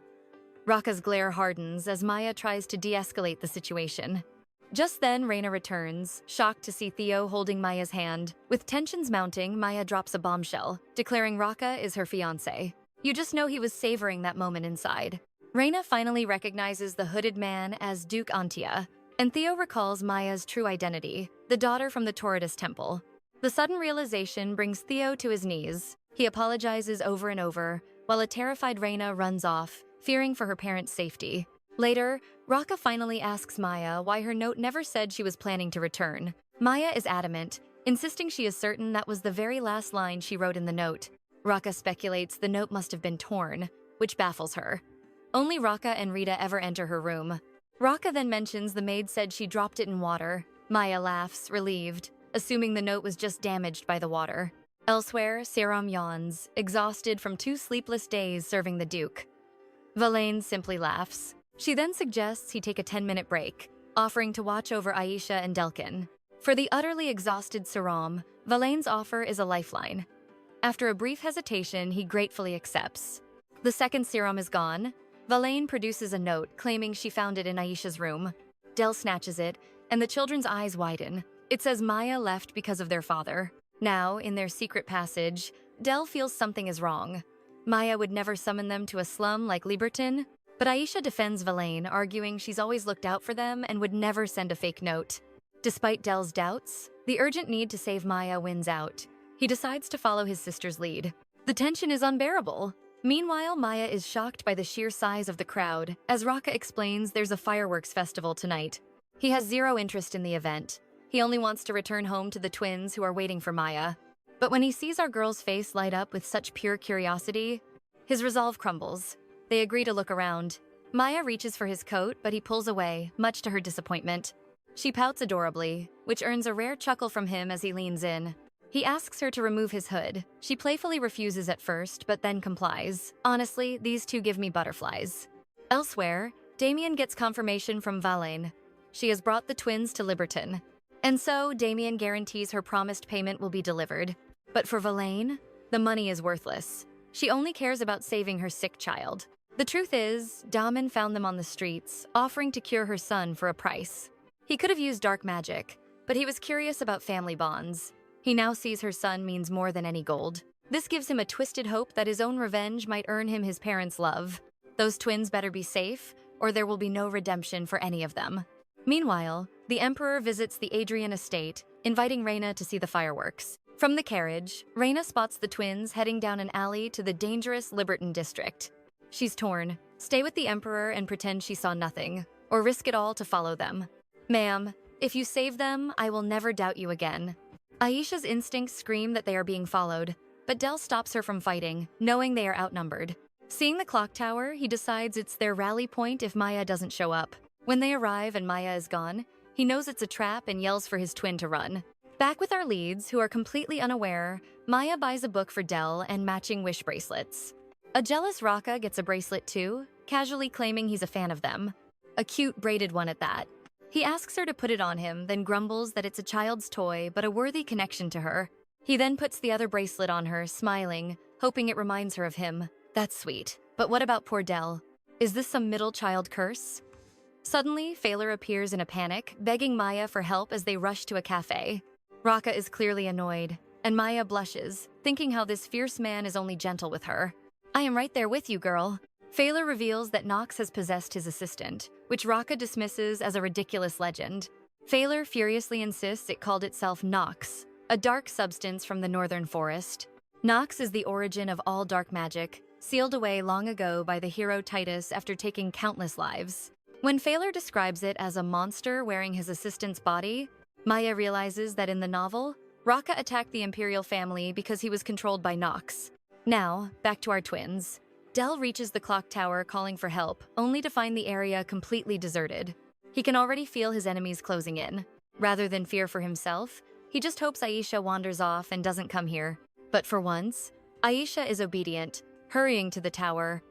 Raka's glare hardens as Maya tries to de-escalate the situation. Just then, Reyna returns, shocked to see Theo holding Maya's hand. With tensions mounting, Maya drops a bombshell, declaring Raka is her fiancé. You just know he was savoring that moment inside. Reyna finally recognizes the hooded man as Duke Antia, and Theo recalls Maya's true identity, the daughter from the Titus temple. The sudden realization brings Theo to his knees. He apologizes over and over, while a terrified Reyna runs off, fearing for her parents' safety. Later, Raka finally asks Maya why her note never said she was planning to return. Maya is adamant, insisting she is certain that was the very last line she wrote in the note. Raka speculates the note must have been torn, which baffles her. Only Raka and Rita ever enter her room. Raka then mentions the maid said she dropped it in water. Maya laughs, relieved, assuming the note was just damaged by the water. Elsewhere, 𝒊𝒅𝒔 yawns, exhausted from 2 sleepless days serving the Duke. 𝑽𝒊𝒁 simply laughs. She then suggests he take a 10-minute break, offering to watch over Aisha and Delkin. For the utterly exhausted 𝒊𝒅𝒔, 𝑽𝒊𝒁's offer is a lifeline. After a brief hesitation, he gratefully accepts. The second 𝒊𝒅𝒔 is gone. 𝑽𝒊𝒁 produces a note claiming she found it in Aisha's room. Del snatches it, and the children's eyes widen. It says Maya left because of their father. Now, in their secret passage, Del feels something is wrong. Maya would never summon them to a slum like Libertton, but Aisha defends 𝑽𝒊𝒁, arguing she's always looked out for them and would never send a fake note. Despite Del's doubts, the urgent need to save Maya wins out. He decides to follow his sister's lead. The tension is unbearable. Meanwhile, Maya is shocked by the sheer size of the crowd, as Raka explains there's a fireworks festival tonight. He has zero interest in the event. He only wants to return home to the twins who are waiting for Maya. But when he sees our girl's face light up with such pure curiosity, his resolve crumbles. They agree to look around. Maya reaches for his coat, but he pulls away, much to her disappointment. She pouts adorably, which earns a rare chuckle from him as he leans in. He asks her to remove his hood. She playfully refuses at first, but then complies. Honestly, these two give me butterflies. Elsewhere, Damien gets confirmation from 𝑽𝒊𝒁. She has brought the twins to Libertton. And so, Damien guarantees her promised payment will be delivered. But for 𝑽𝒊𝒁, the money is worthless. She only cares about saving her sick child. The truth is, Damon found them on the streets, offering to cure her son for a price. He could have used dark magic, but he was curious about family bonds. He now sees her son means more than any gold. This gives him a twisted hope that his own revenge might earn him his parents' love. Those twins better be safe, or there will be no redemption for any of them. Meanwhile, the Emperor visits the Adrian estate, inviting Reyna to see the fireworks. From the carriage, Reyna spots the twins heading down an alley to the dangerous Libertton district. She's torn. Stay with the Emperor and pretend she saw nothing, or risk it all to follow them. Ma'am, if you save them, I will never doubt you again. Aisha's instincts scream that they are being followed, but Del stops her from fighting, knowing they are outnumbered. Seeing the clock tower, he decides it's their rally point if Maya doesn't show up. When they arrive and Maya is gone, he knows it's a trap and yells for his twin to run. Back with our leads, who are completely unaware, Maya buys a book for Del and matching wish bracelets. A jealous Raka gets a bracelet too, casually claiming he's a fan of them. A cute braided one at that. He asks her to put it on him, then grumbles that it's a child's toy but a worthy connection to her. He then puts the other bracelet on her, smiling, hoping it reminds her of him. That's sweet. But what about poor Del? Is this some middle child curse? Suddenly, 𝒊𝒅 appears in a panic, begging Maya for help as they rush to a cafe. Raka is clearly annoyed, and Maya blushes, thinking how this fierce man is only gentle with her. I am right there with you, girl. 𝒊𝒅 reveals that Nox has possessed his assistant, which Raka dismisses as a ridiculous legend. 𝒊𝒅 furiously insists it called itself Nox, a dark substance from the northern forest. Nox is the origin of all dark magic, sealed away long ago by the hero Titus after taking countless lives. When 𝒊𝒅 describes it as a monster wearing his assistant's body, Maya realizes that in the novel, Raka attacked the Imperial family because he was controlled by Nox. Now, back to our twins. Del reaches the clock tower calling for help, only to find the area completely deserted. He can already feel his enemies closing in. Rather than fear for himself, he just hopes Aisha wanders off and doesn't come here. But for once, Aisha is obedient, hurrying to the tower,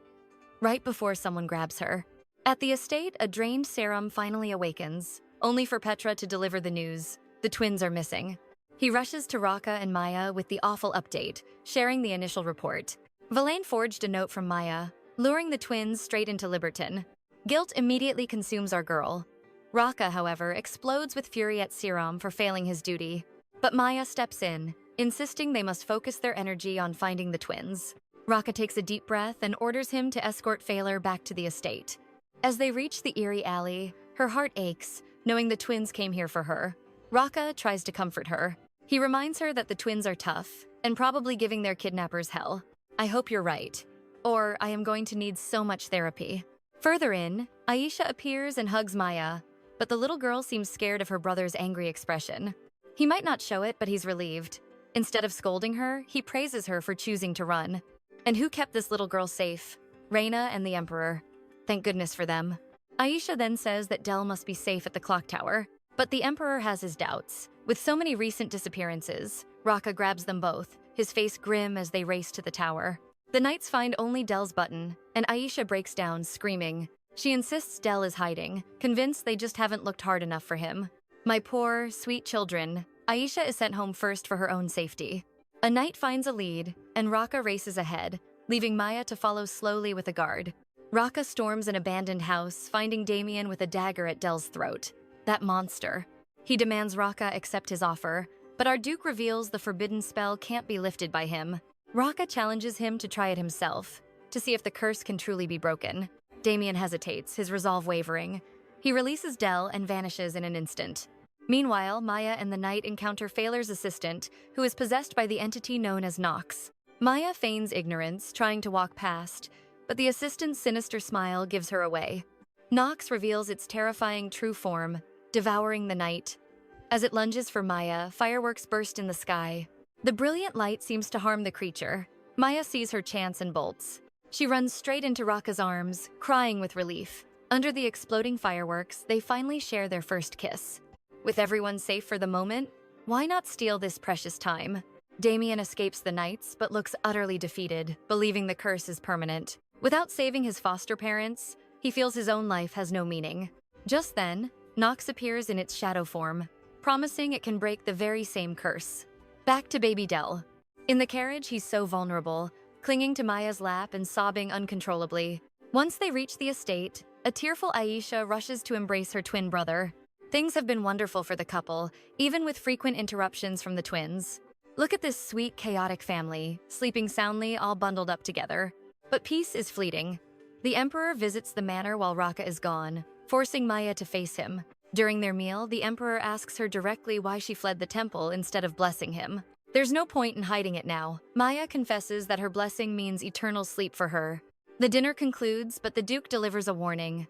right before someone grabs her. At the estate, a drained serum finally awakens, only for Petra to deliver the news. The twins are missing. He rushes to Raka and Maya with the awful update, sharing the initial report. Verlaine forged a note from Maya, luring the twins straight into Libertton. Guilt immediately consumes our girl. Raka, however, explodes with fury at 𝒊𝒅 for failing his duty. But Maya steps in, insisting they must focus their energy on finding the twins. Raka takes a deep breath and orders him to escort 𝒊𝒅 back to the estate. As they reach the eerie alley, her heart aches, knowing the twins came here for her. Raka tries to comfort her. He reminds her that the twins are tough and probably giving their kidnappers hell. I hope you're right, or I am going to need so much therapy. Further in, Aisha appears and hugs Maya, but the little girl seems scared of her brother's angry expression. He might not show it, but he's relieved. Instead of scolding her, he praises her for choosing to run. And who kept this little girl safe? Reina and the Emperor. Thank goodness for them. Aisha then says that Del must be safe at the clock tower, but the Emperor has his doubts. With so many recent disappearances, Raka grabs them both, his face grim as they race to the tower. The knights find only Del's button, and Aisha breaks down, screaming. She insists Del is hiding, convinced they just haven't looked hard enough for him. My poor, sweet children. Aisha is sent home first for her own safety. A knight finds a lead, and Raka races ahead, leaving Maya to follow slowly with a guard. Raka storms an abandoned house, finding Damien with a dagger at Del's throat. That monster. He demands Raka accept his offer, but our Duke reveals the forbidden spell can't be lifted by him. Raka challenges him to try it himself, to see if the curse can truly be broken. Damien hesitates, his resolve wavering. He releases Del and vanishes in an instant. Meanwhile, Maya and the knight encounter 𝒊𝒅's assistant, who is possessed by the entity known as Nox. Maya feigns ignorance, trying to walk past, but the assistant's sinister smile gives her away. Nox reveals its terrifying true form, devouring the knight. As it lunges for Maya, fireworks burst in the sky. The brilliant light seems to harm the creature. Maya sees her chance and bolts. She runs straight into Raka's arms, crying with relief. Under the exploding fireworks, they finally share their first kiss. With everyone safe for the moment, why not steal this precious time? Damien escapes the knights, but looks utterly defeated, believing the curse is permanent. Without saving his foster parents, he feels his own life has no meaning. Just then, Nox appears in its shadow form, promising it can break the very same curse. Back to baby Del. In the carriage, he's so vulnerable, clinging to Maya's lap and sobbing uncontrollably. Once they reach the estate, a tearful Aisha rushes to embrace her twin brother. Things have been wonderful for the couple, even with frequent interruptions from the twins. Look at this sweet, chaotic family, sleeping soundly, all bundled up together. But peace is fleeting. The Emperor visits the manor while Raka is gone, forcing Maya to face him. During their meal, the Emperor asks her directly why she fled the temple instead of blessing him. There's no point in hiding it now. Maya confesses that her blessing means eternal sleep for her. The dinner concludes, but the Duke delivers a warning.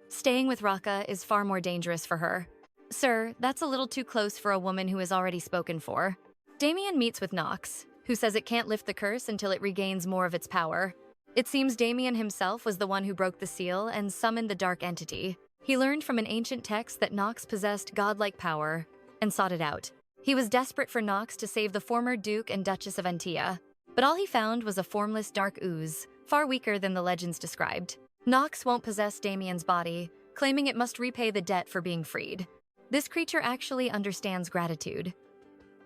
Staying with Raka is far more dangerous for her. Sir, that's a little too close for a woman who is already spoken for. Damien meets with Nox, who says it can't lift the curse until it regains more of its power. It seems Damien himself was the one who broke the seal and summoned the dark entity. He learned from an ancient text that Nox possessed godlike power and sought it out. He was desperate for Nox to save the former Duke and Duchess of Antilla, but all he found was a formless dark ooze, far weaker than the legends described. Nox won't possess Damien's body, claiming it must repay the debt for being freed. This creature actually understands gratitude.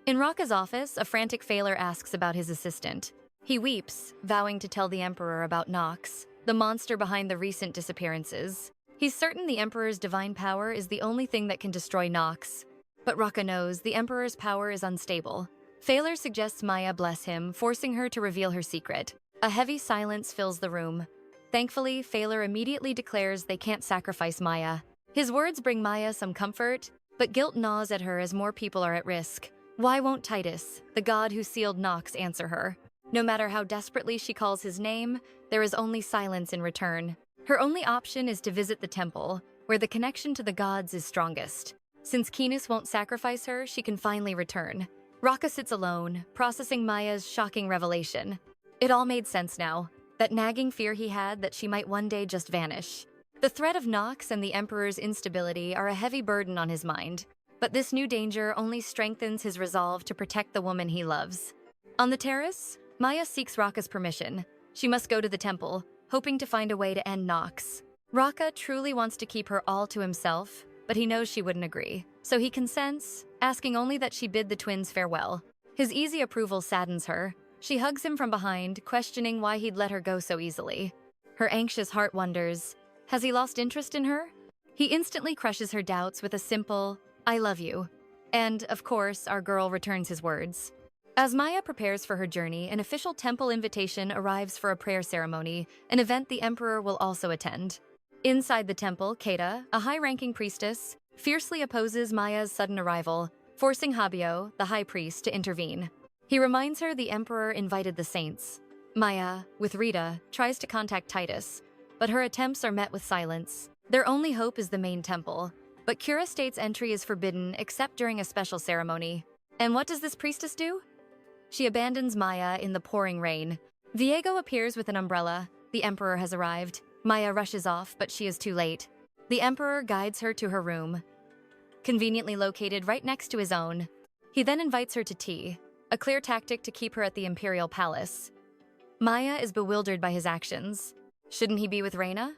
In Raka's office, a frantic Failure asks about his assistant. He weeps, vowing to tell the Emperor about Nox, the monster behind the recent disappearances. He's certain the Emperor's divine power is the only thing that can destroy Nox. But Raka knows the Emperor's power is unstable. Failure suggests Maya bless him, forcing her to reveal her secret. A heavy silence fills the room. Thankfully, Failure immediately declares they can't sacrifice Maya. His words bring Maya some comfort, but guilt gnaws at her as more people are at risk. Why won't Titus, the god who sealed Nox, answer her? No matter how desperately she calls his name, there is only silence in return. Her only option is to visit the temple, where the connection to the gods is strongest. Since Keenus won't sacrifice her, she can finally return. Raka sits alone, processing Maya's shocking revelation. It all made sense now. That nagging fear he had that she might one day just vanish. The threat of Nox and the Emperor's instability are a heavy burden on his mind. But this new danger only strengthens his resolve to protect the woman he loves. On the terrace, Maya seeks Raka's permission. She must go to the temple, hoping to find a way to end Nox. Raka truly wants to keep her all to himself, but he knows she wouldn't agree. So he consents, asking only that she bid the twins farewell. His easy approval saddens her. She hugs him from behind, questioning why he'd let her go so easily. Her anxious heart wonders, has he lost interest in her? He instantly crushes her doubts with a simple, "I love you." And, of course, our girl returns his words. As Maya prepares for her journey, an official temple invitation arrives for a prayer ceremony, an event the Emperor will also attend. Inside the temple, Keita, a high-ranking priestess, fiercely opposes Maya's sudden arrival, forcing 𝑽𝒊𝒍𝒂𝒊𝒏, the high priest, to intervene. He reminds her the Emperor invited the saints. Maya, with Rita, tries to contact Titus, but her attempts are met with silence. Their only hope is the main temple, but Cura states entry is forbidden except during a special ceremony. And what does this priestess do? She abandons Maya in the pouring rain. 𝑽𝒊𝒂𝒏 appears with an umbrella. The Emperor has arrived. Maya rushes off, but she is too late. The Emperor guides her to her room, conveniently located right next to his own. He then invites her to tea, a clear tactic to keep her at the Imperial palace. Maya is bewildered by his actions. Shouldn't he be with Reina?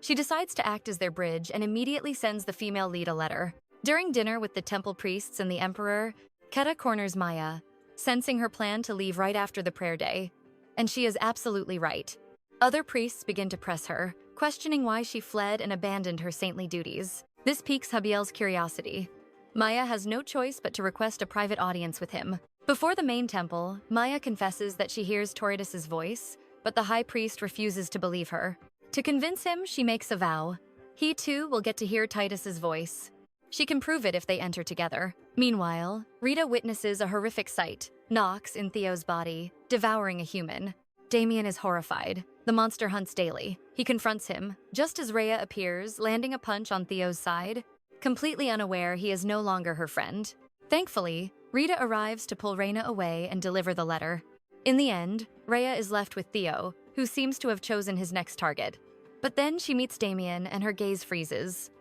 She decides to act as their bridge and immediately sends the female lead a letter. During dinner with the temple priests and the Emperor, Keita corners Maya, sensing her plan to leave right after the prayer day. And she is absolutely right. Other priests begin to press her, questioning why she fled and abandoned her saintly duties. This piques 𝑽𝒊𝒂𝒏's curiosity. Maya has no choice but to request a private audience with him. Before the main temple, Maya confesses that she hears Titus's voice, but the high priest refuses to believe her. To convince him, she makes a vow. He too will get to hear Titus's voice. She can prove it if they enter together. Meanwhile, Rita witnesses a horrific sight, Nox in Theo's body, devouring a human. Damien is horrified. The monster hunts daily. He confronts him, just as Rhea appears, landing a punch on Theo's side. Completely unaware he is no longer her friend. Thankfully, Rita arrives to pull Reina away and deliver the letter. In the end, Rhea is left with Theo, who seems to have chosen his next target. But then she meets Damien and her gaze freezes.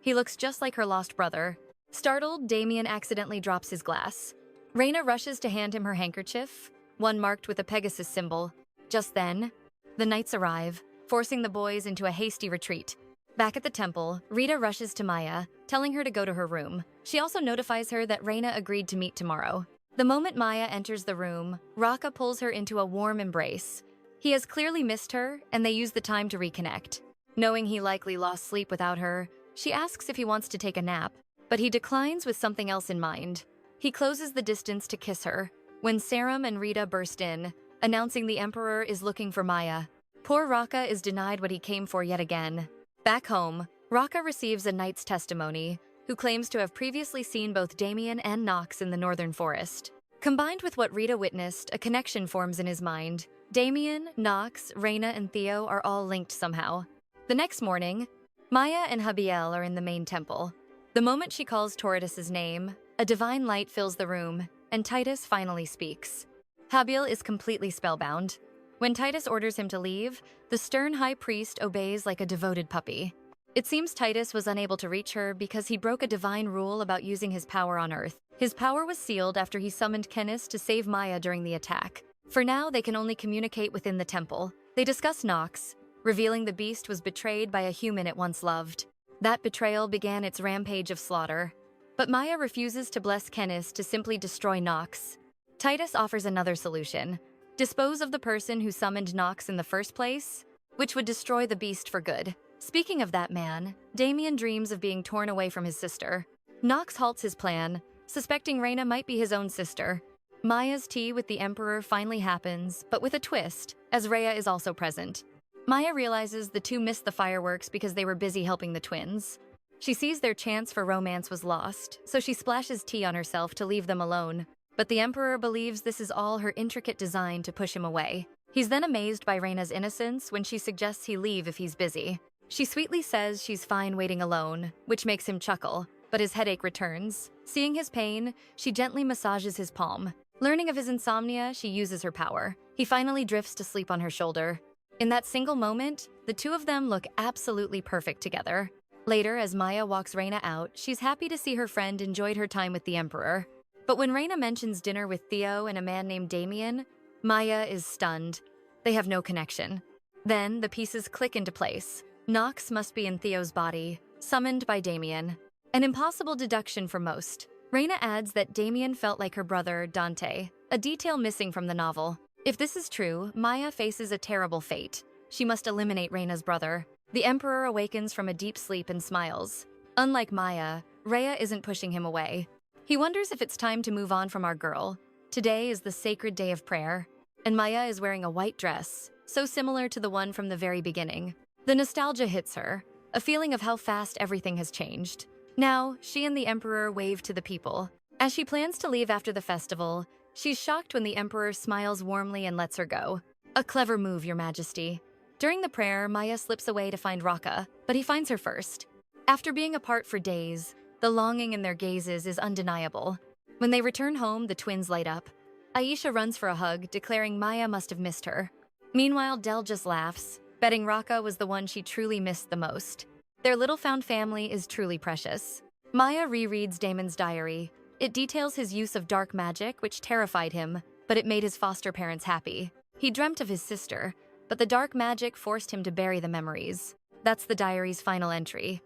He looks just like her lost brother. Startled, Damien accidentally drops his glass. Reina rushes to hand him her handkerchief, one marked with a Pegasus symbol. Just then, the knights arrive, forcing the boys into a hasty retreat. Back at the temple, Rita rushes to Maya, telling her to go to her room. She also notifies her that Reina agreed to meet tomorrow. The moment Maya enters the room, Raka pulls her into a warm embrace. He has clearly missed her, and they use the time to reconnect. Knowing he likely lost sleep without her, she asks if he wants to take a nap, but he declines with something else in mind. He closes the distance to kiss her, when Sarum and Rita burst in, announcing the Emperor is looking for Maya. Poor Raka is denied what he came for yet again. Back home, Raka receives a knight's testimony, who claims to have previously seen both Damien and Nox in the northern forest. Combined with what Rita witnessed, a connection forms in his mind. Damien, Nox, Reina, and Theo are all linked somehow. The next morning, Maya and 𝑽𝒊𝒂𝒏 are in the main temple. The moment she calls Titus's name, a divine light fills the room, and Titus finally speaks. Habil is completely spellbound. When Titus orders him to leave, the stern high priest obeys like a devoted puppy. It seems Titus was unable to reach her because he broke a divine rule about using his power on Earth. His power was sealed after he summoned 𝑘ennis to save Maya during the attack. For now, they can only communicate within the temple. They discuss Nox, revealing the beast was betrayed by a human it once loved. That betrayal began its rampage of slaughter. But Maya refuses to bless 𝑘ennis to simply destroy Nox. Titus offers another solution. Dispose of the person who summoned Nox in the first place, which would destroy the beast for good. Speaking of that man, Damien dreams of being torn away from his sister. Nox halts his plan, suspecting Reina might be his own sister. Maya's tea with the Emperor finally happens, but with a twist, as Rhea is also present. Maya realizes the two missed the fireworks because they were busy helping the twins. She sees their chance for romance was lost, so she splashes tea on herself to leave them alone. But the Emperor believes this is all her intricate design to push him away. He's then amazed by Reina's innocence when she suggests he leave if he's busy. She sweetly says she's fine waiting alone, which makes him chuckle, but his headache returns. Seeing his pain, she gently massages his palm. Learning of his insomnia, she uses her power. He finally drifts to sleep on her shoulder. In that single moment, the two of them look absolutely perfect together. Later, as Maya walks Reina out, she's happy to see her friend enjoyed her time with the Emperor. But when Reina mentions dinner with Theo and a man named Damien, Maya is stunned. They have no connection. Then, the pieces click into place. Nox must be in Theo's body, summoned by Damien. An impossible deduction for most. Reina adds that Damien felt like her brother, Dante, a detail missing from the novel. If this is true, Maya faces a terrible fate. She must eliminate Reina's brother. The Emperor awakens from a deep sleep and smiles. Unlike Maya, Rhea isn't pushing him away. He wonders if it's time to move on from our girl. Today is the sacred day of prayer, and Maya is wearing a white dress, so similar to the one from the very beginning. The nostalgia hits her, a feeling of how fast everything has changed. Now, she and the Emperor wave to the people. As she plans to leave after the festival, she's shocked when the Emperor smiles warmly and lets her go. A clever move, Your Majesty. During the prayer, Maya slips away to find Raka, but he finds her first. After being apart for days, the longing in their gazes is undeniable. When they return home, the twins light up. Aisha runs for a hug, declaring Maya must have missed her. Meanwhile, Del just laughs, betting Raka was the one she truly missed the most. Their little found family is truly precious. Maya rereads Damon's diary. It details his use of dark magic, which terrified him, but it made his foster parents happy. He dreamt of his sister, but the dark magic forced him to bury the memories. That's the diary's final entry.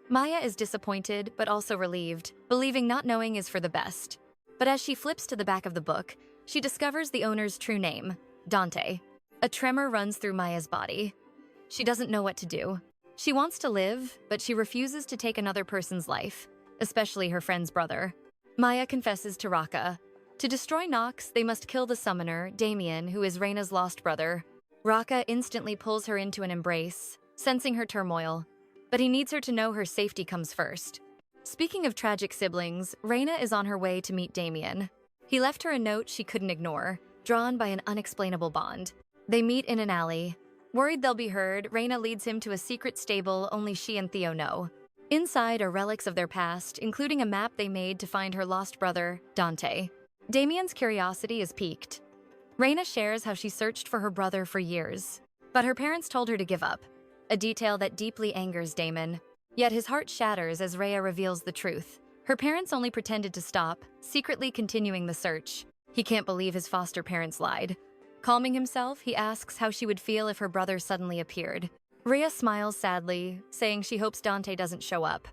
Maya is disappointed, but also relieved, believing not knowing is for the best. But as she flips to the back of the book, she discovers the owner's true name, Dante. A tremor runs through Maya's body. She doesn't know what to do. She wants to live, but she refuses to take another person's life, especially her friend's brother. Maya confesses to Raka. To destroy Nox, they must kill the summoner, Damien, who is Reina's lost brother. Raka instantly pulls her into an embrace, sensing her turmoil. But he needs her to know her safety comes first. Speaking of tragic siblings, Reina is on her way to meet Damien. He left her a note she couldn't ignore, drawn by an unexplainable bond. They meet in an alley. Worried they'll be heard, Reina leads him to a secret stable only she and Theo know. Inside are relics of their past, including a map they made to find her lost brother, Dante. Damien's curiosity is piqued. Reina shares how she searched for her brother for years, but her parents told her to give up. A detail that deeply angers Damon. Yet his heart shatters as Rhea reveals the truth. Her parents only pretended to stop, secretly continuing the search. He can't believe his foster parents lied. Calming himself, he asks how she would feel if her brother suddenly appeared. Rhea smiles sadly, saying she hopes Dante doesn't show up.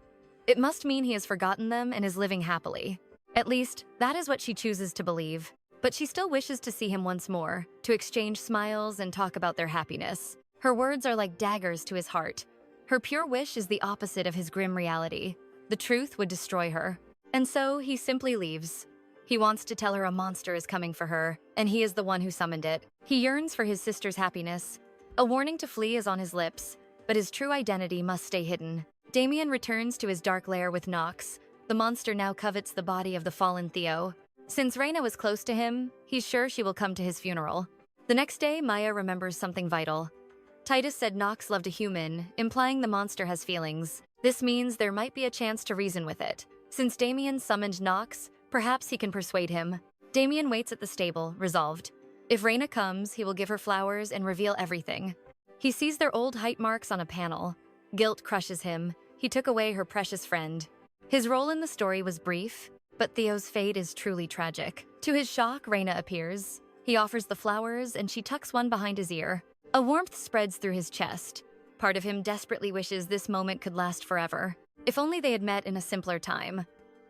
It must mean he has forgotten them and is living happily. At least, that is what she chooses to believe. But she still wishes to see him once more, to exchange smiles and talk about their happiness. Her words are like daggers to his heart. Her pure wish is the opposite of his grim reality. The truth would destroy her. And so, he simply leaves. He wants to tell her a monster is coming for her, and he is the one who summoned it. He yearns for his sister's happiness. A warning to flee is on his lips, but his true identity must stay hidden. Damien returns to his dark lair with Nox. The monster now covets the body of the fallen Theo. Since Reina was close to him, he's sure she will come to his funeral. The next day, Maya remembers something vital. Titus said Nox loved a human, implying the monster has feelings. This means there might be a chance to reason with it. Since Damien summoned Nox, perhaps he can persuade him. Damien waits at the stable, resolved. If Reyna comes, he will give her flowers and reveal everything. He sees their old height marks on a panel. Guilt crushes him. He took away her precious friend. His role in the story was brief, but Theo's fate is truly tragic. To his shock, Reyna appears. He offers the flowers, and she tucks one behind his ear. A warmth spreads through his chest. Part of him desperately wishes this moment could last forever. If only they had met in a simpler time,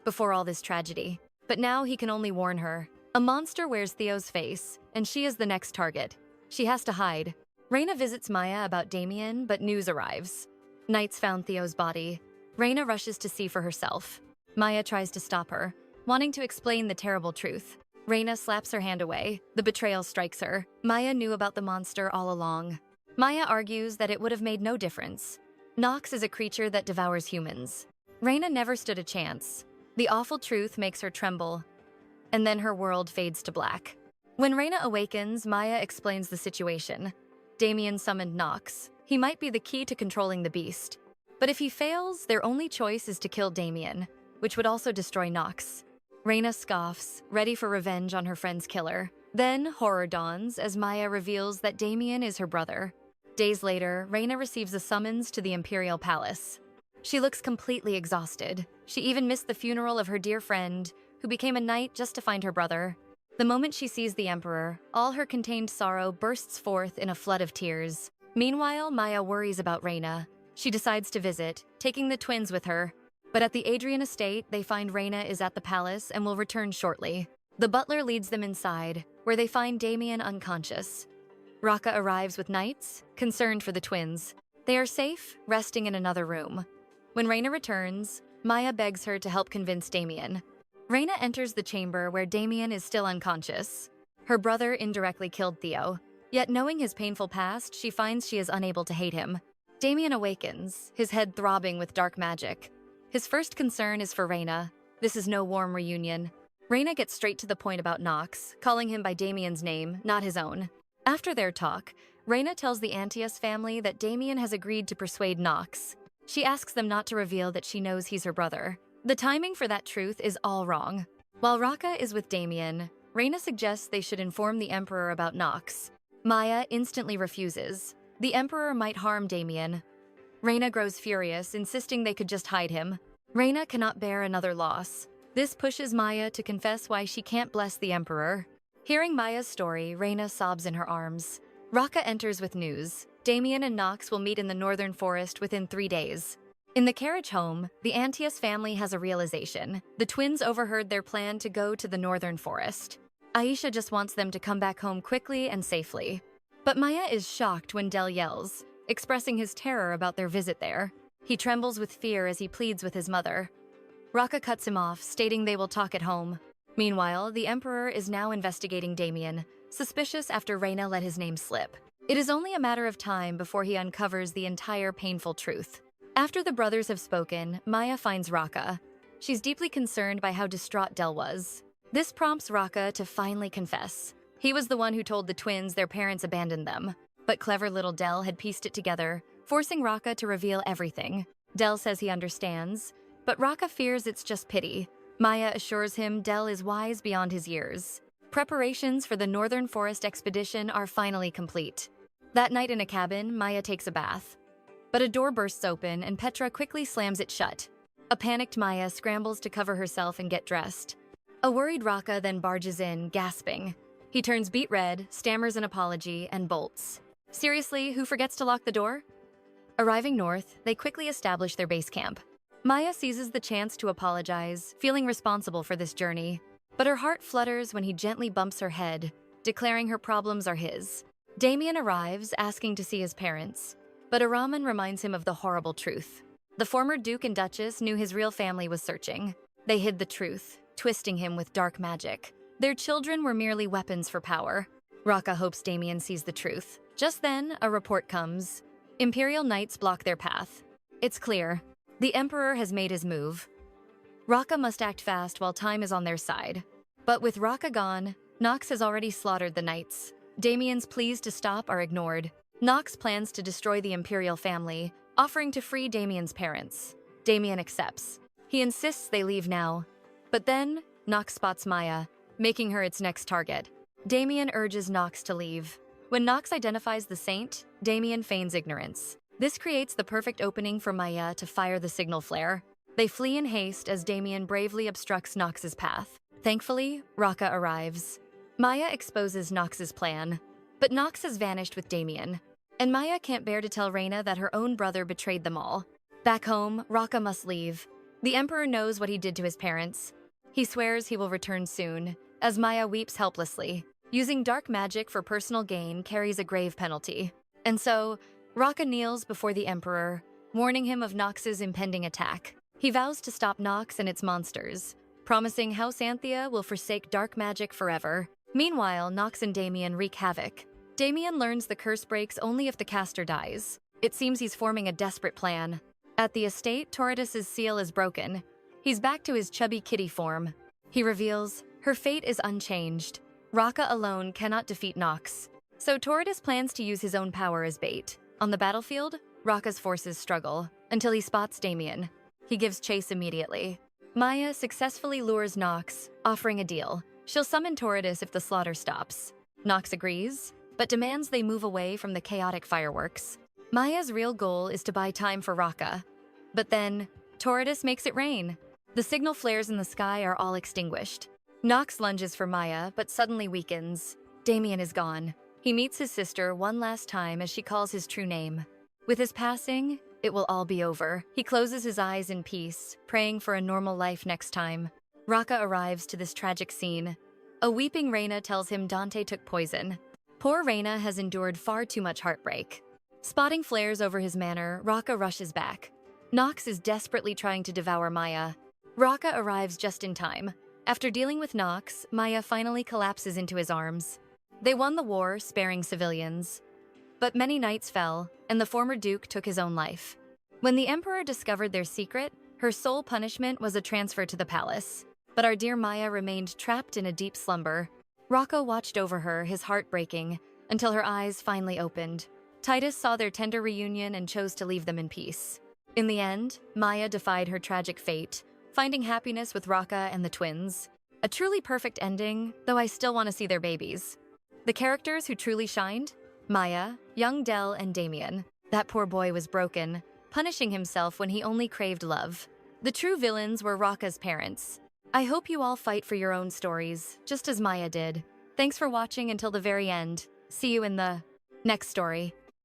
before all this tragedy. But now he can only warn her. A monster wears Theo's face, and she is the next target. She has to hide. Reyna visits Maya about Damien, but news arrives. Knights found Theo's body. Reyna rushes to see for herself. Maya tries to stop her, wanting to explain the terrible truth. Reyna slaps her hand away. The betrayal strikes her. Maya knew about the monster all along. Maya argues that it would have made no difference. Nox is a creature that devours humans. Reyna never stood a chance. The awful truth makes her tremble, and then her world fades to black. When Reyna awakens, Maya explains the situation. Damien summoned Nox. He might be the key to controlling the beast. But if he fails, their only choice is to kill Damien, which would also destroy Nox. Reyna scoffs, ready for revenge on her friend's killer. Then horror dawns as Maya reveals that Damien is her brother. Days later, Reyna receives a summons to the Imperial Palace. She looks completely exhausted. She even missed the funeral of her dear friend, who became a knight just to find her brother. The moment she sees the Emperor, all her contained sorrow bursts forth in a flood of tears. Meanwhile, Maya worries about Reyna. She decides to visit, taking the twins with her. But at the Adrian estate, they find Reyna is at the palace and will return shortly. The butler leads them inside, where they find Damien unconscious. Raka arrives with knights, concerned for the twins. They are safe, resting in another room. When Reyna returns, Maya begs her to help convince Damien. Reyna enters the chamber where Damien is still unconscious. Her brother indirectly killed Theo. Yet knowing his painful past, she finds she is unable to hate him. Damien awakens, his head throbbing with dark magic. His first concern is for Reyna. This is no warm reunion. Reyna gets straight to the point about Nox, calling him by Damien's name, not his own. After their talk, Reyna tells the Antius family that Damien has agreed to persuade Nox. She asks them not to reveal that she knows he's her brother. The timing for that truth is all wrong. While Raka is with Damien, Reyna suggests they should inform the Emperor about Nox. Maya instantly refuses. The Emperor might harm Damien. Reyna grows furious, insisting they could just hide him. Reyna cannot bear another loss. This pushes Maya to confess why she can't bless the Emperor. Hearing Maya's story, Reyna sobs in her arms. Raka enters with news. Damien and Nox will meet in the northern forest within 3 days. In the carriage home, the Antius family has a realization. The twins overheard their plan to go to the northern forest. Aisha just wants them to come back home quickly and safely. But Maya is shocked when Del yells, expressing his terror about their visit there. He trembles with fear as he pleads with his mother. Raka cuts him off, stating they will talk at home. Meanwhile, the Emperor is now investigating Damien, suspicious after Reyna let his name slip. It is only a matter of time before he uncovers the entire painful truth. After the brothers have spoken, Maya finds Raka. She's deeply concerned by how distraught Del was. This prompts Raka to finally confess. He was the one who told the twins their parents abandoned them. But clever little Del had pieced it together, forcing Raka to reveal everything. Del says he understands, but Raka fears it's just pity. Maya assures him Del is wise beyond his years. Preparations for the Northern Forest expedition are finally complete. That night in a cabin, Maya takes a bath. But a door bursts open and Petra quickly slams it shut. A panicked Maya scrambles to cover herself and get dressed. A worried Raka then barges in, gasping. He turns beet red, stammers an apology, and bolts. Seriously, who forgets to lock the door? Arriving north, they quickly establish their base camp. Maya seizes the chance to apologize, feeling responsible for this journey. But her heart flutters when he gently bumps her head, declaring her problems are his. Damien arrives, asking to see his parents. But Araman reminds him of the horrible truth. The former Duke and Duchess knew his real family was searching. They hid the truth, twisting him with dark magic. Their children were merely weapons for power. Raka hopes Damien sees the truth. Just then, a report comes. Imperial knights block their path. It's clear. The Emperor has made his move. Raka must act fast while time is on their side. But with Raka gone, Nox has already slaughtered the knights. Damien's pleas to stop are ignored. Nox plans to destroy the Imperial family, offering to free Damien's parents. Damien accepts. He insists they leave now. But then, Nox spots Maya. making her its next target. Damien urges Nox to leave. When Nox identifies the saint, Damien feigns ignorance. This creates the perfect opening for Maya to fire the signal flare. They flee in haste as Damien bravely obstructs Nox's path. Thankfully, Raka arrives. Maya exposes Nox's plan, but Nox has vanished with Damien, and Maya can't bear to tell Reina that her own brother betrayed them all. Back home, Raka must leave. The Emperor knows what he did to his parents. He swears he will return soon, as Maya weeps helplessly. Using dark magic for personal gain carries a grave penalty. And so, Raka kneels before the Emperor, warning him of Nox's impending attack. He vows to stop Nox and its monsters, promising House Anthea will forsake dark magic forever. Meanwhile, Nox and Damien wreak havoc. Damien learns the curse breaks only if the caster dies. It seems he's forming a desperate plan. At the estate, Titus's seal is broken. He's back to his chubby kitty form. He reveals, her fate is unchanged. Raka alone cannot defeat Nox. So Titus plans to use his own power as bait. On the battlefield, Raka's forces struggle, until he spots Damien. He gives chase immediately. Maya successfully lures Nox, offering a deal. She'll summon Titus if the slaughter stops. Nox agrees, but demands they move away from the chaotic fireworks. Maya's real goal is to buy time for Raka. But then, Titus makes it rain. The signal flares in the sky are all extinguished. Nox lunges for Maya, but suddenly weakens. Damien is gone. He meets his sister one last time as she calls his true name. With his passing, it will all be over. He closes his eyes in peace, praying for a normal life next time. Raka arrives to this tragic scene. A weeping Reina tells him Dante took poison. Poor Reina has endured far too much heartbreak. Spotting flares over his manor, Raka rushes back. Nox is desperately trying to devour Maya. Raka arrives just in time. After dealing with Nox, Maya finally collapses into his arms. They won the war, sparing civilians. But many knights fell, and the former duke took his own life. When the Emperor discovered their secret, her sole punishment was a transfer to the palace. But our dear Maya remained trapped in a deep slumber. Raka watched over her, his heart breaking, until her eyes finally opened. Titus saw their tender reunion and chose to leave them in peace. In the end, Maya defied her tragic fate, finding happiness with Raka and the twins. A truly perfect ending, though I still want to see their babies. The characters who truly shined? Maya, young Del, and Damien. That poor boy was broken, punishing himself when he only craved love. The true villains were Raka's parents. I hope you all fight for your own stories, just as Maya did. Thanks for watching until the very end. See you in the next story.